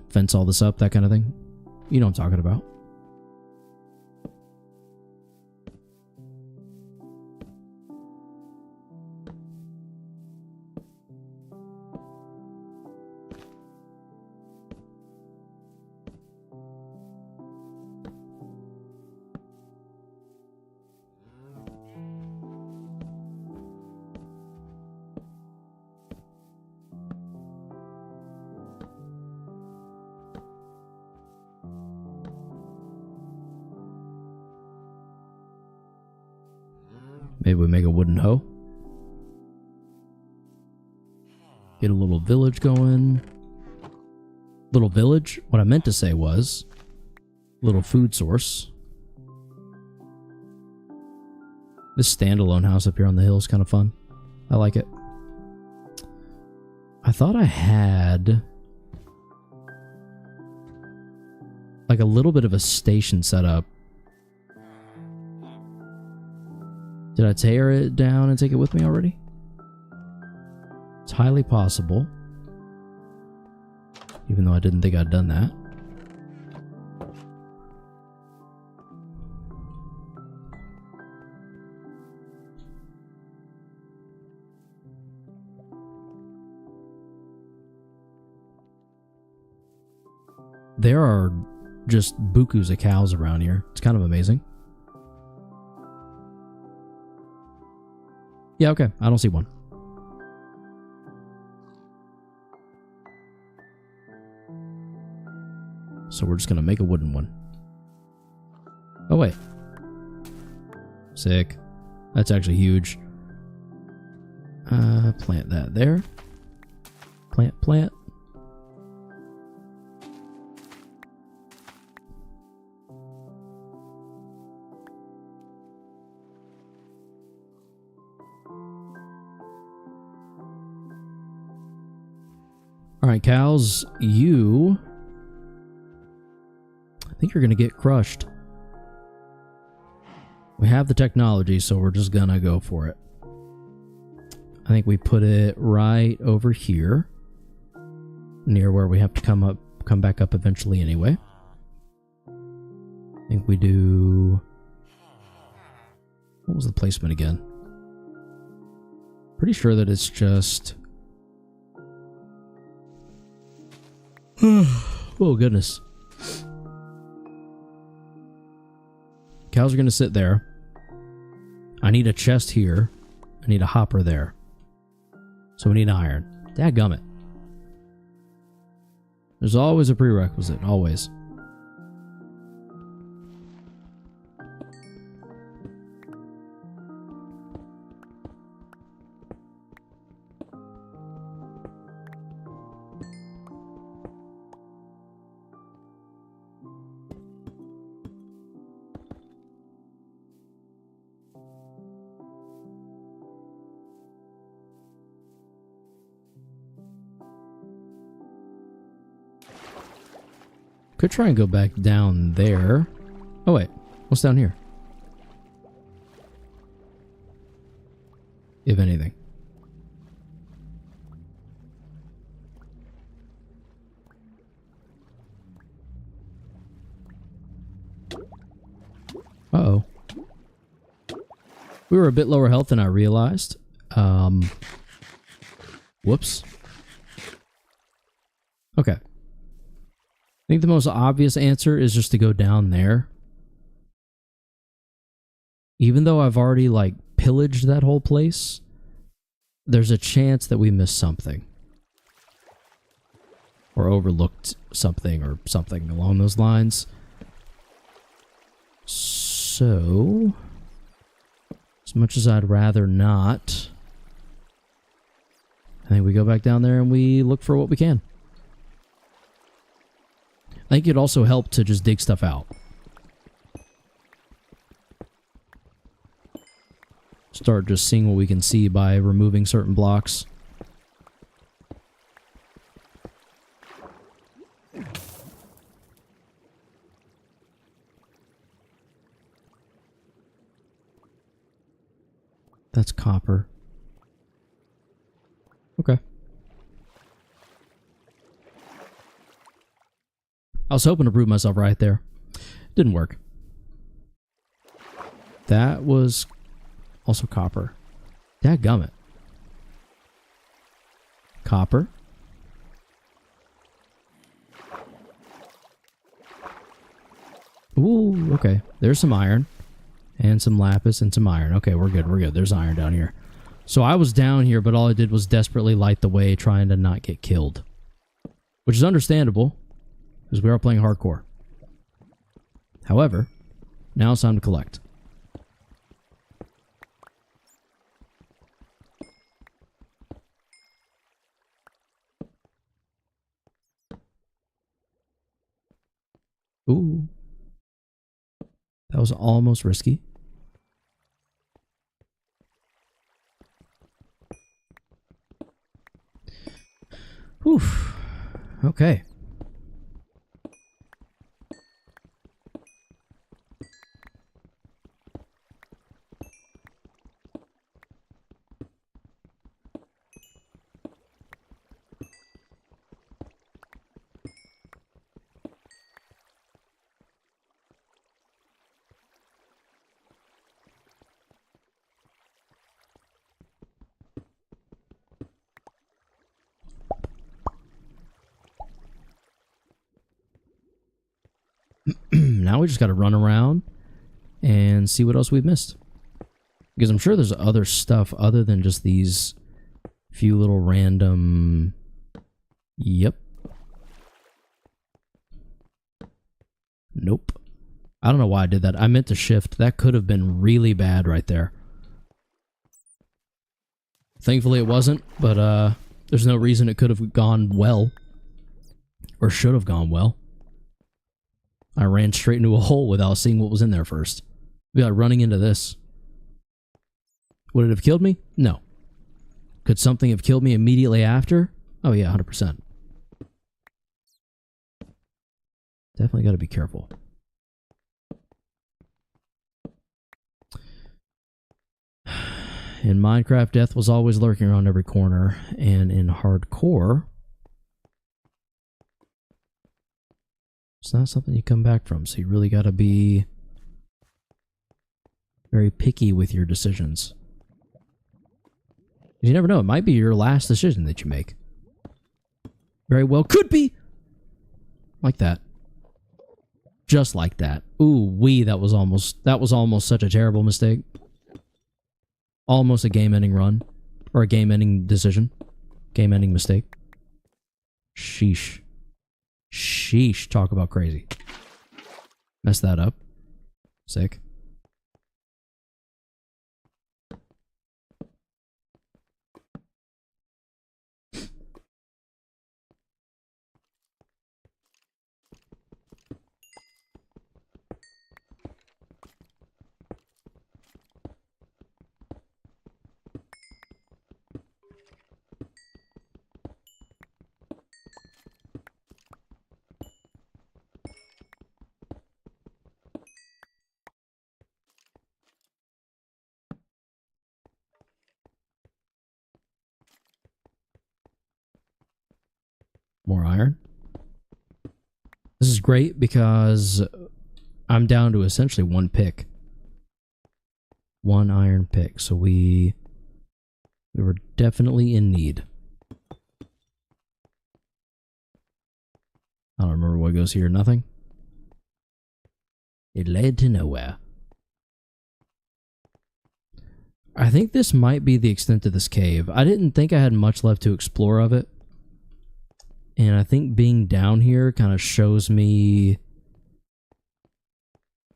Fence all this up, that kind of thing. You know what I'm talking about. Maybe we make a wooden hoe. Get a little village going. Little village? What I meant to say was little food source. This standalone house up here on the hill is kind of fun. I like it. I thought I had like a little bit of a station set up. Did I tear it down and take it with me already? It's highly possible. Even though I didn't think I'd done that. There are just bukus of cows around here. It's kind of amazing. Yeah, okay. I don't see one. So we're just going to make a wooden one. Oh, wait. Sick. That's actually huge. Plant that there. Plant. Alright, cows, you... I think you're going to get crushed. We have the technology, so we're just going to go for it. I think we put it right over here. near where we have to come back up eventually anyway. I think we do... What was the placement again? Pretty sure that it's just... Oh, goodness. Cows are going to sit there. I need a chest here. I need a hopper there. So we need iron. Dadgummit. There's always a prerequisite. Always. Could try and go back down there. Oh wait, what's down here? If anything. Uh-oh. We were a bit lower health than I realized. Whoops. Okay. I think the most obvious answer is just to go down there. Even though I've already, like, pillaged that whole place, there's a chance that we missed something. Or overlooked something, or something along those lines. So... as much as I'd rather not, I think we go back down there and we look for what we can. I think it'd also help to just dig stuff out. Start just seeing what we can see by removing certain blocks. That's copper. Okay. I was hoping to prove myself right there. Didn't work. That was also copper. Dadgummit. Copper. Ooh, okay. There's some iron. And some lapis and some iron. Okay, we're good, we're good. There's iron down here. So I was down here, but all I did was desperately light the way, trying to not get killed. Which is understandable, because we are playing hardcore. However, now it's time to collect. Ooh. That was almost risky. Whew. Okay. Now we just got to run around and see what else we've missed. Because I'm sure there's other stuff other than just these few little random... Yep. Nope. I don't know why I did that. I meant to shift. That could have been really bad right there. Thankfully it wasn't, but there's no reason it could have gone well. Or should have gone well. I ran straight into a hole without seeing what was in there first. Without running into this. Would it have killed me? No. Could something have killed me immediately after? Oh yeah, 100%. Definitely got to be careful. In Minecraft, death was always lurking around every corner, and in hardcore, It's not something you come back from, so you really gotta be very picky with your decisions. You never know, it might be your last decision that you make. Very well could be! Like that. Just like that. Ooh, that was almost such a terrible mistake. Almost a game-ending run. Or a game-ending decision. Game-ending mistake. Sheesh. Sheesh, talk about crazy. Messed that up. Sick. More iron. This is great because I'm down to essentially one pick. One iron pick. So we were definitely in need. I don't remember what goes here. Nothing. It led to nowhere. I think this might be the extent of this cave. I didn't think I had much left to explore of it. And I think being down here kind of shows me...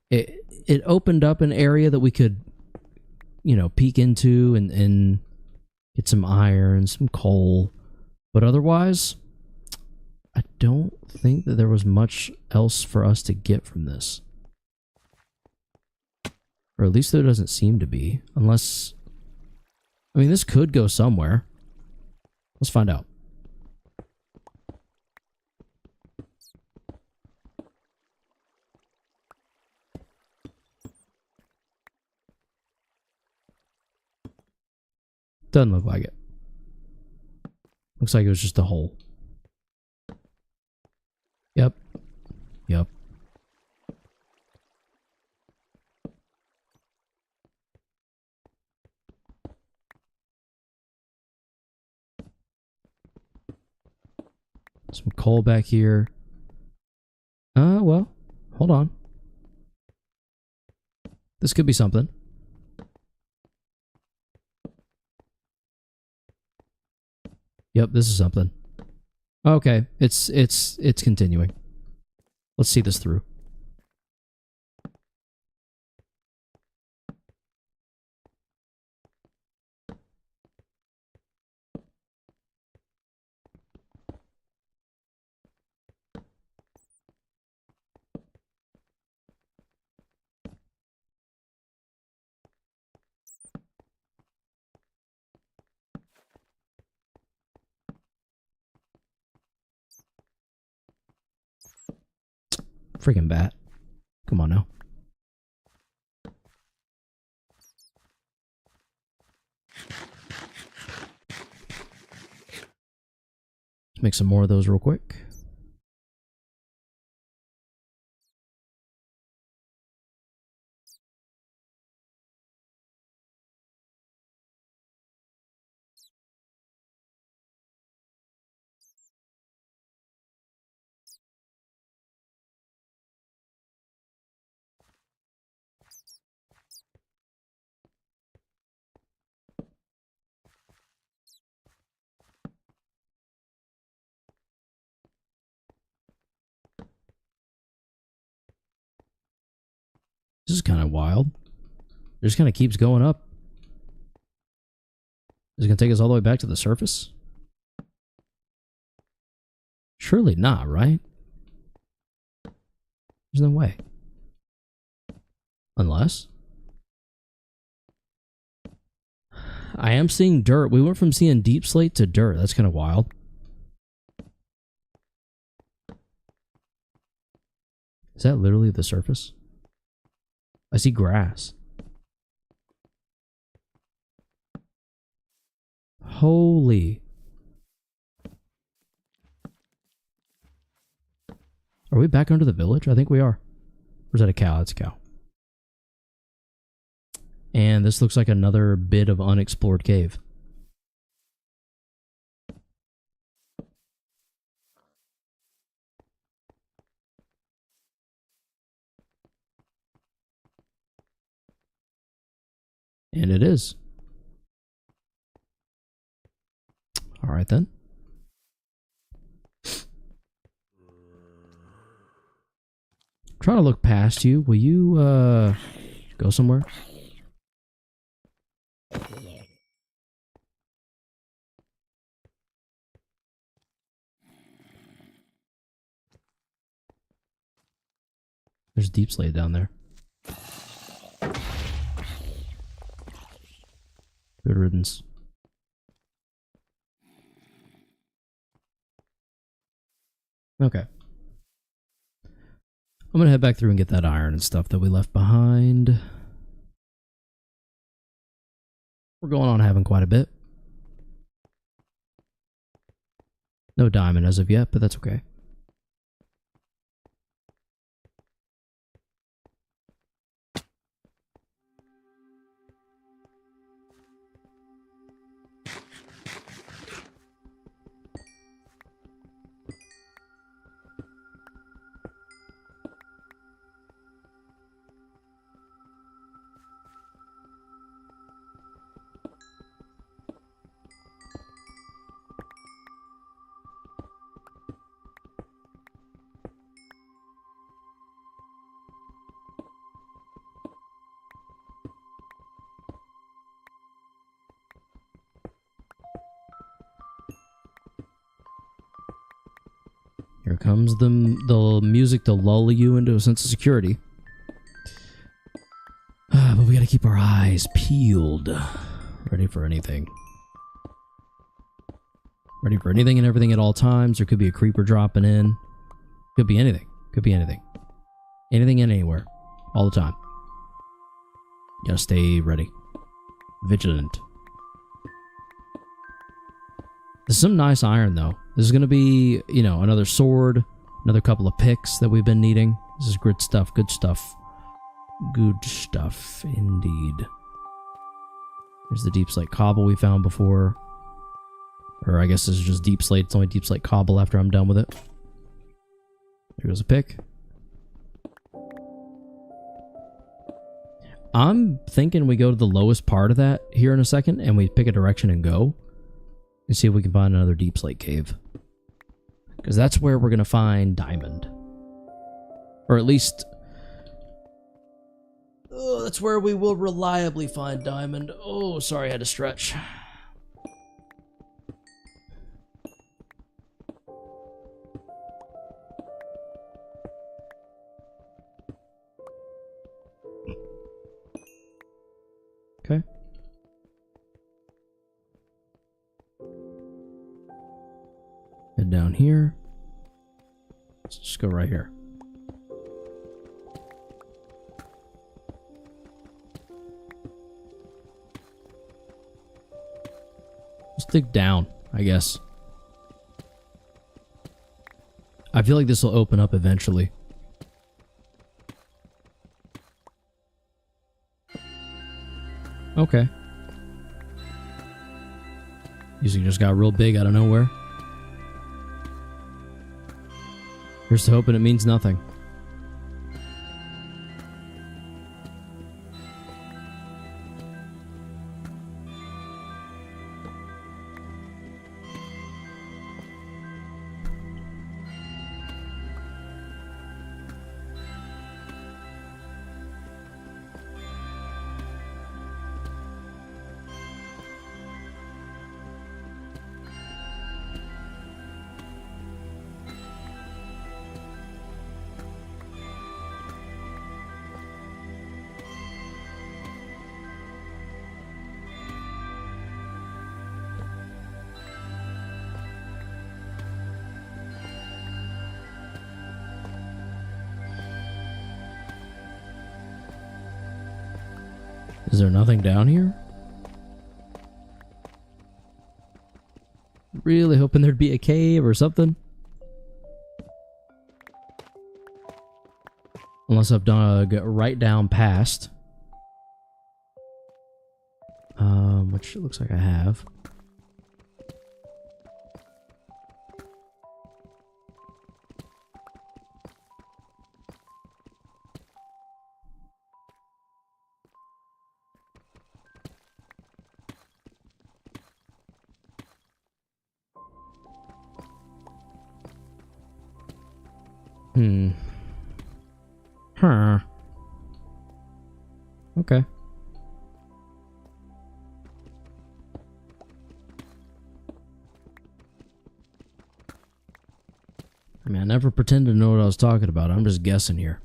It opened up an area that we could, you know, peek into and get some iron, some coal. But otherwise, I don't think that there was much else for us to get from this. Or at least there doesn't seem to be. Unless... I mean, this could go somewhere. Let's find out. Doesn't look like it. Looks like it was just a hole. Yep. Yep. Some coal back here. Well, hold on. This could be something. Yep, this is something. Okay, it's continuing. Let's see this through. Freaking bat. Come on now. Let's make some more of those real quick. This is kind of wild. It just kind of keeps going up. Is it going to take us all the way back to the surface? Surely not, right? There's no way. Unless... I am seeing dirt. We went from seeing deep slate to dirt. That's kind of wild. Is that literally the surface? I see grass. Holy. Are we back under the village? I think we are. Or is that a cow? That's a cow. And this looks like another bit of unexplored cave. And it is. Alright then. Trying to look past you. Will you go somewhere? There's deep slate down there. Good riddance. Okay. I'm gonna head back through and get that iron and stuff that we left behind. We're going on having quite a bit. No diamond as of yet, but that's okay. Here comes the music to lull you into a sense of security. But we gotta keep our eyes peeled. Ready for anything. Ready for anything and everything at all times. There could be a creeper dropping in. Could be anything. Could be anything. Anything and anywhere. All the time. You gotta stay ready. Vigilant. This is some nice iron, though. This is going to be, you know, another sword, another couple of picks that we've been needing. This is good stuff, good stuff. Good stuff, indeed. Here's the deep slate cobble we found before. Or I guess this is just deep slate. It's only deep slate cobble after I'm done with it. There goes a pick. I'm thinking we go to the lowest part of that here in a second, and we pick a direction and go. And see if we can find another deep slate cave. Because that's where we're going to find diamond. Or at least... oh, that's where we will reliably find diamond. Oh, sorry, I had to stretch. Okay. Head down here. Let's just go right here. Let's dig down, I guess. I feel like this will open up eventually. Okay. Music just got real big out of nowhere. Here's to hoping it means nothing. Is there nothing down here? Really hoping there'd be a cave or something. Unless I've dug right down past. Which it looks like I have. Huh. Okay. I mean, I never pretended to know what I was talking about. I'm just guessing here.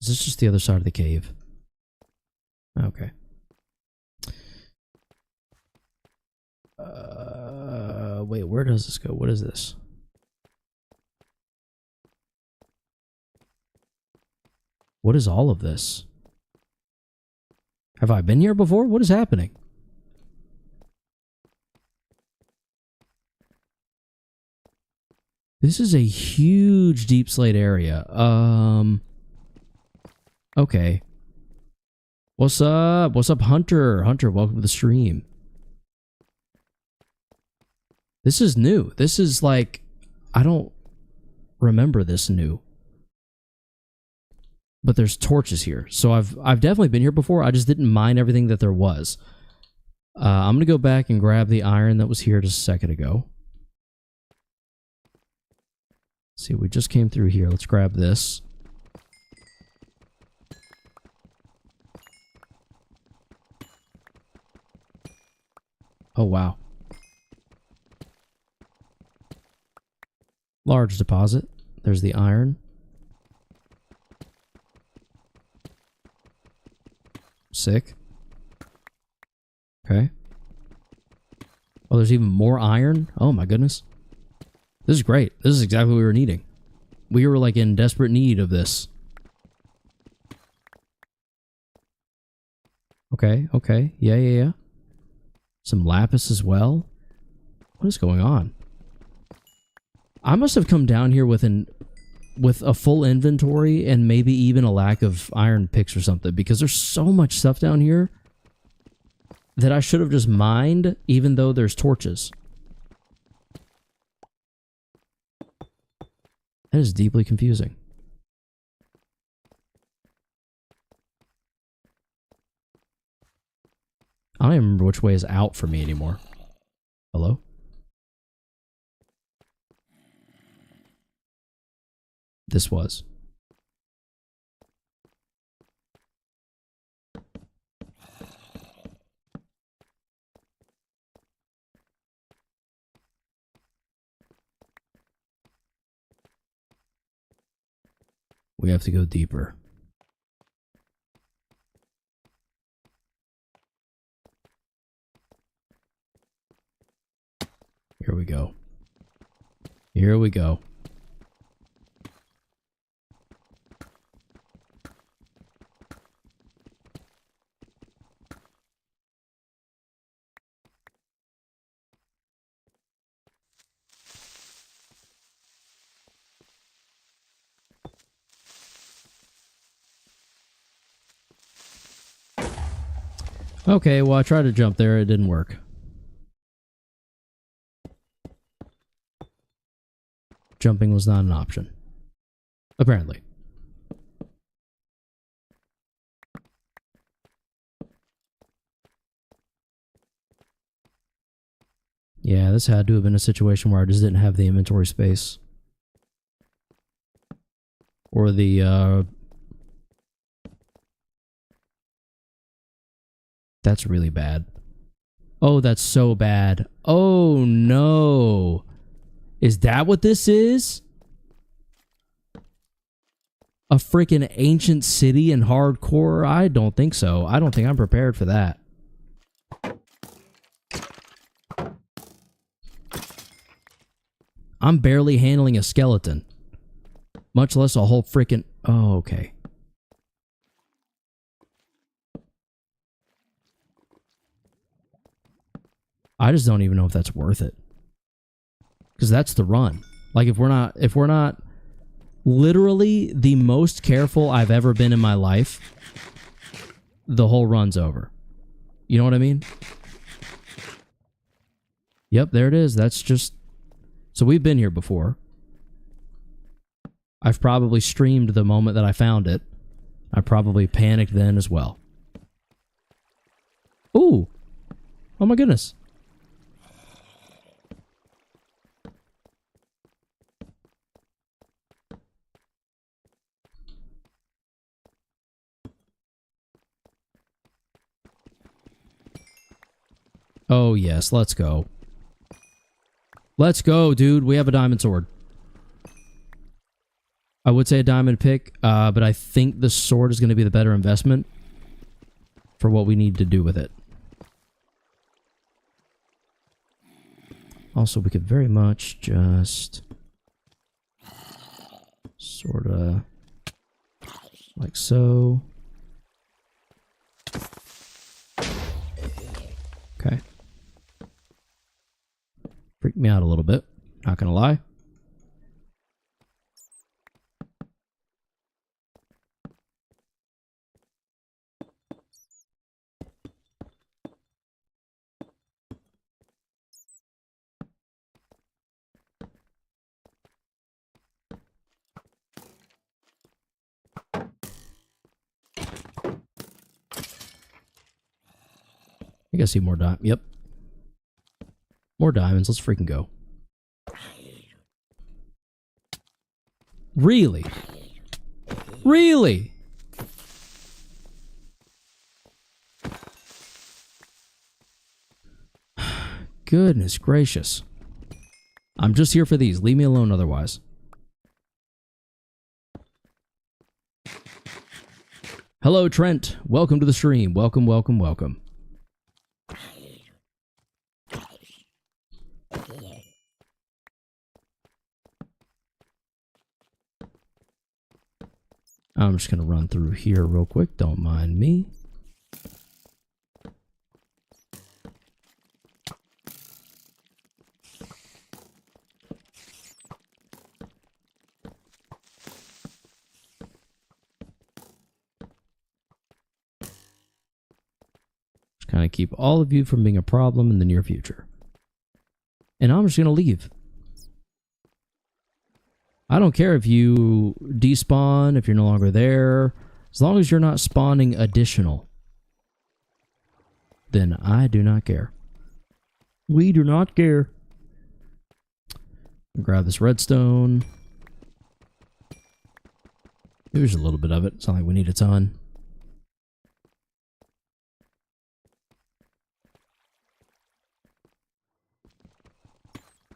Is this just the other side of the cave? Okay. Wait, where does this go? What is this? What is all of this? Have I been here before? What is happening? This is a huge deep slate area. Okay. What's up? What's up, Hunter? Hunter, welcome to the stream. This is new. This is like, I don't remember this new. But there's torches here. So I've definitely been here before. I just didn't mine everything that there was. I'm going to go back and grab the iron that was here just a second ago. Let's see, we just came through here. Let's grab this. Oh, wow. Large deposit. There's the iron. Sick. Okay. Oh, there's even more iron? Oh my goodness. This is great. This is exactly what we were needing. We were like in desperate need of this. Okay, okay. Yeah. Some lapis as well. What is going on? I must have come down here with a full inventory and maybe even a lack of iron picks or something, because there's so much stuff down here that I should have just mined, even though there's torches. That is deeply confusing. I don't even remember which way is out for me anymore. Hello? This was. We have to go deeper. Here we go. Here we go. Okay, well, I tried to jump there. It didn't work. Jumping was not an option. Apparently. Yeah, this had to have been a situation where I just didn't have the inventory space. Or the, That's really bad. Oh, that's so bad. Oh, no. Is that what this is? A freaking ancient city in hardcore? I don't think so. I don't think I'm prepared for that. I'm barely handling a skeleton. Much less a whole freaking... Oh, okay. I just don't even know if that's worth it. Because that's the run. Like, if we're not literally the most careful I've ever been in my life, the whole run's over. You know what I mean? Yep, there it is. That's just... So we've been here before. I've probably streamed the moment that I found it. I probably panicked then as well. Ooh! Oh my goodness. Oh yes, let's go. Let's go, dude. We have a diamond sword. I would say a diamond pick, but I think the sword is going to be the better investment for what we need to do with it. Also, we could very much just sort of like so. Okay. Freaked me out a little bit, not gonna lie. I gotta see more diamonds. Yep. More diamonds. Let's freaking go. Really? Really? Goodness gracious. I'm just here for these. Leave me alone otherwise. Hello, Trent. Welcome to the stream. Welcome, welcome, welcome. I'm just going to run through here real quick. Don't mind me. Just kind of keep all of you from being a problem in the near future. And I'm just going to leave. I don't care if you despawn, if you're no longer there. As long as you're not spawning additional, then I do not care. We do not care. Grab this redstone. There's a little bit of it. It's not like we need a ton.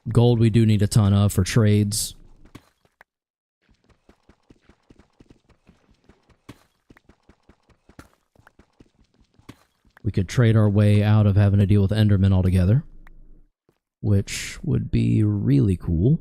Gold we do need a ton of for trades. We could trade our way out of having to deal with Endermen altogether, which would be really cool.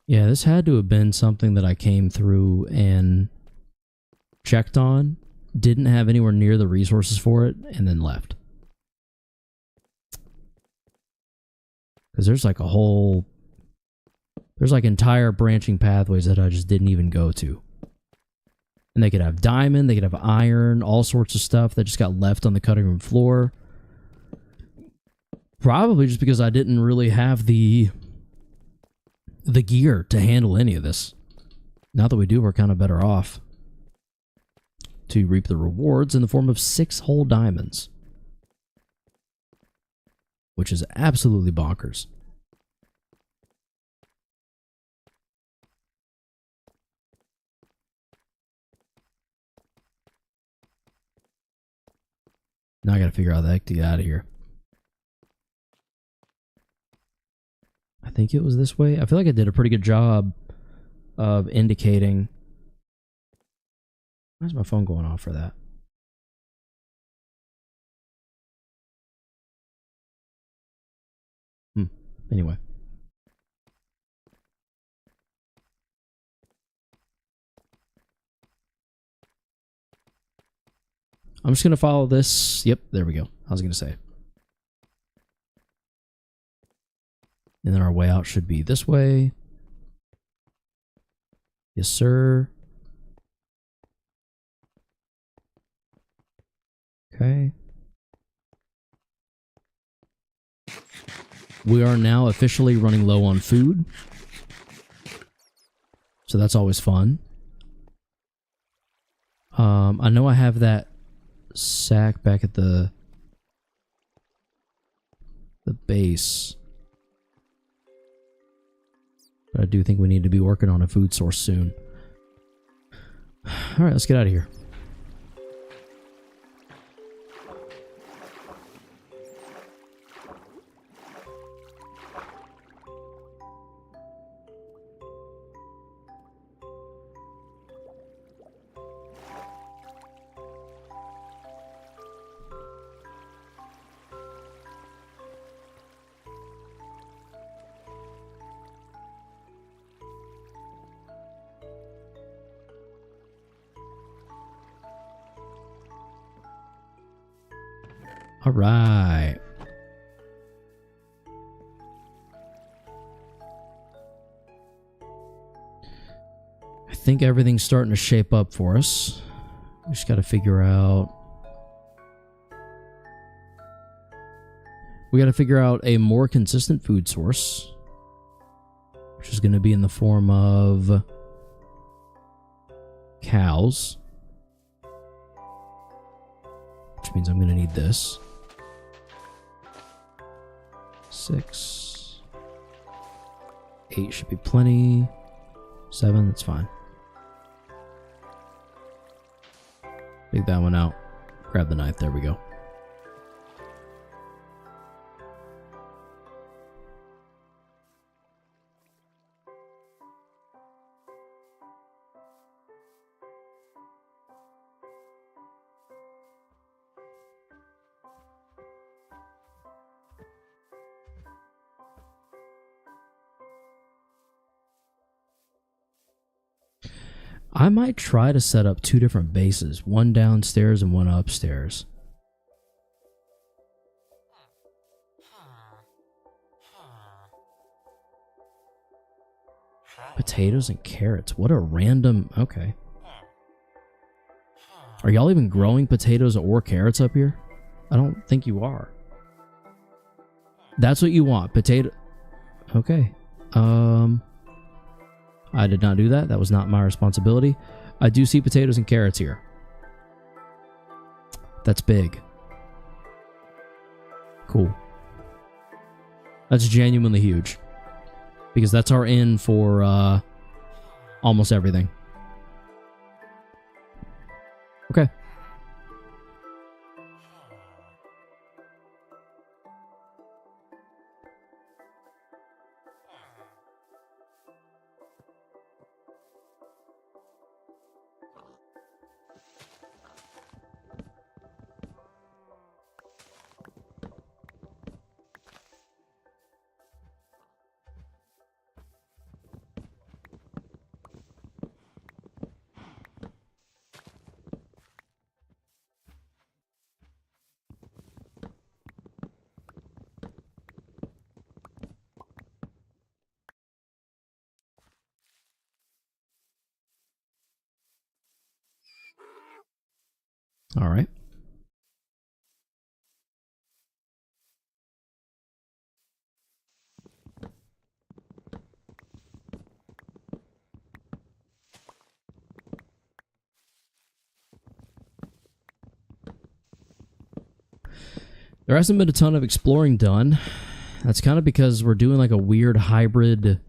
Yeah, this had to have been something that I came through and checked on, didn't have anywhere near the resources for it, and then left. Because there's like a whole... There's like entire branching pathways that I just didn't even go to. And they could have diamond, they could have iron, all sorts of stuff that just got left on the cutting room floor. Probably just because I didn't really have the gear to handle any of this. Now that we do, we're kind of better off to reap the rewards in the form of 6 whole diamonds, which is absolutely bonkers. Now I gotta figure out how the heck to get out of here. I think it was this way. I feel like I did a pretty good job of indicating. Why's my phone going off for that? Anyway. I'm just going to follow this. Yep, there we go. I was going to say. And then our way out should be this way. Yes, sir. Okay. We are now officially running low on food. So that's always fun. I know I have that sack back at the base. But I do think we need to be working on a food source soon. Alright, let's get out of here. All right. I think everything's starting to shape up for us. We just got to figure out... We got to figure out a more consistent food source, which is going to be in the form of cows, which means I'm going to need this. 6. 8 should be plenty. 7, that's fine. Take that one out. Grab the knife, there we go. I might try to set up 2 different bases, one downstairs and one upstairs. Potatoes and carrots. What a random... Okay. Are y'all even growing potatoes or carrots up here? I don't think you are. That's what you want. Potato... Okay. I did not do that. That was not my responsibility. I do see potatoes and carrots here. That's big. Cool. That's genuinely huge. Because that's our in for almost everything. Okay. All right. There hasn't been a ton of exploring done. That's kind of because we're doing like a weird hybrid,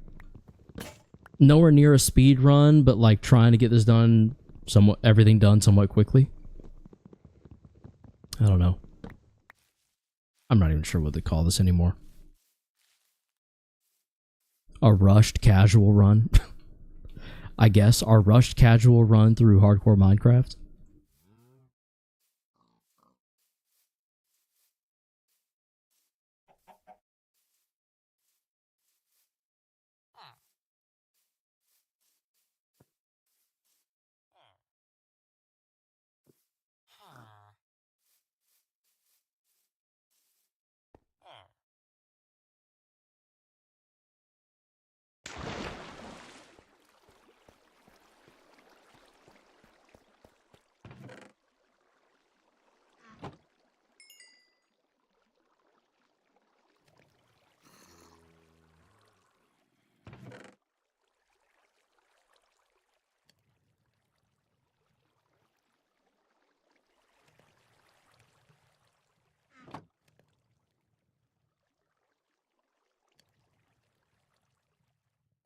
nowhere near a speed run, but like trying to get this done, everything done somewhat quickly. I don't know. I'm not even sure what they call this anymore. A rushed casual run. I guess our rushed casual run through hardcore Minecraft.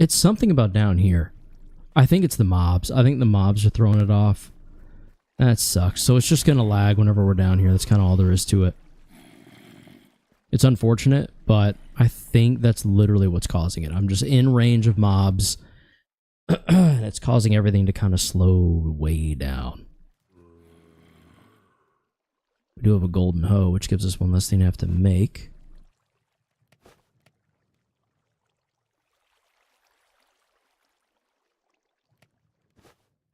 It's something about down here. I think it's the mobs. I think the mobs are throwing it off. That sucks. So it's just going to lag whenever we're down here. That's kind of all there is to it. It's unfortunate, but I think that's literally what's causing it. I'm just in range of mobs. And it's causing everything to kind of slow way down. We do have a golden hoe, which gives us one less thing to have to make.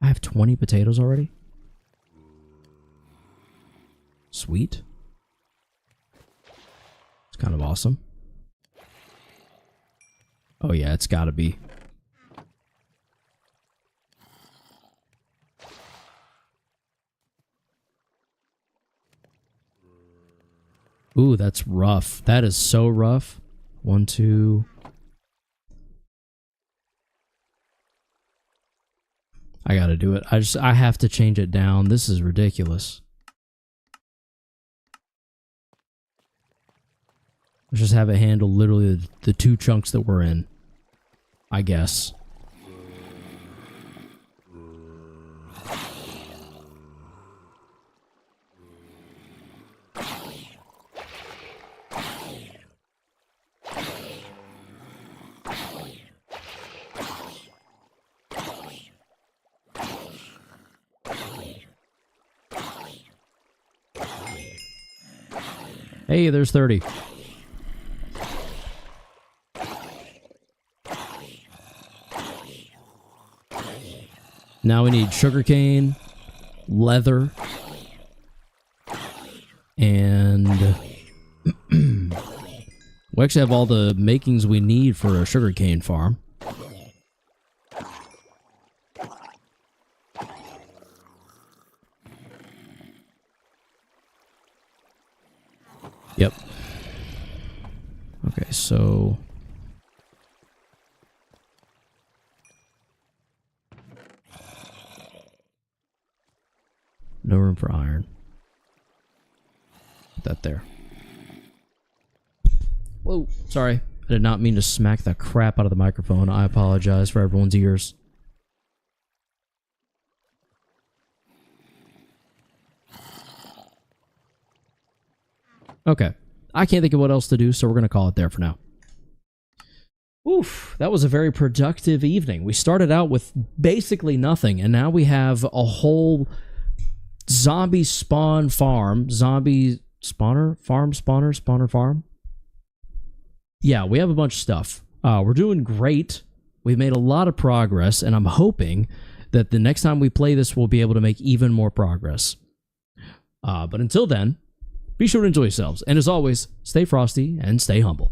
I have 20 potatoes already? Sweet. It's kind of awesome. Oh yeah, it's gotta be. Ooh, that's rough. That is so rough. 1, 2... I gotta do it. I have to change it down. This is ridiculous. Let's just have it handle literally the 2 chunks that we're in, I guess. Hey, there's 30. Now we need sugarcane, leather, and we actually have all the makings we need for a sugarcane farm. Yep. Okay, so no room for iron. Put that there. Whoa, sorry. I did not mean to smack the crap out of the microphone. I apologize for everyone's ears. Okay. I can't think of what else to do, so we're going to call it there for now. Oof, that was a very productive evening. We started out with basically nothing, and now we have a whole zombie spawn farm. Zombie spawner? Spawner farm? Yeah, we have a bunch of stuff. We're doing great. We've made a lot of progress, and I'm hoping that the next time we play this, we'll be able to make even more progress. But until then, be sure to enjoy yourselves. And as always, stay frosty and stay humble.